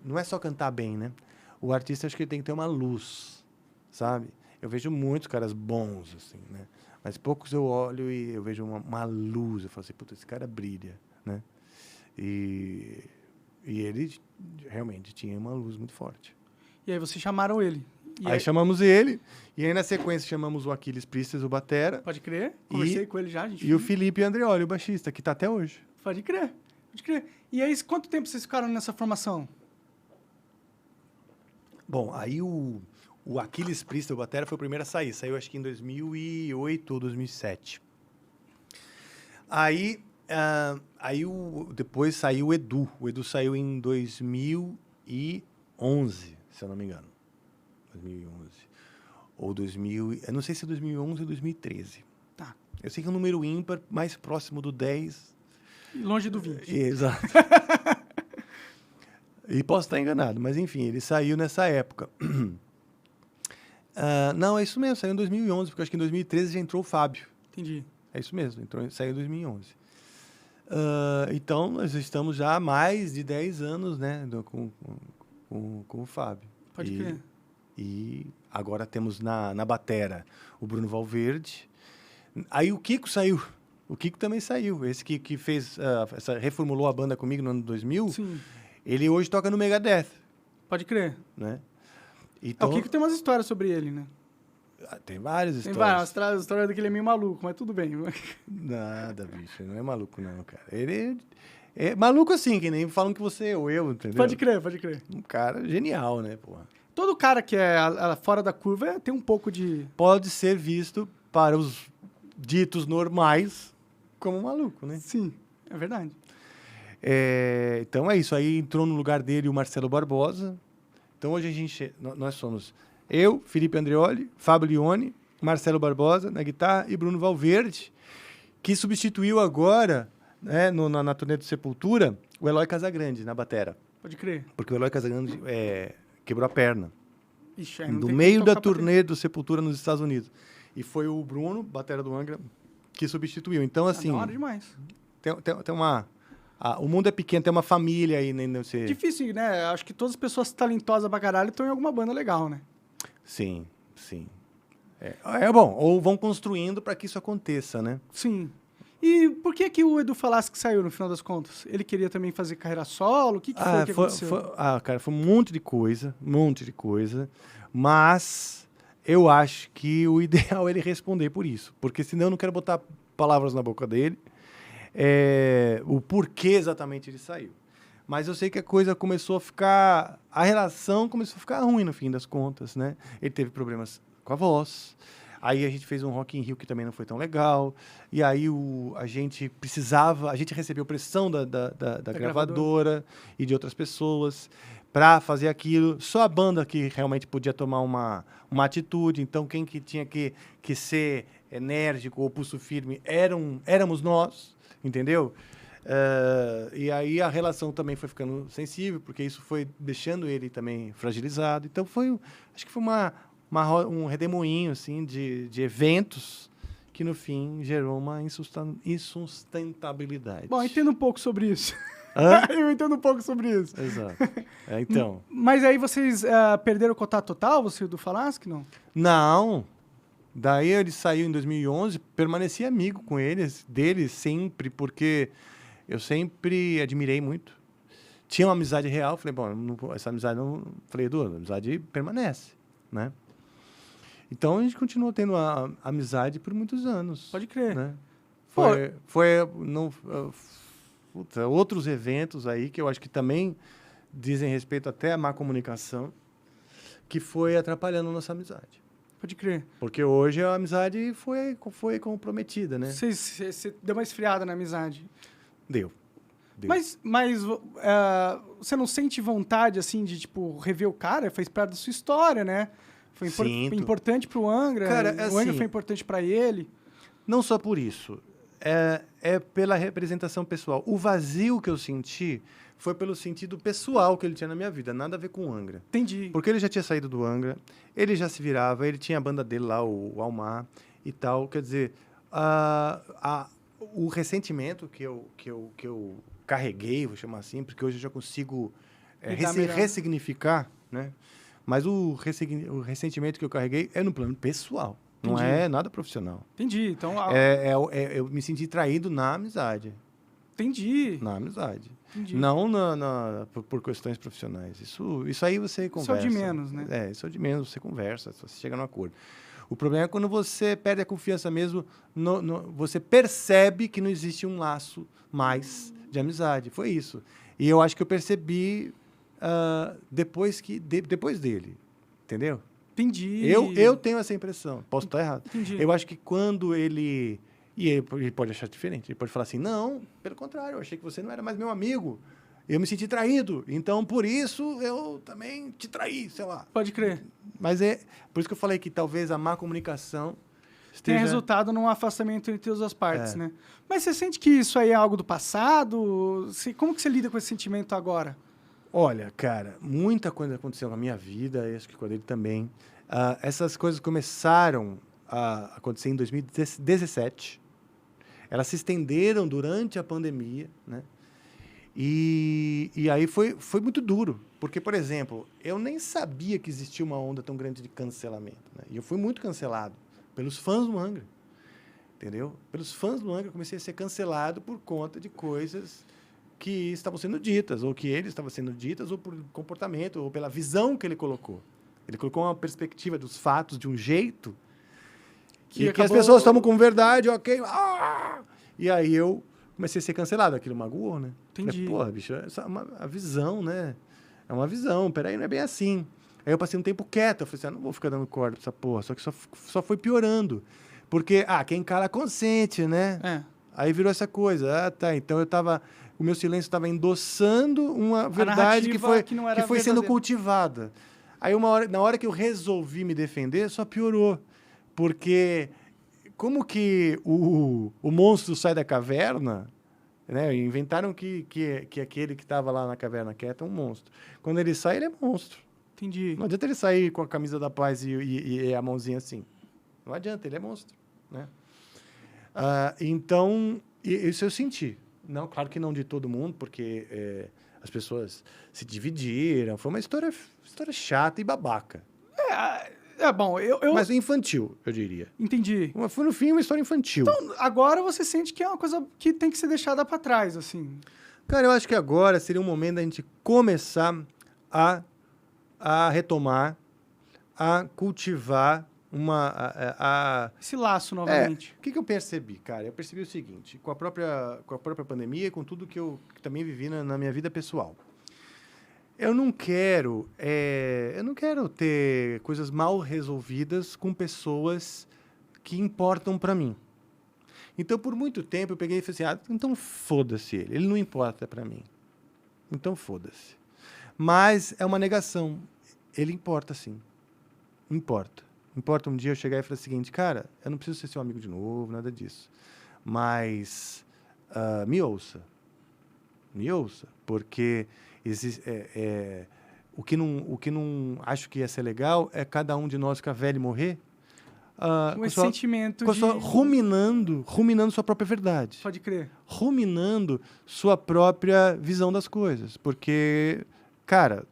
Não é só cantar bem, né? O artista, acho que ele tem que ter uma luz, sabe? Eu vejo muitos caras bons, assim, né? Mas poucos eu olho e eu vejo uma luz. Eu falo assim, puta, esse cara brilha, né? E ele realmente tinha uma luz muito forte. E aí vocês chamaram ele. Aí chamamos ele, e aí na sequência chamamos o Aquiles Priestess, o batera. Pode crer, conversei com ele já, gente. E o Felipe Andreoli, o baixista, que tá até hoje. Pode crer. E aí, quanto tempo vocês ficaram nessa formação? Bom, aí o Aquiles Priestess, o batera, foi o primeiro a sair. Saiu acho que em 2008 ou 2007. Depois saiu o Edu. O Edu saiu em 2011, se eu não me engano. 2011. Ou 2000... Eu não sei se é 2011 ou 2013. Tá. Eu sei que é um número ímpar, mais próximo do 10. E longe do 20. Exato. E posso estar enganado, mas enfim, ele saiu nessa época. Não, é isso mesmo, saiu em 2011, porque eu acho que em 2013 já entrou o Fábio. Entendi. É isso mesmo, saiu em 2011. Então, nós estamos já há mais de 10 anos, né, com o Fábio. Pode crer. E agora temos na batera o Bruno Valverde. Aí o Kiko saiu. O Kiko também saiu. Esse que fez, reformulou a banda comigo no ano 2000. Sim. Ele hoje toca no Megadeth. Pode crer. Né? Então, o Kiko tem umas histórias sobre ele, né? Tem várias histórias. Tem várias. A história daquele é meio maluco, mas tudo bem. Nada, bicho. Ele não é maluco, não, cara. Ele é maluco assim, que nem falam que você ou eu, entendeu? Pode crer, pode crer. Um cara genial, né, porra? Todo cara que é fora da curva tem um pouco de... Pode ser visto para os ditos normais como maluco, né? Sim, é verdade. Então é isso. Aí entrou no lugar dele o Marcelo Barbosa. Então hoje nós somos eu, Felipe Andreoli, Fábio Lione, Marcelo Barbosa na guitarra e Bruno Valverde, que substituiu agora, né, na turnê do Sepultura, o Eloy Casagrande na batera. Pode crer. Porque o Eloy Casagrande quebrou a perna. Ixi, no meio da turnê do Sepultura nos Estados Unidos. E foi o Bruno, batera do Angra, que substituiu. Então, assim... Da hora demais. Tem uma... o mundo é pequeno, tem uma família aí. Né, você... Difícil, né? Acho que todas as pessoas talentosas pra caralho estão em alguma banda legal, né? Sim, sim. É bom. Ou vão construindo para que isso aconteça, né? Sim. E por que o Edu falasse que saiu, no final das contas? Ele queria também fazer carreira solo? O que foi que aconteceu? Cara, foi um monte de coisa. Mas eu acho que o ideal é ele responder por isso. Porque senão eu não quero botar palavras na boca dele. O porquê exatamente ele saiu. Mas eu sei que a coisa começou a ficar... A relação começou a ficar ruim, no fim das contas, né? Ele teve problemas com a voz. Aí a gente fez um Rock in Rio que também não foi tão legal. E aí a gente precisava... A gente recebeu pressão da gravadora e de outras pessoas para fazer aquilo. Só a banda que realmente podia tomar uma atitude. Então, quem que tinha que ser enérgico ou pulso firme éramos nós, entendeu? E aí a relação também foi ficando sensível, porque isso foi deixando ele também fragilizado. Então, acho que foi um redemoinho assim, de eventos que, no fim, gerou uma insustentabilidade. Bom, eu entendo um pouco sobre isso. Hã? Eu entendo um pouco sobre isso. Exato. Então. Mas aí vocês perderam o contato total, você e o do Falaschi, não? Não. Daí ele saiu em 2011, permaneci amigo com dele sempre, porque eu sempre admirei muito. Tinha uma amizade real, falei, essa amizade não... Falei, Edu, a amizade permanece, né? Então, a gente continuou tendo a amizade por muitos anos. Pode crer. Né? Outros eventos aí que eu acho que também dizem respeito até à má comunicação, que foi atrapalhando a nossa amizade. Pode crer. Porque hoje a amizade foi comprometida, né? Você deu uma esfriada na amizade. Deu. Mas você não sente vontade, assim, de, tipo, rever o cara? Fez parte da sua história, né? Foi importante pro Angra. Cara, o Angra foi importante para ele. Não só por isso. É pela representação pessoal. O vazio que eu senti foi pelo sentido pessoal que ele tinha na minha vida. Nada a ver com o Angra. Entendi. Porque ele já tinha saído do Angra, ele já se virava, ele tinha a banda dele lá, o Almar e tal. Quer dizer, o ressentimento que eu carreguei, vou chamar assim, porque hoje eu já consigo ressignificar, né? Mas o ressentimento que eu carreguei é no plano pessoal. Entendi. Não é nada profissional. Entendi. Então, eu me senti traído na amizade. Entendi. Na amizade. Entendi. Não por questões profissionais. Isso aí você conversa. Isso é o de menos, né? Isso é o de menos, você conversa, você chega num acordo. O problema é quando você perde a confiança mesmo, você percebe que não existe um laço mais de amizade. Foi isso. E eu acho que eu percebi depois dele. Entendeu? Entendi. Eu tenho essa impressão. Posso estar errado. Entendi. Eu acho que quando ele E ele pode achar diferente. Ele pode falar assim, não, pelo contrário, eu achei que você não era mais meu amigo. Eu me senti traído. Então, por isso, eu também te traí, sei lá. Pode crer. Mas por isso que eu falei que talvez a má comunicação Tem resultado num afastamento entre as duas partes, né? Mas você sente que isso aí é algo do passado? Como que você lida com esse sentimento agora? Olha, cara, muita coisa aconteceu na minha vida, acho que com a dele também. Essas coisas começaram a acontecer em 2017. Elas se estenderam durante a pandemia, né? E aí foi muito duro. Porque, por exemplo, eu nem sabia que existia uma onda tão grande de cancelamento, né? E eu fui muito cancelado pelos fãs do Angra, entendeu? Pelos fãs do Angra, eu comecei a ser cancelado por conta de coisas que estavam sendo ditas, ou que ele estava sendo ditas, ou por comportamento, ou pela visão que ele colocou. Ele colocou uma perspectiva dos fatos de um jeito que as pessoas tomam como verdade, ok? E aí eu comecei a ser cancelado. Aquilo magoou, né? Entendi. Falei, porra, bicho, essa é a visão, né? É uma visão, peraí, não é bem assim. Aí eu passei um tempo quieto, eu falei assim, não vou ficar dando corda pra essa porra, só que só foi piorando. Porque, quem cala consente, né? Aí virou essa coisa, tá, então o meu silêncio estava endossando uma verdade que foi sendo cultivada. Aí na hora que eu resolvi me defender, só piorou. Porque como que o monstro sai da caverna, né? Inventaram que aquele que estava lá na caverna quieta é um monstro. Quando ele sai, ele é monstro. Entendi. Não adianta ele sair com a camisa da paz e a mãozinha assim. Não adianta, ele é monstro, né? Então, isso eu senti. Não, claro que não de todo mundo, porque as pessoas se dividiram. Foi uma história chata e babaca. Bom, Mas infantil, eu diria. Entendi. Foi, no fim, uma história infantil. Então, agora você sente que é uma coisa que tem que ser deixada para trás, assim. Cara, eu acho que agora seria um momento da gente começar a retomar, a cultivar esse laço novamente. O que eu percebi, cara? Eu percebi o seguinte, com a própria pandemia e com tudo que eu também vivi na minha vida pessoal. Eu não quero ter coisas mal resolvidas com pessoas que importam para mim. Então, por muito tempo, eu peguei e falei assim, então foda-se ele. Ele não importa para mim. Então, foda-se. Mas é uma negação. Ele importa, sim. Importa. Importa um dia eu chegar e falar o seguinte, cara, eu não preciso ser seu amigo de novo, nada disso. Mas me ouça. Me ouça. Porque o que não acho que ia ser legal é cada um de nós ficar velho e morrer com esse sentimento ruminando sua própria verdade. Pode crer. Ruminando sua própria visão das coisas. Porque, cara,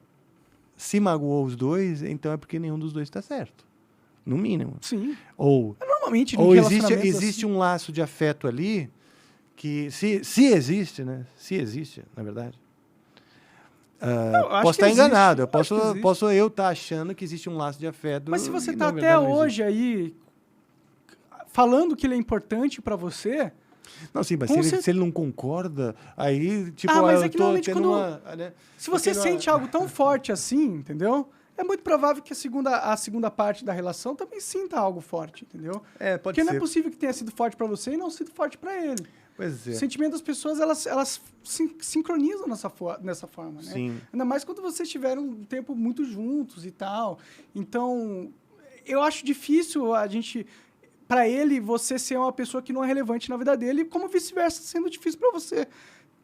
se magoou os dois, então é porque nenhum dos dois está certo. No mínimo. Sim. Normalmente existe um laço de afeto ali que, se existe, né? Se existe, na verdade. Posso estar enganado. Posso eu estar achando que existe um laço de afeto. Mas se você está até hoje aí falando que ele é importante para você... Não, sim, mas se ele não concorda, aí, tipo... mas é que normalmente se você sente algo tão forte assim, entendeu? É muito provável que a segunda parte da relação também sinta algo forte, entendeu? Pode Porque ser. não é possível que tenha sido forte para você e não sido forte para ele. Pois é. O sentimento das pessoas, elas sincronizam nessa forma, né? Sim. Ainda mais quando vocês tiveram um tempo muito juntos e tal. Então, eu acho difícil para ele, você ser uma pessoa que não é relevante na vida dele, como vice-versa, sendo difícil para você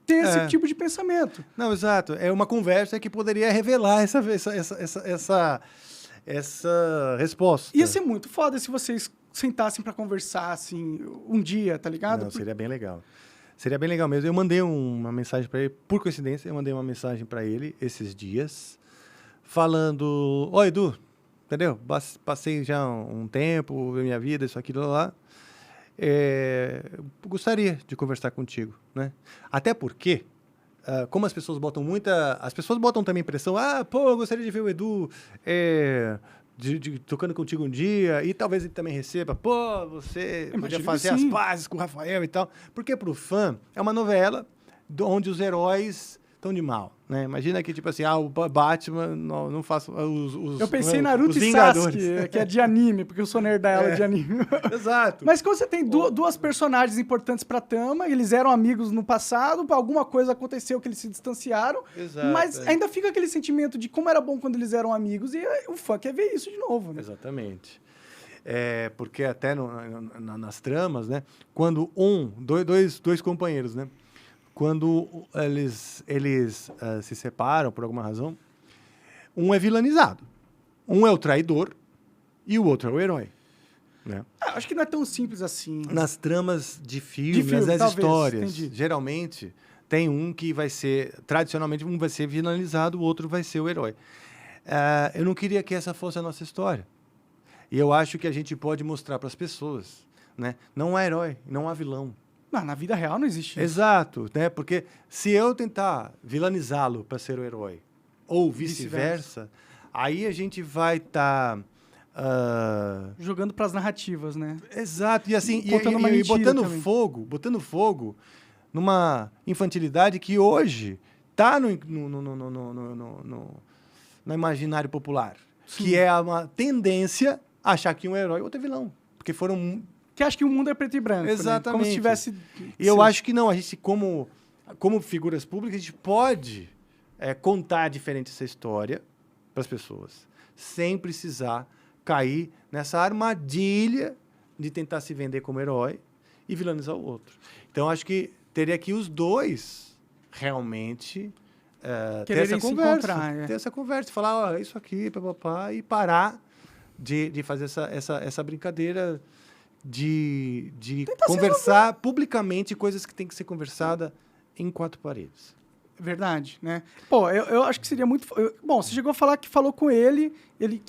ter esse tipo de pensamento. Não, exato. É uma conversa que poderia revelar essa resposta. Ia ser muito foda se vocês sentassem para conversar, assim, um dia, tá ligado? Não, seria bem legal. Seria bem legal mesmo. Eu mandei uma mensagem para ele, por coincidência, eu mandei uma mensagem para ele esses dias, falando, oi, Edu, entendeu? Passei já um tempo, minha vida, isso, aquilo, lá. Gostaria de conversar contigo, né? Até porque, como as pessoas botam as pessoas botam também pressão, eu gostaria de ver o Edu tocando contigo um dia, e talvez ele também receba, você podia fazer as pazes com o Rafael e tal. Porque pro fã, é uma novela onde os heróis tão de mal, né? Imagina que, tipo assim, o Batman não faça os Eu pensei em os Naruto e Vingadores. Sasuke, que é de anime, porque eu sou nerdela de anime. Exato. Mas quando você tem duas personagens importantes pra trama, eles eram amigos no passado, alguma coisa aconteceu que eles se distanciaram, Exato, mas ainda fica aquele sentimento de como era bom quando eles eram amigos, e o fã quer ver isso de novo, né? Exatamente. Porque até nas tramas, né? Quando dois companheiros, né? Quando eles se separam por alguma razão, um é vilanizado. Um é o traidor e o outro é o herói. Né? Acho que não é tão simples assim. Nas tramas de filme, nas talvez, histórias, entendi. geralmente, tem um que vai ser... Tradicionalmente, um vai ser vilanizado, o outro vai ser o herói. Eu não queria que essa fosse a nossa história. E eu acho que a gente pode mostrar para as pessoas, né? Não há herói, não há vilão. Não, na vida real não existe isso. Exato, né? Porque se eu tentar vilanizá-lo para ser o herói, ou vice-versa, aí a gente vai estar... jogando pras narrativas, né? Exato, e assim, Contando uma e mentira botando fogo numa infantilidade que hoje está no imaginário popular. Sim. Que é uma tendência a achar que um herói é outro é vilão. Porque foram... Que acha que o mundo é preto e branco, Exatamente. né? Como se tivesse... E eu acho que não, a gente, como figuras públicas, a gente pode contar diferente essa história para as pessoas, sem precisar cair nessa armadilha de tentar se vender como herói e vilanizar o outro. Então, acho que teria que os dois realmente ter essa conversa. Ter essa conversa, falar, isso aqui, papapá, e parar de fazer essa brincadeira de conversar publicamente coisas que tem que ser conversada em quatro paredes. Verdade, né? Pô, eu acho que seria muito... Bom, você chegou a falar que falou com ele, ele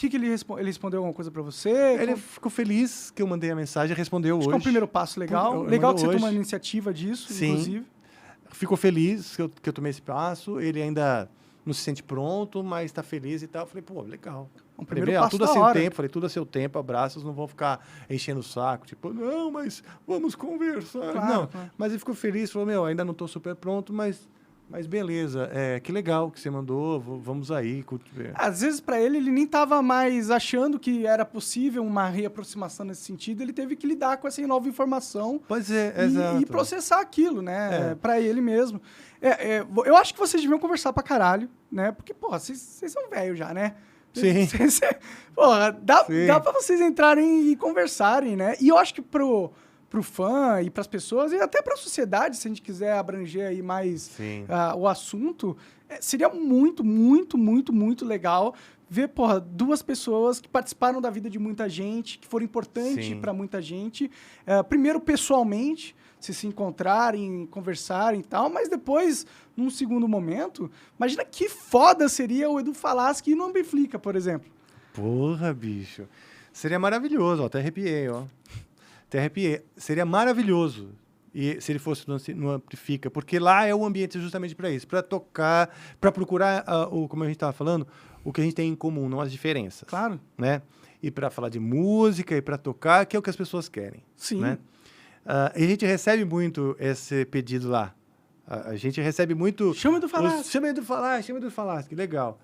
respondeu alguma coisa pra você? Ele ficou feliz que eu mandei a mensagem, respondeu acho hoje. Que é um primeiro passo legal. Legal que você tomou a iniciativa disso, sim, inclusive. Ficou feliz que eu tomei esse passo, ele ainda não se sente pronto, mas está feliz e tal. Eu falei, pô, legal. Um primeiro passo tudo da a seu hora. tempo, falei, tudo a seu tempo, abraços, não vão ficar enchendo o saco, tipo, não, mas vamos conversar. Claro, não, claro. Mas ele ficou feliz, falou, ainda não estou super pronto, mas beleza, que legal que você mandou, vamos aí. Às vezes, para ele nem estava mais achando que era possível uma reaproximação nesse sentido, ele teve que lidar com essa nova informação. Pois exato. E processar aquilo, né? Para ele mesmo. Eu acho que vocês deviam conversar pra caralho, né? Porque, porra, vocês são velhos já, né? Sim. Porra, dá pra vocês entrarem e conversarem, né? E eu acho que pro fã e pras pessoas, e até pra sociedade, se a gente quiser abranger aí mais o assunto, seria muito, muito, muito, muito legal ver, porra, duas pessoas que participaram da vida de muita gente, que foram importantes pra muita gente. Primeiro, pessoalmente, se encontrarem, conversarem e tal, mas depois, num segundo momento, imagina que foda seria o Edu Falaschi no Ampliflica, por exemplo. Porra, bicho. Seria maravilhoso, ó, até arrepiei, ó. Até arrepiei. Seria maravilhoso se ele fosse no Amplifica, porque lá é o ambiente justamente para isso, para tocar, para procurar, como a gente estava falando, o que a gente tem em comum, não as diferenças. Claro. Né? E para falar de música e para tocar, que é o que as pessoas querem. Sim. Né? E a gente recebe muito esse pedido lá. A gente recebe muito... Chama do Falaschi. Chama do Falaschi, que legal.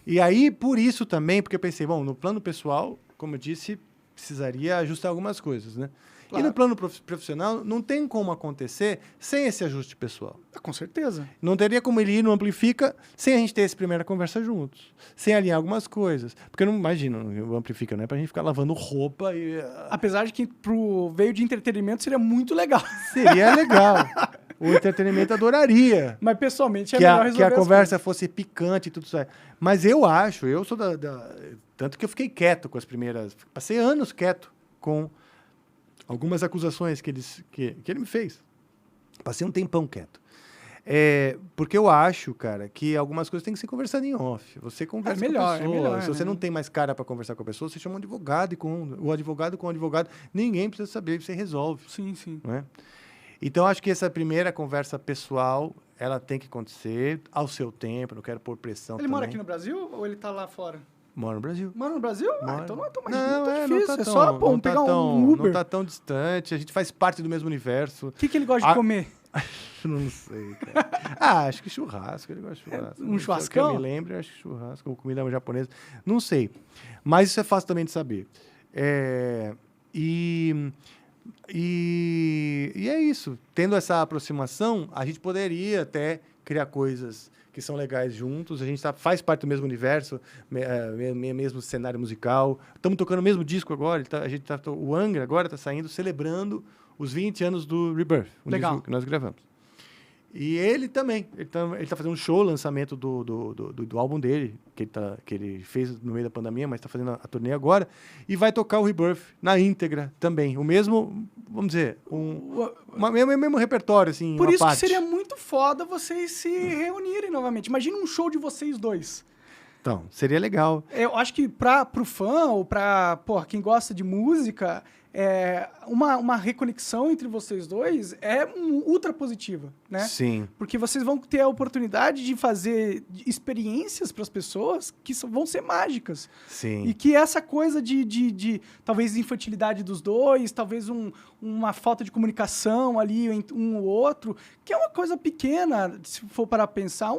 E aí, por isso também, porque eu pensei, bom, no plano pessoal, como eu disse, precisaria ajustar algumas coisas, né? Claro. E no plano profissional, não tem como acontecer sem esse ajuste pessoal. Com certeza. Não teria como ele ir no Amplifica sem a gente ter essa primeira conversa juntos. Sem alinhar algumas coisas. Porque eu não imagino, o Amplifica não é pra gente ficar lavando roupa e... Apesar de que pro veio de entretenimento seria muito legal. Seria legal. O entretenimento adoraria. Mas pessoalmente é melhor resolver que a conversa fosse picante e tudo isso. Mas eu sou tanto que eu fiquei quieto com as primeiras... Passei anos quieto com algumas acusações que ele me fez. Passei um tempão quieto. Porque eu acho, cara, que algumas coisas têm que ser conversadas em off. Você conversa com a pessoa. Melhor, se você não tem mais cara para conversar com a pessoa, você chama um advogado e com o advogado. Ninguém precisa saber, você resolve. Sim, sim. Não é? Então, acho que essa primeira conversa pessoal, ela tem que acontecer ao seu tempo, não quero pôr pressão também. Ele mora aqui no Brasil ou ele tá lá fora? Mora no Brasil. Mora no Brasil? Mora. Então não é tão mais não, difícil. Não tá é só pegar um Uber. Não tá tão distante, a gente faz parte do mesmo universo. O que ele gosta de comer? Não sei, cara. Acho que churrasco, ele gosta de churrasco. Um churrascão? Que eu me lembro, acho que churrasco, ou comida japonesa. Não sei. Mas isso é fácil também de saber. E é isso. Tendo essa aproximação, a gente poderia até criar coisas que são legais juntos. A gente faz parte do mesmo universo, mesmo cenário musical. Estamos tocando o mesmo disco agora. O Angra agora está saindo, celebrando os 20 anos do Rebirth, disco que nós gravamos. E ele também. Ele tá fazendo um show, lançamento do álbum dele, que ele fez no meio da pandemia, mas está fazendo a turnê agora. E vai tocar o Rebirth na íntegra também. O mesmo, vamos dizer, mesmo repertório, assim, Por uma isso parte. que seria muito foda vocês se reunirem novamente. Imagina um show de vocês dois. Então, seria legal. Eu acho que pro fã ou pra quem gosta de música, uma reconexão entre vocês dois é ultra positiva, né? Sim. Porque vocês vão ter a oportunidade de fazer experiências para as pessoas que vão ser mágicas. Sim. E que essa coisa de talvez infantilidade dos dois, talvez uma falta de comunicação ali entre um ou outro, que é uma coisa pequena, se for para pensar,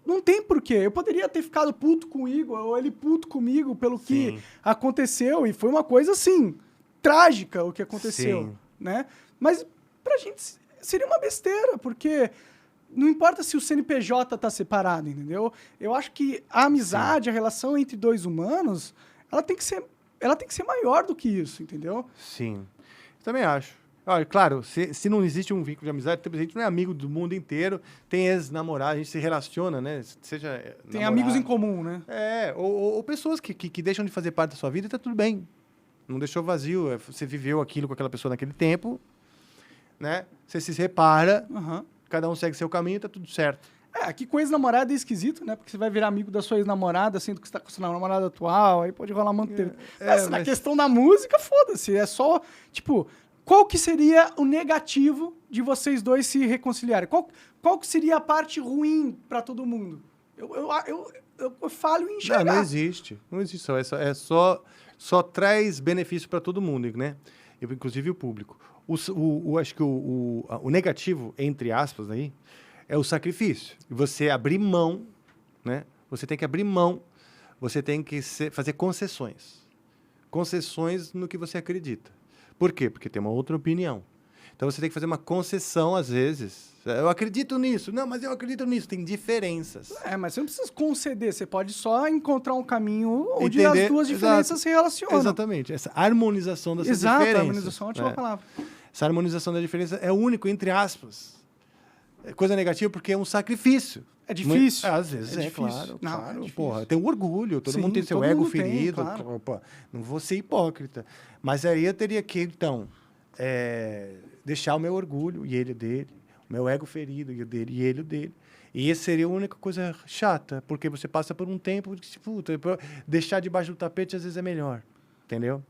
não tem porquê. Eu poderia ter ficado puto com o Igor, ou ele puto comigo pelo que aconteceu, e foi uma coisa, assim, trágica o que aconteceu, né? Mas pra gente seria uma besteira, porque não importa se o CNPJ tá separado, entendeu? Eu acho que a amizade, a relação entre dois humanos, ela tem que ser maior do que isso, entendeu? Sim. Eu também acho. Olha, claro, se não existe um vínculo de amizade, a gente não é amigo do mundo inteiro, tem ex-namorado, a gente se relaciona, né? Seja tem namorado, amigos em comum, né? Ou pessoas que deixam de fazer parte da sua vida e tá tudo bem. Não deixou vazio, você viveu aquilo com aquela pessoa naquele tempo, né? Você se repara, cada um segue seu caminho e tá tudo certo. Que com ex-namorada é esquisito, né? Porque você vai virar amigo da sua ex-namorada, sendo que você tá com a sua namorada atual, aí pode rolar muito tempo. Mas na questão da música, foda-se, é só, tipo... Qual que seria o negativo de vocês dois se reconciliarem? Qual que seria a parte ruim para todo mundo? Eu falho em enxergar. Não existe. Não existe só traz benefício para todo mundo, né? Inclusive o público. Acho que o negativo, entre aspas, aí, é o sacrifício. Você abrir mão, né? Você tem que abrir mão, você tem que fazer concessões. Concessões no que você acredita. Por quê? Porque tem uma outra opinião. Então, você tem que fazer uma concessão, às vezes. Eu acredito nisso. Não, mas eu acredito nisso. Tem diferenças. Mas você não precisa conceder. Você pode só encontrar um caminho onde as duas diferenças se relacionam. Exatamente. Essa harmonização dessas diferenças. Exato, a harmonização é uma ótima palavra. Essa harmonização da diferença é único, entre aspas. É coisa negativa porque é um sacrifício. É difícil. Às vezes, difícil. Claro. Porra, tem um orgulho, todo mundo tem seu ego ferido. Claro. Opa, não vou ser hipócrita. Mas aí eu teria que, então, deixar o meu orgulho e ele o dele, o meu ego ferido e o dele e ele o dele. E essa seria a única coisa chata, porque você passa por um tempo que, puta, deixar debaixo do tapete às vezes é melhor. Entendeu?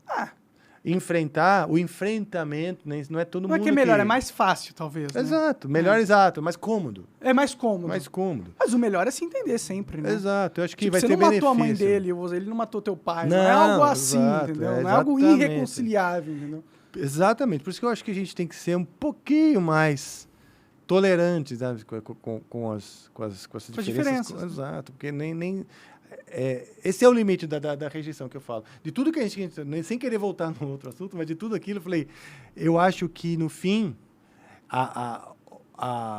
O enfrentamento, não é todo mundo. Não é que é melhor, é mais fácil, talvez. Né? Exato, melhor, exato, mais cômodo. É mais cômodo. Mais cômodo. Mas o melhor é se entender sempre, né? Exato, eu acho que tipo, vai ter benefício. Você benefício. não matou a mãe dele, ele não matou teu pai. Não é algo assim, entendeu? Não é algo irreconciliável, entendeu? Exatamente, por isso que eu acho que a gente tem que ser um pouquinho mais tolerantes, sabe, com as diferenças. Exato, porque esse é o limite da rejeição que eu falo. De tudo que a gente, sem querer voltar no outro assunto, mas de tudo aquilo, eu falei, eu acho que no fim,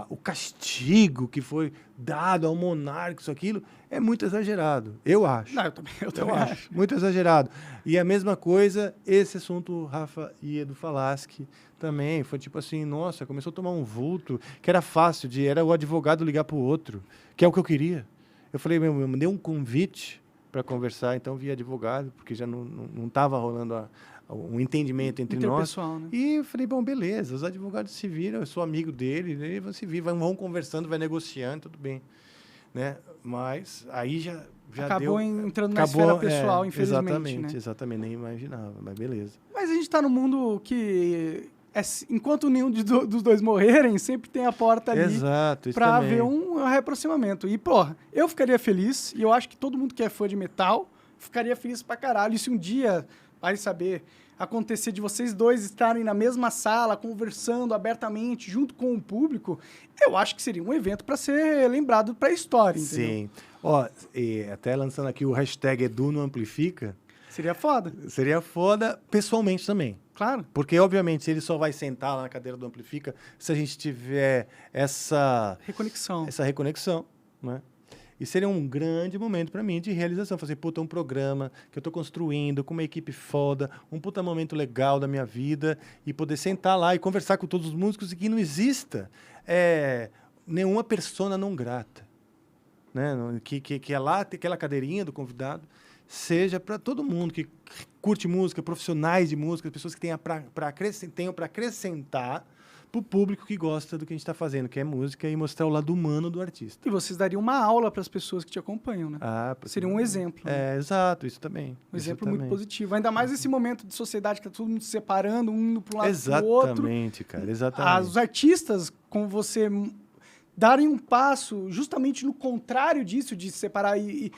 o castigo que foi dado ao monarca, isso, aquilo, é muito exagerado. Eu acho. Não, eu também acho. Muito exagerado. E a mesma coisa, esse assunto, Rafa e Edu Falaschi também, foi tipo assim, nossa, começou a tomar um vulto, que era fácil, era o advogado ligar pro outro, que é o que eu queria. Eu falei, eu mandei um convite para conversar, então via advogado, porque já não estava rolando um entendimento entre nós. Né? E eu falei, bom, beleza, os advogados se viram, eu sou amigo dele, vão se vir, vão conversando, vai negociando, tudo bem. Né? Mas aí já acabou entrando na esfera pessoal, infelizmente. Exatamente, nem imaginava, mas beleza. Mas a gente está num mundo que... enquanto nenhum dos dois morrerem, sempre tem a porta ali para haver um reaproximamento. E, porra, eu ficaria feliz, e eu acho que todo mundo que é fã de metal ficaria feliz pra caralho. E se um dia vai saber, acontecer de vocês dois estarem na mesma sala, conversando abertamente, junto com o público, eu acho que seria um evento para ser lembrado para a história, entendeu? Sim. Ó, e até lançando aqui o hashtag Edu não amplifica. Seria foda. Seria foda pessoalmente também. Claro. Porque, obviamente, ele só vai sentar lá na cadeira do Amplifica se a gente tiver essa reconexão, né? E seria um grande momento para mim de realização. Fazer, puta, um programa que eu tô construindo com uma equipe foda, um puta momento legal da minha vida e poder sentar lá e conversar com todos os músicos e que não exista nenhuma persona não grata, né? Que é lá, tem aquela cadeirinha do convidado, seja para todo mundo que curte música, profissionais de música, pessoas que tenham para acrescentar para o público que gosta do que a gente está fazendo, que é música, e mostrar o lado humano do artista. E vocês dariam uma aula para as pessoas que te acompanham, né? Seria um exemplo. Né? Exato, isso também. Um exemplo muito positivo. Ainda mais nesse momento de sociedade que está todo mundo se separando, um indo para um lado para o outro. Exatamente, cara, exatamente. Os artistas, como você darem um passo justamente no contrário disso, de se separar e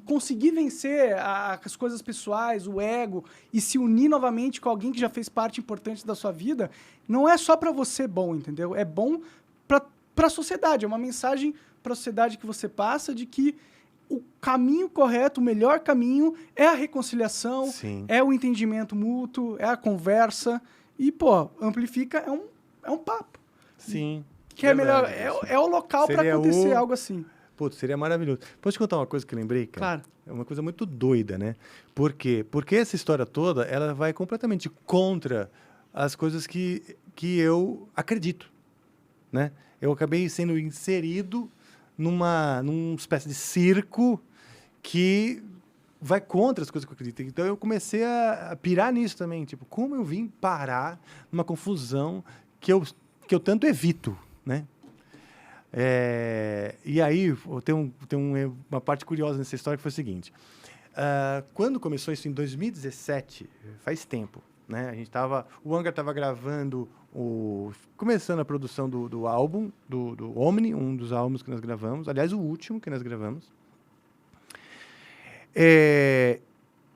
conseguir vencer as coisas pessoais, o ego, e se unir novamente com alguém que já fez parte importante da sua vida, não é só para você bom, entendeu? É bom para a sociedade, é uma mensagem para a sociedade que você passa de que o caminho correto, o melhor caminho é a reconciliação, Sim. É o entendimento mútuo, é a conversa, e, pô, Amplifica é um papo. Sim. Que é melhor, é o local para acontecer algo assim. Putz, seria maravilhoso. Posso te contar uma coisa que eu lembrei, cara? Claro. É uma coisa muito doida, né? Por quê? Porque essa história toda, ela vai completamente contra as coisas que eu acredito, né? Eu acabei sendo inserido numa espécie de circo que vai contra as coisas que eu acredito. Então, eu comecei a pirar nisso também. Tipo, como eu vim parar numa confusão que eu tanto evito, né? E aí, tem uma parte curiosa nessa história que foi o seguinte. Quando começou isso em 2017, faz tempo, né? O Angra estava gravando, começando a produção do álbum, do Omni, um dos álbuns que nós gravamos. Aliás, o último que nós gravamos.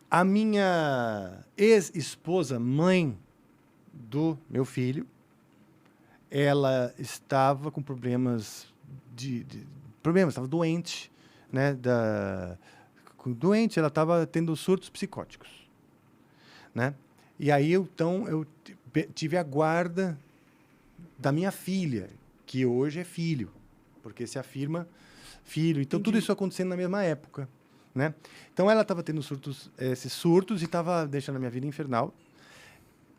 A minha ex-esposa, mãe do meu filho, ela estava com problemas estava doente, né? Doente, ela estava tendo surtos psicóticos, né? E aí, então, eu tive a guarda da minha filha, que hoje é filho, porque se afirma filho. Então, tudo isso acontecendo na mesma época, né? Então, ela estava tendo esses surtos e estava deixando a minha vida infernal.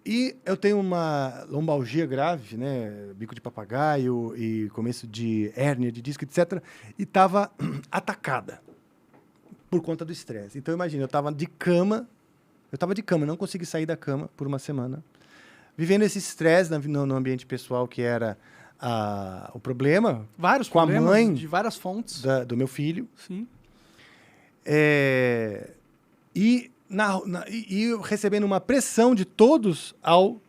E eu tenho uma lombalgia grave, né? Bico de papagaio e começo de hérnia de disco, etc. E estava atacada por conta do estresse. Então, imagina, eu estava de cama, não consegui sair da cama por uma semana, vivendo esse estresse no ambiente pessoal, que era o problema. Vários com problemas, a mãe de várias fontes. Do meu filho. Sim. E eu recebendo uma pressão de todos ao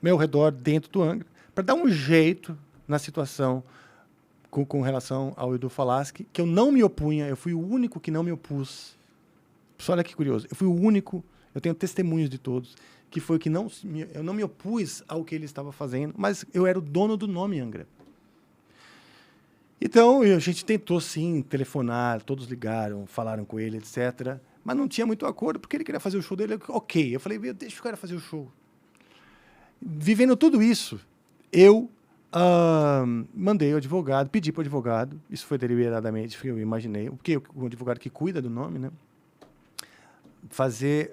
meu redor, dentro do Angra, para dar um jeito na situação com relação ao Edu Falaschi, que eu não me opunha, eu fui o único que não me opus. Só olha que curioso, eu fui o único, eu tenho testemunhos de todos, que foi que eu não me opus ao que ele estava fazendo, mas eu era o dono do nome Angra. Então, a gente tentou, sim, telefonar, todos ligaram, falaram com ele, etc., mas não tinha muito acordo, porque ele queria fazer o show dele. Ok. Eu falei, deixa o cara fazer o show. Vivendo tudo isso, eu mandei o advogado, pedi para o advogado, isso foi deliberadamente, eu imaginei, porque o advogado que cuida do nome, né, fazer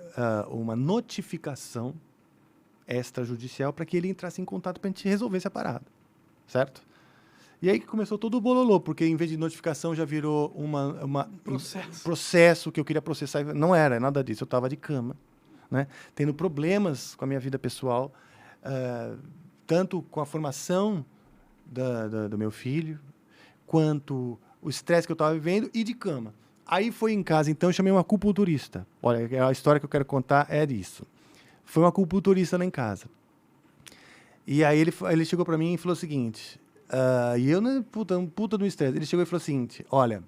uma notificação extrajudicial para que ele entrasse em contato para a gente resolver essa parada, certo? E aí que começou todo o bololô, porque em vez de notificação já virou processo que eu queria processar. Não era nada disso, eu estava de cama, né? Tendo problemas com a minha vida pessoal, tanto com a formação do meu filho, quanto o estresse que eu estava vivendo e de cama. Aí foi em casa, então eu chamei uma acupunturista. Olha, a história que eu quero contar é disso. Foi uma acupunturista lá em casa. E aí ele chegou para mim e falou o seguinte... e eu, né, puta do estresse. Ele chegou e falou o seguinte: olha,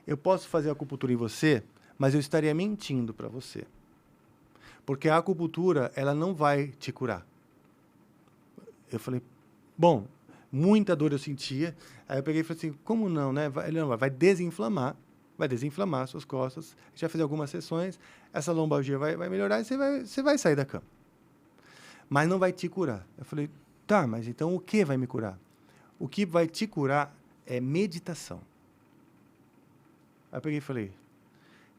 eu posso fazer acupuntura em você, mas eu estaria mentindo para você. Porque a acupuntura, ela não vai te curar. Eu falei, bom, muita dor eu sentia. Aí eu peguei e falei assim, como não, né? Ele não vai desinflamar as suas costas. A gente vai fazer algumas sessões, essa lombalgia vai melhorar e você vai sair da cama. Mas não vai te curar. Eu falei, tá, mas então o que vai me curar? O que vai te curar é meditação. Aí eu peguei e falei,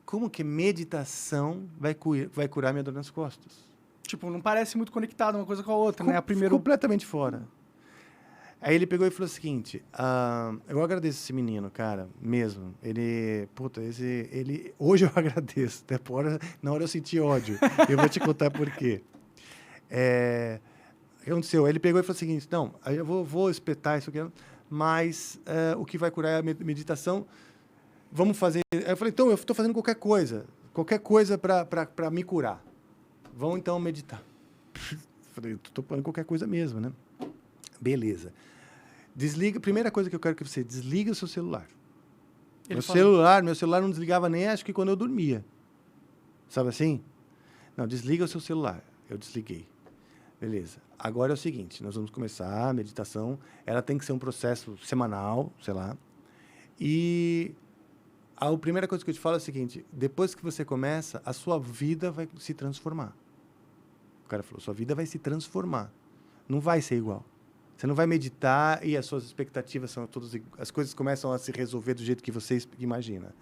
como que meditação vai curar minha dor nas costas? Tipo, não parece muito conectado uma coisa com a outra, né? Completamente fora. Aí ele pegou e falou o seguinte, eu agradeço esse menino, cara, mesmo. Ele, hoje eu agradeço, até na hora eu senti ódio. Eu vou te contar por quê. O que aconteceu? Ele pegou e falou o seguinte, não, aí eu vou espetar isso aqui, mas o que vai curar é a meditação. Vamos fazer... Aí eu falei, então, eu estou fazendo qualquer coisa para me curar. Vão, então, meditar. Falei, estou fazendo qualquer coisa mesmo, né? Beleza. Desliga, primeira coisa que eu quero que você desliga o seu celular. Meu celular não desligava nem, acho que quando eu dormia. Sabe assim? Não, desliga o seu celular. Eu desliguei. Beleza. Agora é o seguinte, nós vamos começar a meditação. Ela tem que ser um processo semanal, sei lá. E... a primeira coisa que eu te falo é o seguinte, depois que você começa, a sua vida vai se transformar. O cara falou, sua vida vai se transformar. Não vai ser igual. Você não vai meditar e as suas expectativas são todas... as coisas começam a se resolver do jeito que você imagina.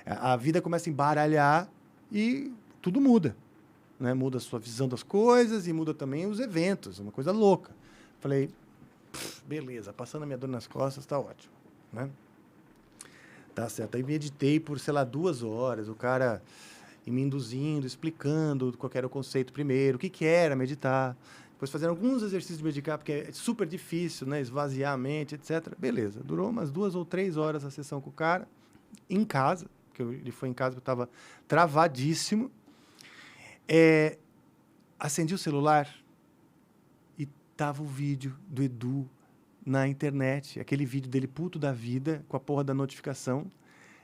A vida começa a embaralhar e tudo muda. Né? Muda a sua visão das coisas e muda também os eventos. Uma coisa louca. Falei, beleza, passando a minha dor nas costas, está ótimo. Né? Tá certo. Aí meditei por, 2 horas, o cara me induzindo, explicando qual era o conceito primeiro, o que era meditar, depois fazendo alguns exercícios de meditar, porque é super difícil, né, esvaziar a mente, etc. Beleza, durou umas 2 ou 3 horas a sessão com o cara, em casa, porque ele foi em casa, eu estava travadíssimo. Acendi o celular e tava o vídeo do Edu na internet, aquele vídeo dele puto da vida, com a porra da notificação,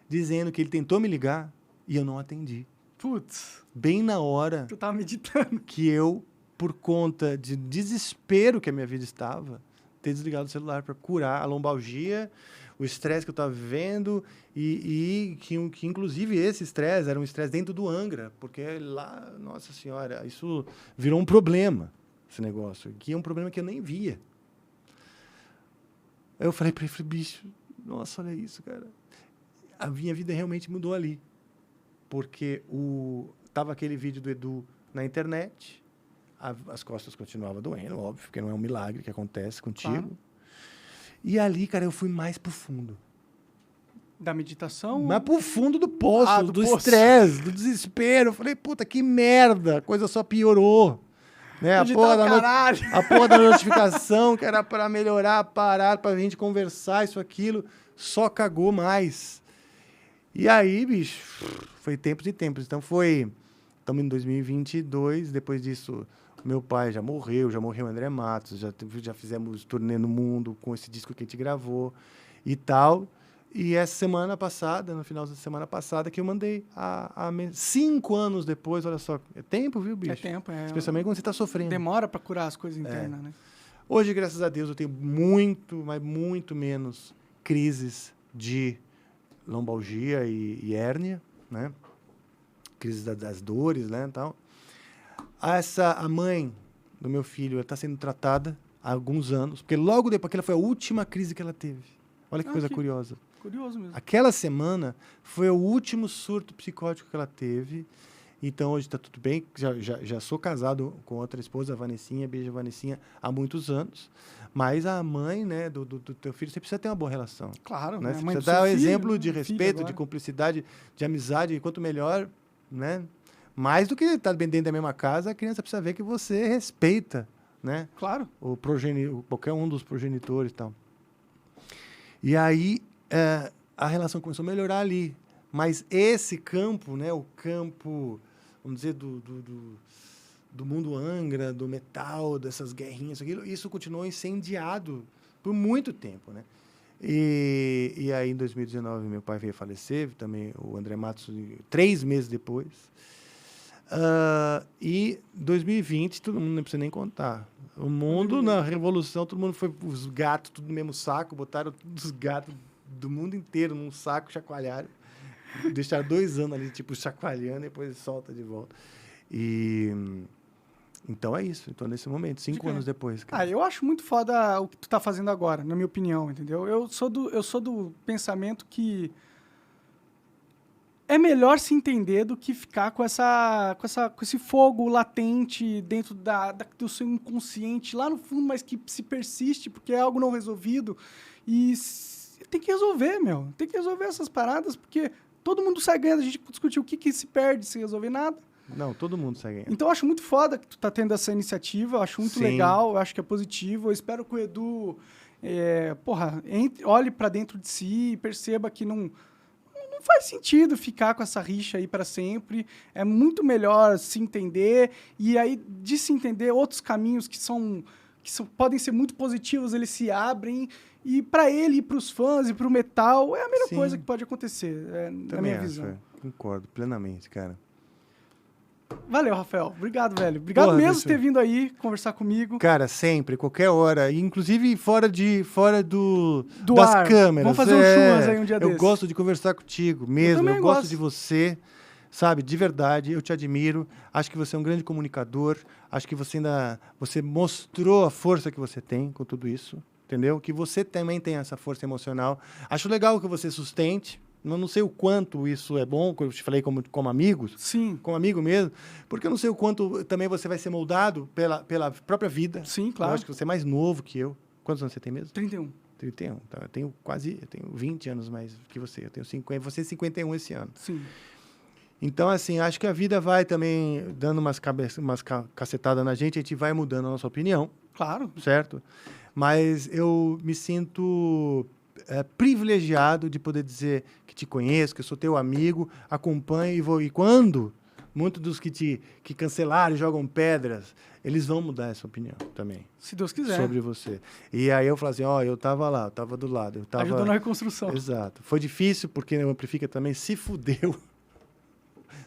dizendo que ele tentou me ligar e eu não atendi. Putz. Bem na hora... tu tava meditando. Que eu, por conta de desespero que a minha vida estava, ter desligado o celular para curar a lombalgia, o estresse que eu estava vivendo e que inclusive esse estresse era um estresse dentro do Angra, porque lá, nossa senhora, isso virou um problema, esse negócio, que é um problema que eu nem via. Aí eu falei para ele, bicho, nossa, olha isso, cara. A minha vida realmente mudou ali. Porque tava aquele vídeo do Edu na internet, as costas continuavam doendo, óbvio, porque não é um milagre que acontece contigo. Claro. E ali, cara, eu fui mais pro fundo. Da meditação? Mais pro fundo do poço, do estresse, do desespero. Eu falei, puta, que merda, a coisa só piorou. Né? A porra da notificação, que era para melhorar, parar, pra gente conversar, isso, aquilo, só cagou mais. E aí, bicho, foi tempos e tempos. Então estamos em 2022, depois disso, meu pai já morreu o André Matos, já fizemos turnê no mundo com esse disco que a gente gravou e tal. E essa semana passada, no final da semana passada, que eu mandei 5 anos depois, olha só, é tempo, viu, bicho? É tempo, é. Especialmente quando você está sofrendo. Demora para curar as coisas internas, né? Hoje, graças a Deus, eu tenho mas muito menos crises de lombalgia e hérnia, né? Crises das dores, né, tal. A mãe do meu filho está sendo tratada há alguns anos, porque logo depois, aquela foi a última crise que ela teve. Olha que coisa curiosa. Curioso mesmo. Aquela semana foi o último surto psicótico que ela teve. Então, hoje está tudo bem. Já sou casado com outra esposa, a Vanessinha, beijo a Vanessinha, há muitos anos. Mas a mãe, né, do teu filho, você precisa ter uma boa relação. Claro, né? Você precisa dar um exemplo de respeito, de cumplicidade, de amizade. E quanto melhor, né? Mais do que estar dentro da mesma casa, a criança precisa ver que você respeita, né? Claro. Qualquer um dos progenitores e tal. E aí, a relação começou a melhorar ali. Mas esse campo, né, o campo, vamos dizer, do mundo Angra, do metal, dessas guerrinhas, isso continuou incendiado por muito tempo, né? E aí, em 2019, meu pai veio a falecer, também o André Matos, 3 meses depois. E 2020, todo mundo não precisa nem contar. O mundo, na Revolução, todo mundo foi os gatos, tudo no mesmo saco, botaram todos os gatos do mundo inteiro num saco, chacoalharam. Deixaram 2 anos ali, tipo, chacoalhando, e depois solta de volta. Então é isso. Então, nesse momento, 5 anos depois. Cara. Eu acho muito foda o que tu tá fazendo agora, na minha opinião, entendeu? Eu sou do pensamento que é melhor se entender do que ficar com esse fogo latente dentro do seu inconsciente, lá no fundo, mas que se persiste, porque é algo não resolvido. E tem que resolver, meu. Tem que resolver essas paradas, porque todo mundo sai ganhando. A gente discutiu o que se perde se resolver nada. Não, todo mundo sai ganhando. Então, eu acho muito foda que tu tá tendo essa iniciativa. Eu acho muito legal. Eu acho que é positivo. Eu espero que o Edu, olhe pra dentro de si e perceba que não faz sentido ficar com essa rixa aí para sempre. É muito melhor se entender. E aí, de se entender, outros caminhos que podem ser muito positivos, eles se abrem. E para ele, e para os fãs, e para o metal, é a melhor coisa que pode acontecer, na minha visão. Concordo plenamente, cara. Valeu, Rafael. Obrigado, velho. Obrigado mesmo por ter vindo aí conversar comigo. Cara, sempre, qualquer hora. Inclusive fora das ar. câmeras. Vamos fazer um churras aí um dia desse. Eu gosto de conversar contigo mesmo. Eu gosto de você, sabe? De verdade, eu te admiro. Acho que você é um grande comunicador. Acho que você mostrou a força que você tem com tudo isso. Entendeu? Que você também tem essa força emocional. Acho legal que você sustente. Não sei o quanto isso é bom, como eu te falei, como amigos. Sim. Como amigo mesmo. Porque eu não sei o quanto também você vai ser moldado pela própria vida. Sim, claro. Eu acho que você é mais novo que eu. Quantos anos você tem mesmo? 31. 31. Então, eu tenho 20 anos mais que você. Eu tenho 50. Você 51 esse ano. Sim. Então, assim, acho que a vida vai também dando umas cacetadas na gente. A gente vai mudando a nossa opinião. Claro. Certo? Mas eu me sinto privilegiado de poder dizer que te conheço, que eu sou teu amigo, acompanho e quando muitos dos que cancelaram, jogam pedras, eles vão mudar essa opinião também. Se Deus quiser. Sobre você. E aí eu falo assim, eu tava lá, eu tava do lado. Eu tava... Ajudou na reconstrução. Exato. Foi difícil porque o Amplifica também se fudeu.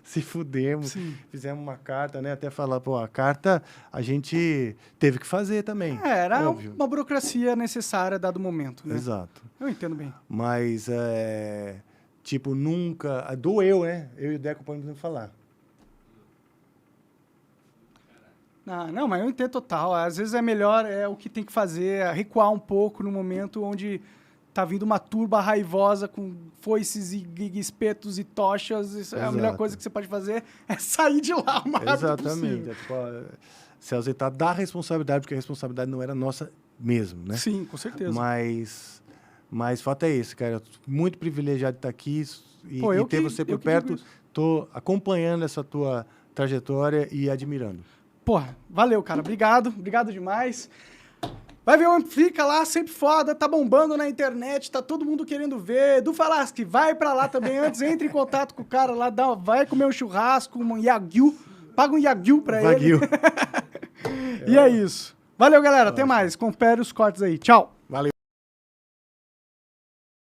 Se fudemos, Sim. Fizemos uma carta, né? Até falar, a carta a gente teve que fazer também. Era óbvio. Uma burocracia necessária dado o momento, né? Exato. Eu entendo bem. Mas, nunca... Doeu, né? Eu e o Deco podemos falar. Não, mas eu entendo total. Às vezes é melhor o que tem que fazer, recuar um pouco no momento onde tá vindo uma turba raivosa com foices e espetos e tochas. Isso é a melhor coisa que você pode fazer, é sair de lá o mais rápido possível. Exatamente. Se ausentar da responsabilidade, porque a responsabilidade não era nossa mesmo, né? Sim, com certeza. Mas o fato é esse, cara. Eu tô muito privilegiado de estar aqui e ter você por perto. Tô acompanhando essa tua trajetória e admirando. Porra, valeu, cara. Obrigado demais. Vai ver o Amplifica lá, sempre foda, tá bombando na internet, tá todo mundo querendo ver. Edu Falaschi, vai pra lá também antes, entre em contato com o cara lá, vai comer um churrasco, um Yagyu, paga um Yagyu pra ele. E é isso. Valeu, galera, até mais. Confere os cortes aí. Tchau.